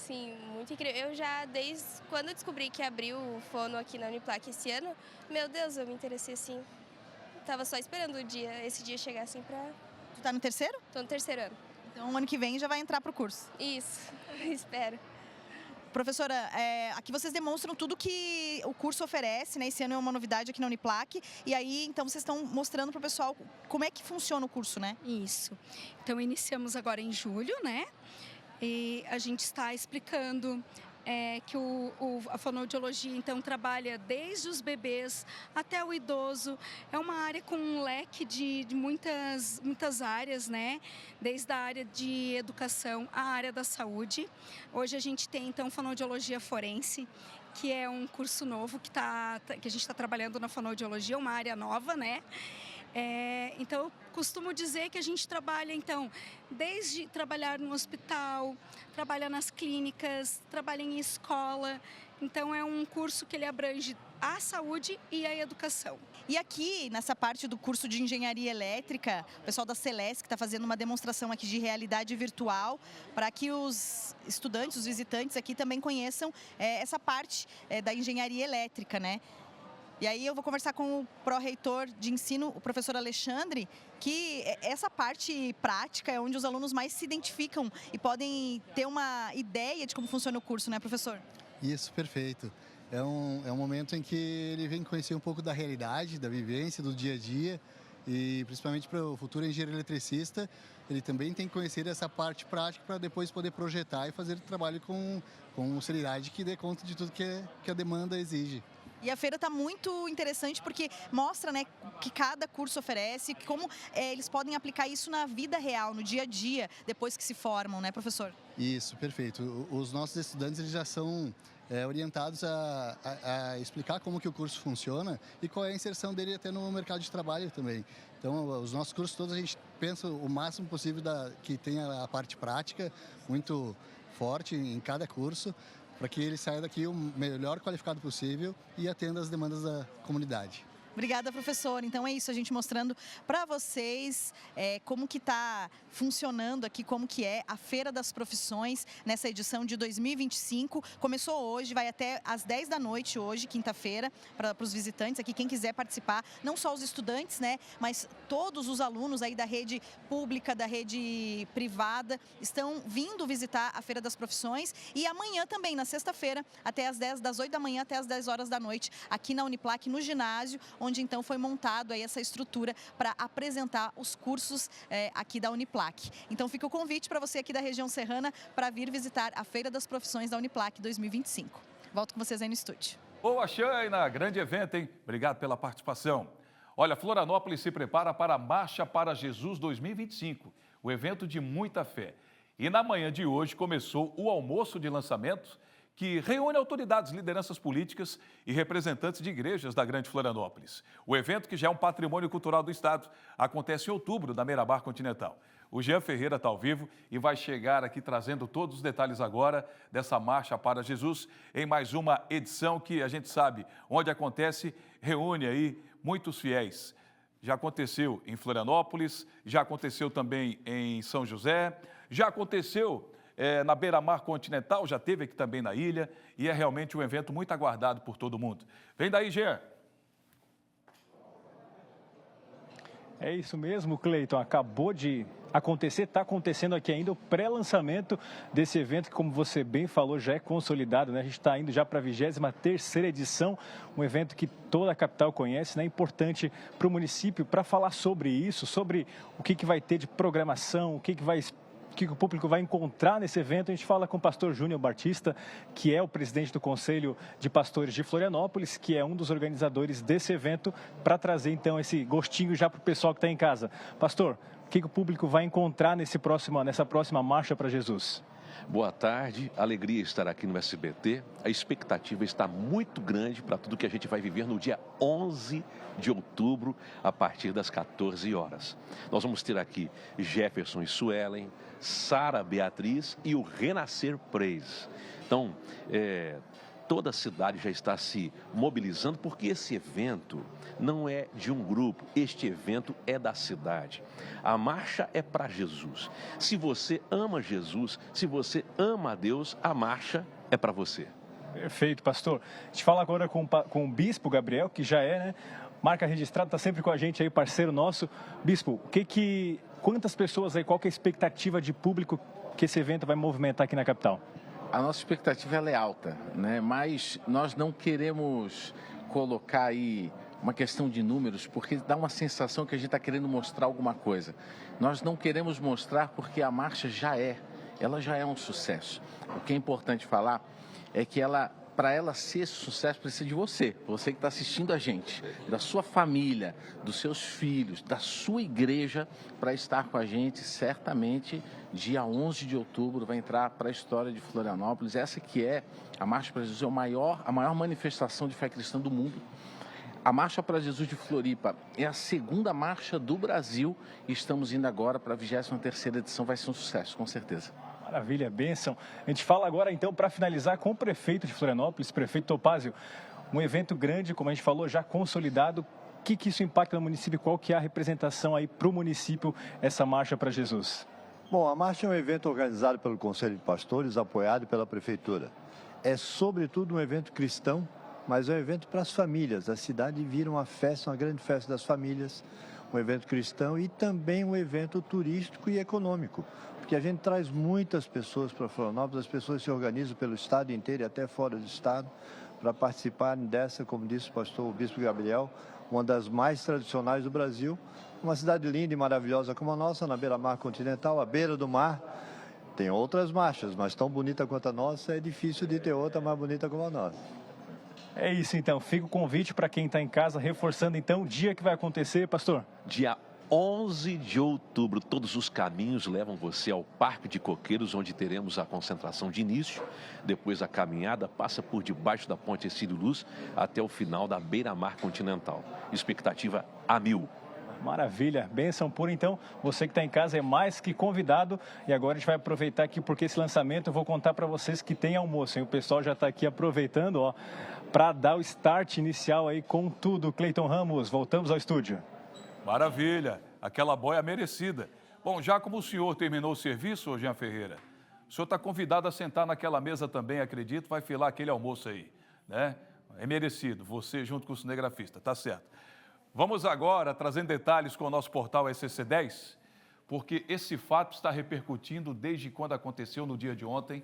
muito incrível. Eu já, desde quando eu descobri que abriu o fono aqui na Uniplac esse ano, meu Deus, eu me interessei, Tava só esperando esse dia chegar, pra... Tu tá no terceiro? Tô no terceiro ano. Então, ano que vem já vai entrar pro curso? Isso, espero. Professora, aqui vocês demonstram tudo que o curso oferece, né? Esse ano é uma novidade aqui na Uniplac. E aí, então, vocês estão mostrando para o pessoal como é que funciona o curso, né? Isso. Então, iniciamos agora em julho, né? E a gente está explicando que a fonoaudiologia, então, trabalha desde os bebês até o idoso. É uma área com um leque de muitas áreas, né? Desde a área de educação à área da saúde. Hoje a gente tem, então, fonoaudiologia forense, que é um curso novo que a gente está trabalhando na fonoaudiologia, uma área nova, né? Então, eu costumo dizer que a gente trabalha, então, desde trabalhar no hospital, trabalha nas clínicas, trabalha em escola. Então, é um curso que ele abrange a saúde e a educação. E aqui, nessa parte do curso de engenharia elétrica, o pessoal da Celesc está fazendo uma demonstração aqui de realidade virtual para que os estudantes, os visitantes aqui também conheçam essa parte da engenharia elétrica, né? E aí eu vou conversar com o pró-reitor de ensino, o professor Alexandre, que essa parte prática é onde os alunos mais se identificam e podem ter uma ideia de como funciona o curso, né, professor? Isso, perfeito. É um momento em que ele vem conhecer um pouco da realidade, da vivência, do dia a dia, e principalmente para o futuro engenheiro eletricista, ele também tem que conhecer essa parte prática para depois poder projetar e fazer o trabalho com seriedade que dê conta de tudo que a demanda exige. E a feira está muito interessante porque mostra, né, que cada curso oferece, como eles podem aplicar isso na vida real, no dia a dia, depois que se formam, né, professor? Isso, perfeito. Os nossos estudantes eles já são orientados a explicar como que o curso funciona e qual é a inserção dele até no mercado de trabalho também. Então, os nossos cursos todos a gente pensa o máximo possível que tenha a parte prática muito forte em cada curso, para que ele saia daqui o melhor qualificado possível e atenda às demandas da comunidade. Obrigada, professor. Então é isso, a gente mostrando para vocês como que está funcionando aqui, como que é a Feira das Profissões nessa edição de 2025. Começou hoje, vai até às 10 da noite hoje, quinta-feira, para os visitantes aqui, quem quiser participar, não só os estudantes, né, mas todos os alunos aí da rede pública, da rede privada, estão vindo visitar a Feira das Profissões. E amanhã também, na sexta-feira, das 8 da manhã até as 10 horas da noite, aqui na Uniplac, no ginásio, onde então foi montado aí essa estrutura para apresentar os cursos aqui da Uniplac. Então fica o convite para você aqui da região serrana para vir visitar a Feira das Profissões da Uniplac 2025. Volto com vocês aí no estúdio. Boa, Shaina, grande evento, hein? Obrigado pela participação. Olha, Florianópolis se prepara para a Marcha para Jesus 2025, o evento de muita fé. E na manhã de hoje começou o almoço de lançamento, que reúne autoridades, lideranças políticas e representantes de igrejas da Grande Florianópolis. O evento, que já é um patrimônio cultural do Estado, acontece em outubro, na Beira-Mar Continental. O Jean Ferreira está ao vivo e vai chegar aqui trazendo todos os detalhes agora dessa Marcha para Jesus, em mais uma edição que a gente sabe onde acontece, reúne aí muitos fiéis. Já aconteceu em Florianópolis, já aconteceu também em São José, já aconteceu na Beira-Mar Continental, já teve aqui também na ilha, e é realmente um evento muito aguardado por todo mundo. Vem daí, Jean. É isso mesmo, Cleiton. Acabou de acontecer, está acontecendo aqui ainda o pré-lançamento desse evento que, como você bem falou, já é consolidado, né? A gente está indo já para a 23ª edição, um evento que toda a capital conhece, né? Importante para o município, para falar sobre isso, sobre o que vai ter de programação, o que o público vai encontrar nesse evento. A gente fala com o pastor Júnior Batista, que é o presidente do Conselho de Pastores de Florianópolis, que é um dos organizadores desse evento, para trazer então esse gostinho já para o pessoal que está em casa. Pastor, o que o público vai encontrar nessa próxima Marcha para Jesus? Boa tarde, alegria estar aqui no SBT. A expectativa está muito grande para tudo que a gente vai viver no dia 11 de outubro, a partir das 14 horas. Nós vamos ter aqui Jefferson e Suelen, Sara Beatriz e o Renascer Praise. Então, toda a cidade já está se mobilizando, porque esse evento não é de um grupo, este evento é da cidade. A marcha é para Jesus. Se você ama Jesus, se você ama a Deus, a marcha é para você. Perfeito, pastor. A gente fala agora com o Bispo Gabriel, que já é, né, marca registrada, está sempre com a gente aí, parceiro nosso. Bispo, quantas pessoas aí, qual que é a expectativa de público que esse evento vai movimentar aqui na capital? A nossa expectativa ela é alta, né? Mas nós não queremos colocar aí uma questão de números, porque dá uma sensação que a gente está querendo mostrar alguma coisa. Nós não queremos mostrar porque a marcha ela já é um sucesso. O que é importante falar é que para ela ser sucesso, precisa de você que está assistindo a gente, da sua família, dos seus filhos, da sua igreja, para estar com a gente. Certamente, dia 11 de outubro, vai entrar para a história de Florianópolis. Essa que é a Marcha para Jesus, a maior manifestação de fé cristã do mundo. A Marcha para Jesus de Floripa é a segunda marcha do Brasil e estamos indo agora para a 23ª edição. Vai ser um sucesso, com certeza. Maravilha, bênção. A gente fala agora, então, para finalizar, com o prefeito de Florianópolis, prefeito Topázio. Um evento grande, como a gente falou, já consolidado. O que isso impacta no município? Qual que é a representação aí para o município, essa Marcha para Jesus? Bom, a marcha é um evento organizado pelo Conselho de Pastores, apoiado pela Prefeitura. É, sobretudo, um evento cristão, mas é um evento para as famílias. A cidade vira uma festa, uma grande festa das famílias, um evento cristão e também um evento turístico e econômico, porque a gente traz muitas pessoas para Florianópolis, as pessoas se organizam pelo estado inteiro e até fora do estado para participarem dessa, como disse o Bispo Gabriel, uma das mais tradicionais do Brasil, uma cidade linda e maravilhosa como a nossa, na beira-mar continental, à beira do mar. Tem outras marchas, mas tão bonita quanto a nossa, é difícil de ter outra mais bonita como a nossa. É isso, então. Fica o convite para quem está em casa, reforçando, então, o dia que vai acontecer, pastor? Dia 11 de outubro, todos os caminhos levam você ao Parque de Coqueiros, onde teremos a concentração de início. Depois a caminhada passa por debaixo da Ponte Ercílio Luz até o final da beira-mar continental. Expectativa a 1000. Maravilha, bênção pura. Então, você que está em casa é mais que convidado. E agora a gente vai aproveitar aqui, porque esse lançamento eu vou contar para vocês que tem almoço, hein? O pessoal já está aqui aproveitando, ó, para dar o start inicial aí com tudo. Cleiton Ramos, voltamos ao estúdio. Maravilha, aquela boia merecida. Bom, já como o senhor terminou o serviço, Jean Ferreira, o senhor está convidado a sentar naquela mesa também, acredito, vai filar aquele almoço aí, né? É merecido, você junto com o cinegrafista, tá certo. Vamos agora trazendo detalhes com o nosso portal SCC10, porque esse fato está repercutindo desde quando aconteceu no dia de ontem.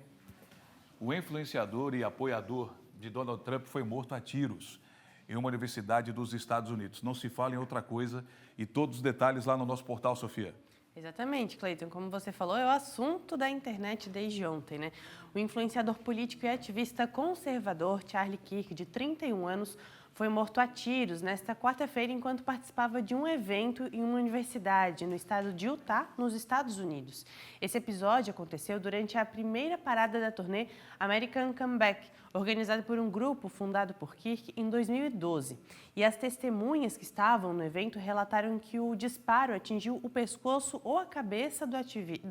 O influenciador e apoiador de Donald Trump foi morto a tiros em uma universidade dos Estados Unidos. Não se fala em outra coisa e todos os detalhes lá no nosso portal, Sofia. Exatamente, Cleiton. Como você falou, é o assunto da internet desde ontem, né? O influenciador político e ativista conservador Charlie Kirk, de 31 anos, foi morto a tiros nesta quarta-feira enquanto participava de um evento em uma universidade no estado de Utah, nos Estados Unidos. Esse episódio aconteceu durante a primeira parada da turnê American Comeback, organizada por um grupo fundado por Kirk em 2012. E as testemunhas que estavam no evento relataram que o disparo atingiu o pescoço ou a cabeça do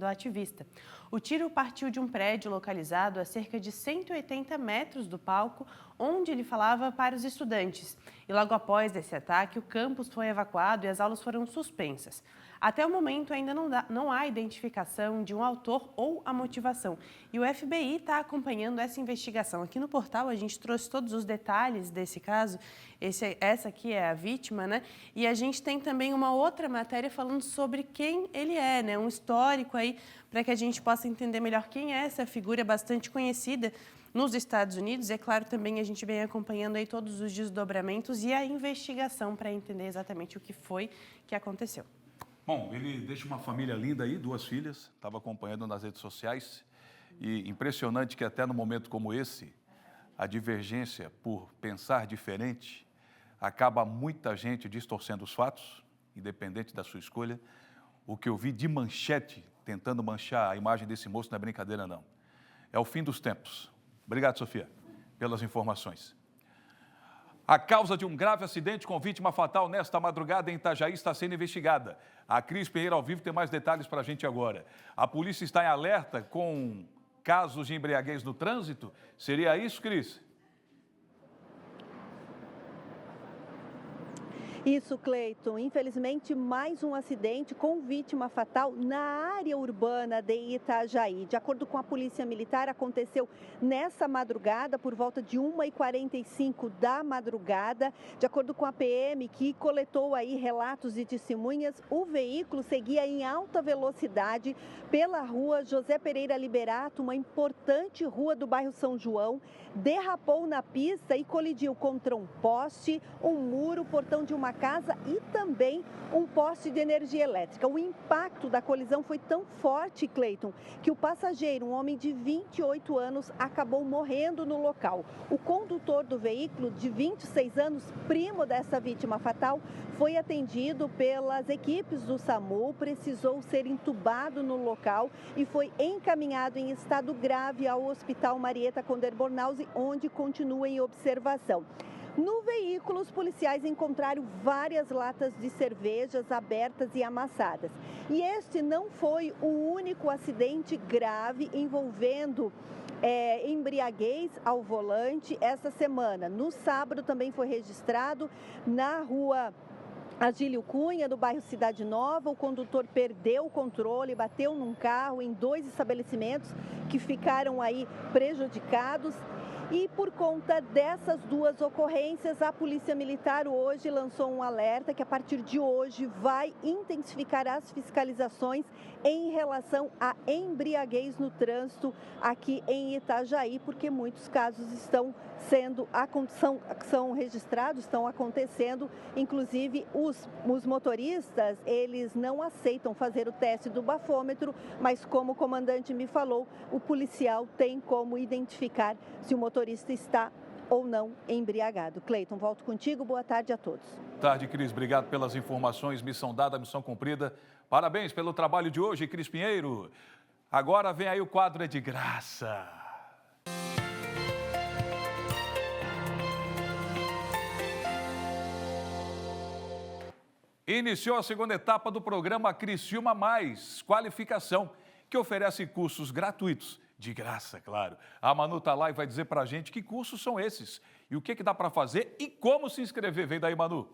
ativista. O tiro partiu de um prédio localizado a cerca de 180 metros do palco, onde ele falava para os estudantes. E logo após esse ataque, o campus foi evacuado e as aulas foram suspensas. Até o momento, ainda não há identificação de um autor ou a motivação. E o FBI está acompanhando essa investigação. Aqui no portal, a gente trouxe todos os detalhes desse caso. Essa aqui é a vítima, né? E a gente tem também uma outra matéria falando sobre quem ele é, né? Um histórico aí, para que a gente possa entender melhor quem é essa figura bastante conhecida nos Estados Unidos. É claro, também a gente vem acompanhando aí todos os desdobramentos e a investigação para entender exatamente o que foi que aconteceu. Bom, ele deixa uma família linda aí, 2 filhas, estava acompanhando nas redes sociais. E impressionante que até no momento como esse, a divergência por pensar diferente acaba muita gente distorcendo os fatos, independente da sua escolha. O que eu vi de manchete, tentando manchar a imagem desse moço, não é brincadeira não. É o fim dos tempos. Obrigado, Sofia, pelas informações. A causa de um grave acidente com vítima fatal nesta madrugada em Itajaí está sendo investigada. A Cris Pereira ao vivo tem mais detalhes para a gente agora. A polícia está em alerta com casos de embriaguez no trânsito? Seria isso, Cris? Isso, Cleiton. Infelizmente, mais um acidente com vítima fatal na área urbana de Itajaí. De acordo com a Polícia Militar, aconteceu nessa madrugada, por volta de 1h45 da madrugada. De acordo com a PM, que coletou aí relatos e testemunhas, o veículo seguia em alta velocidade pela rua José Pereira Liberato, uma importante rua do bairro São João, derrapou na pista e colidiu contra um poste, um muro, portão de uma casa e também um poste de energia elétrica. O impacto da colisão foi tão forte, Cleiton, que o passageiro, um homem de 28 anos, acabou morrendo no local. O condutor do veículo, de 26 anos, primo dessa vítima fatal, foi atendido pelas equipes do SAMU, precisou ser entubado no local e foi encaminhado em estado grave ao Hospital Marieta Conder Bornhausen, onde continua em observação. No veículo, os policiais encontraram várias latas de cervejas abertas e amassadas. E este não foi o único acidente grave envolvendo embriaguez ao volante essa semana. No sábado também foi registrado na rua Agílio Cunha, do bairro Cidade Nova. O condutor perdeu o controle, bateu num carro em 2 estabelecimentos que ficaram aí prejudicados. E por conta dessas 2 ocorrências, a Polícia Militar hoje lançou um alerta que a partir de hoje vai intensificar as fiscalizações em relação à embriaguez no trânsito aqui em Itajaí, porque muitos casos são registrados, estão acontecendo. Inclusive, os motoristas, eles não aceitam fazer o teste do bafômetro, mas como o comandante me falou, o policial tem como identificar se o motorista está ou não embriagado. Cleiton, volto contigo. Boa tarde a todos. Boa tarde, Cris. Obrigado pelas informações. Missão dada, missão cumprida. Parabéns pelo trabalho de hoje, Cris Pinheiro. Agora vem aí o quadro É de Graça. Iniciou a segunda etapa do programa Criciúma Mais Qualificação, que oferece cursos gratuitos, de graça, claro. A Manu tá lá e vai dizer pra gente que cursos são esses e o que dá para fazer e como se inscrever. Vem daí, Manu.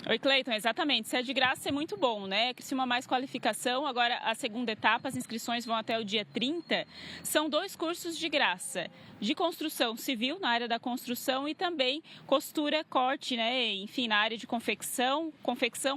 Oi, Cleiton, exatamente. Se é de graça, é muito bom, né? Criciúma Mais Qualificação, agora a segunda etapa, as inscrições vão até o dia 30. São 2 cursos de graça, de construção civil, na área da construção, e também costura, corte, né? Enfim, na área de confecção,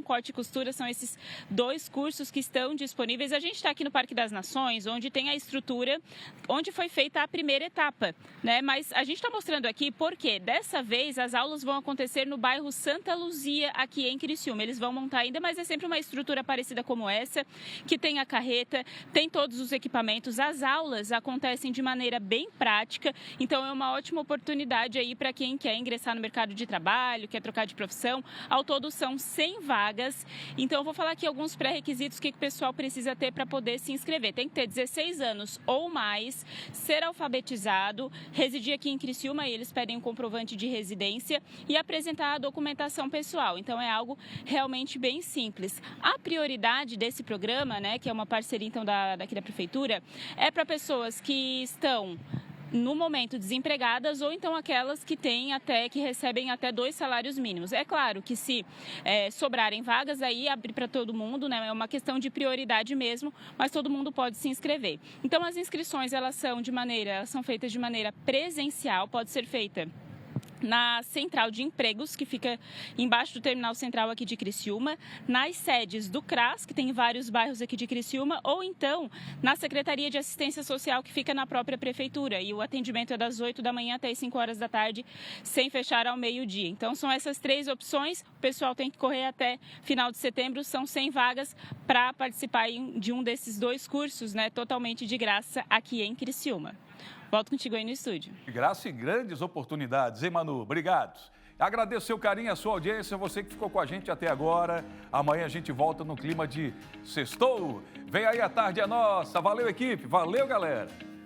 corte e costura, são esses 2 cursos que estão disponíveis. A gente está aqui no Parque das Nações, onde tem a estrutura, onde foi feita a primeira etapa, né? Mas a gente está mostrando aqui porque dessa vez as aulas vão acontecer no bairro Santa Luzia, aqui em Criciúma. Eles vão montar ainda, mas é sempre uma estrutura parecida como essa, que tem a carreta, tem todos os equipamentos. As aulas acontecem de maneira bem prática, então é uma ótima oportunidade aí para quem quer ingressar no mercado de trabalho, quer trocar de profissão. Ao todo são 100 vagas, então eu vou falar aqui alguns pré-requisitos que o pessoal precisa ter para poder se inscrever. Tem que ter 16 anos ou mais, ser alfabetizado, residir aqui em Criciúma, e eles pedem um comprovante de residência e apresentar a documentação pessoal. Então é algo realmente bem simples. A prioridade desse programa, né, que é uma parceria então daqui da prefeitura, é para pessoas que estão no momento desempregadas ou então aquelas que recebem até 2 salários mínimos. É claro que se sobrarem vagas, aí abrir para todo mundo, né? É uma questão de prioridade mesmo, mas todo mundo pode se inscrever. Então as inscrições elas são feitas de maneira presencial, pode ser feita na Central de Empregos, que fica embaixo do Terminal Central aqui de Criciúma, nas sedes do CRAS, que tem vários bairros aqui de Criciúma, ou então na Secretaria de Assistência Social, que fica na própria Prefeitura. E o atendimento é das 8 da manhã até as 5 horas da tarde, sem fechar ao meio-dia. Então, são essas 3 opções. O pessoal tem que correr até final de setembro. São 100 vagas para participar de um desses 2 cursos, né, totalmente de graça aqui em Criciúma. Volto contigo aí no estúdio. Graça e grandes oportunidades, hein, Manu? Obrigado. Agradeço seu carinho, a sua audiência, você que ficou com a gente até agora. Amanhã a gente volta no clima de sextou. Vem aí, a tarde é nossa. Valeu, equipe. Valeu, galera.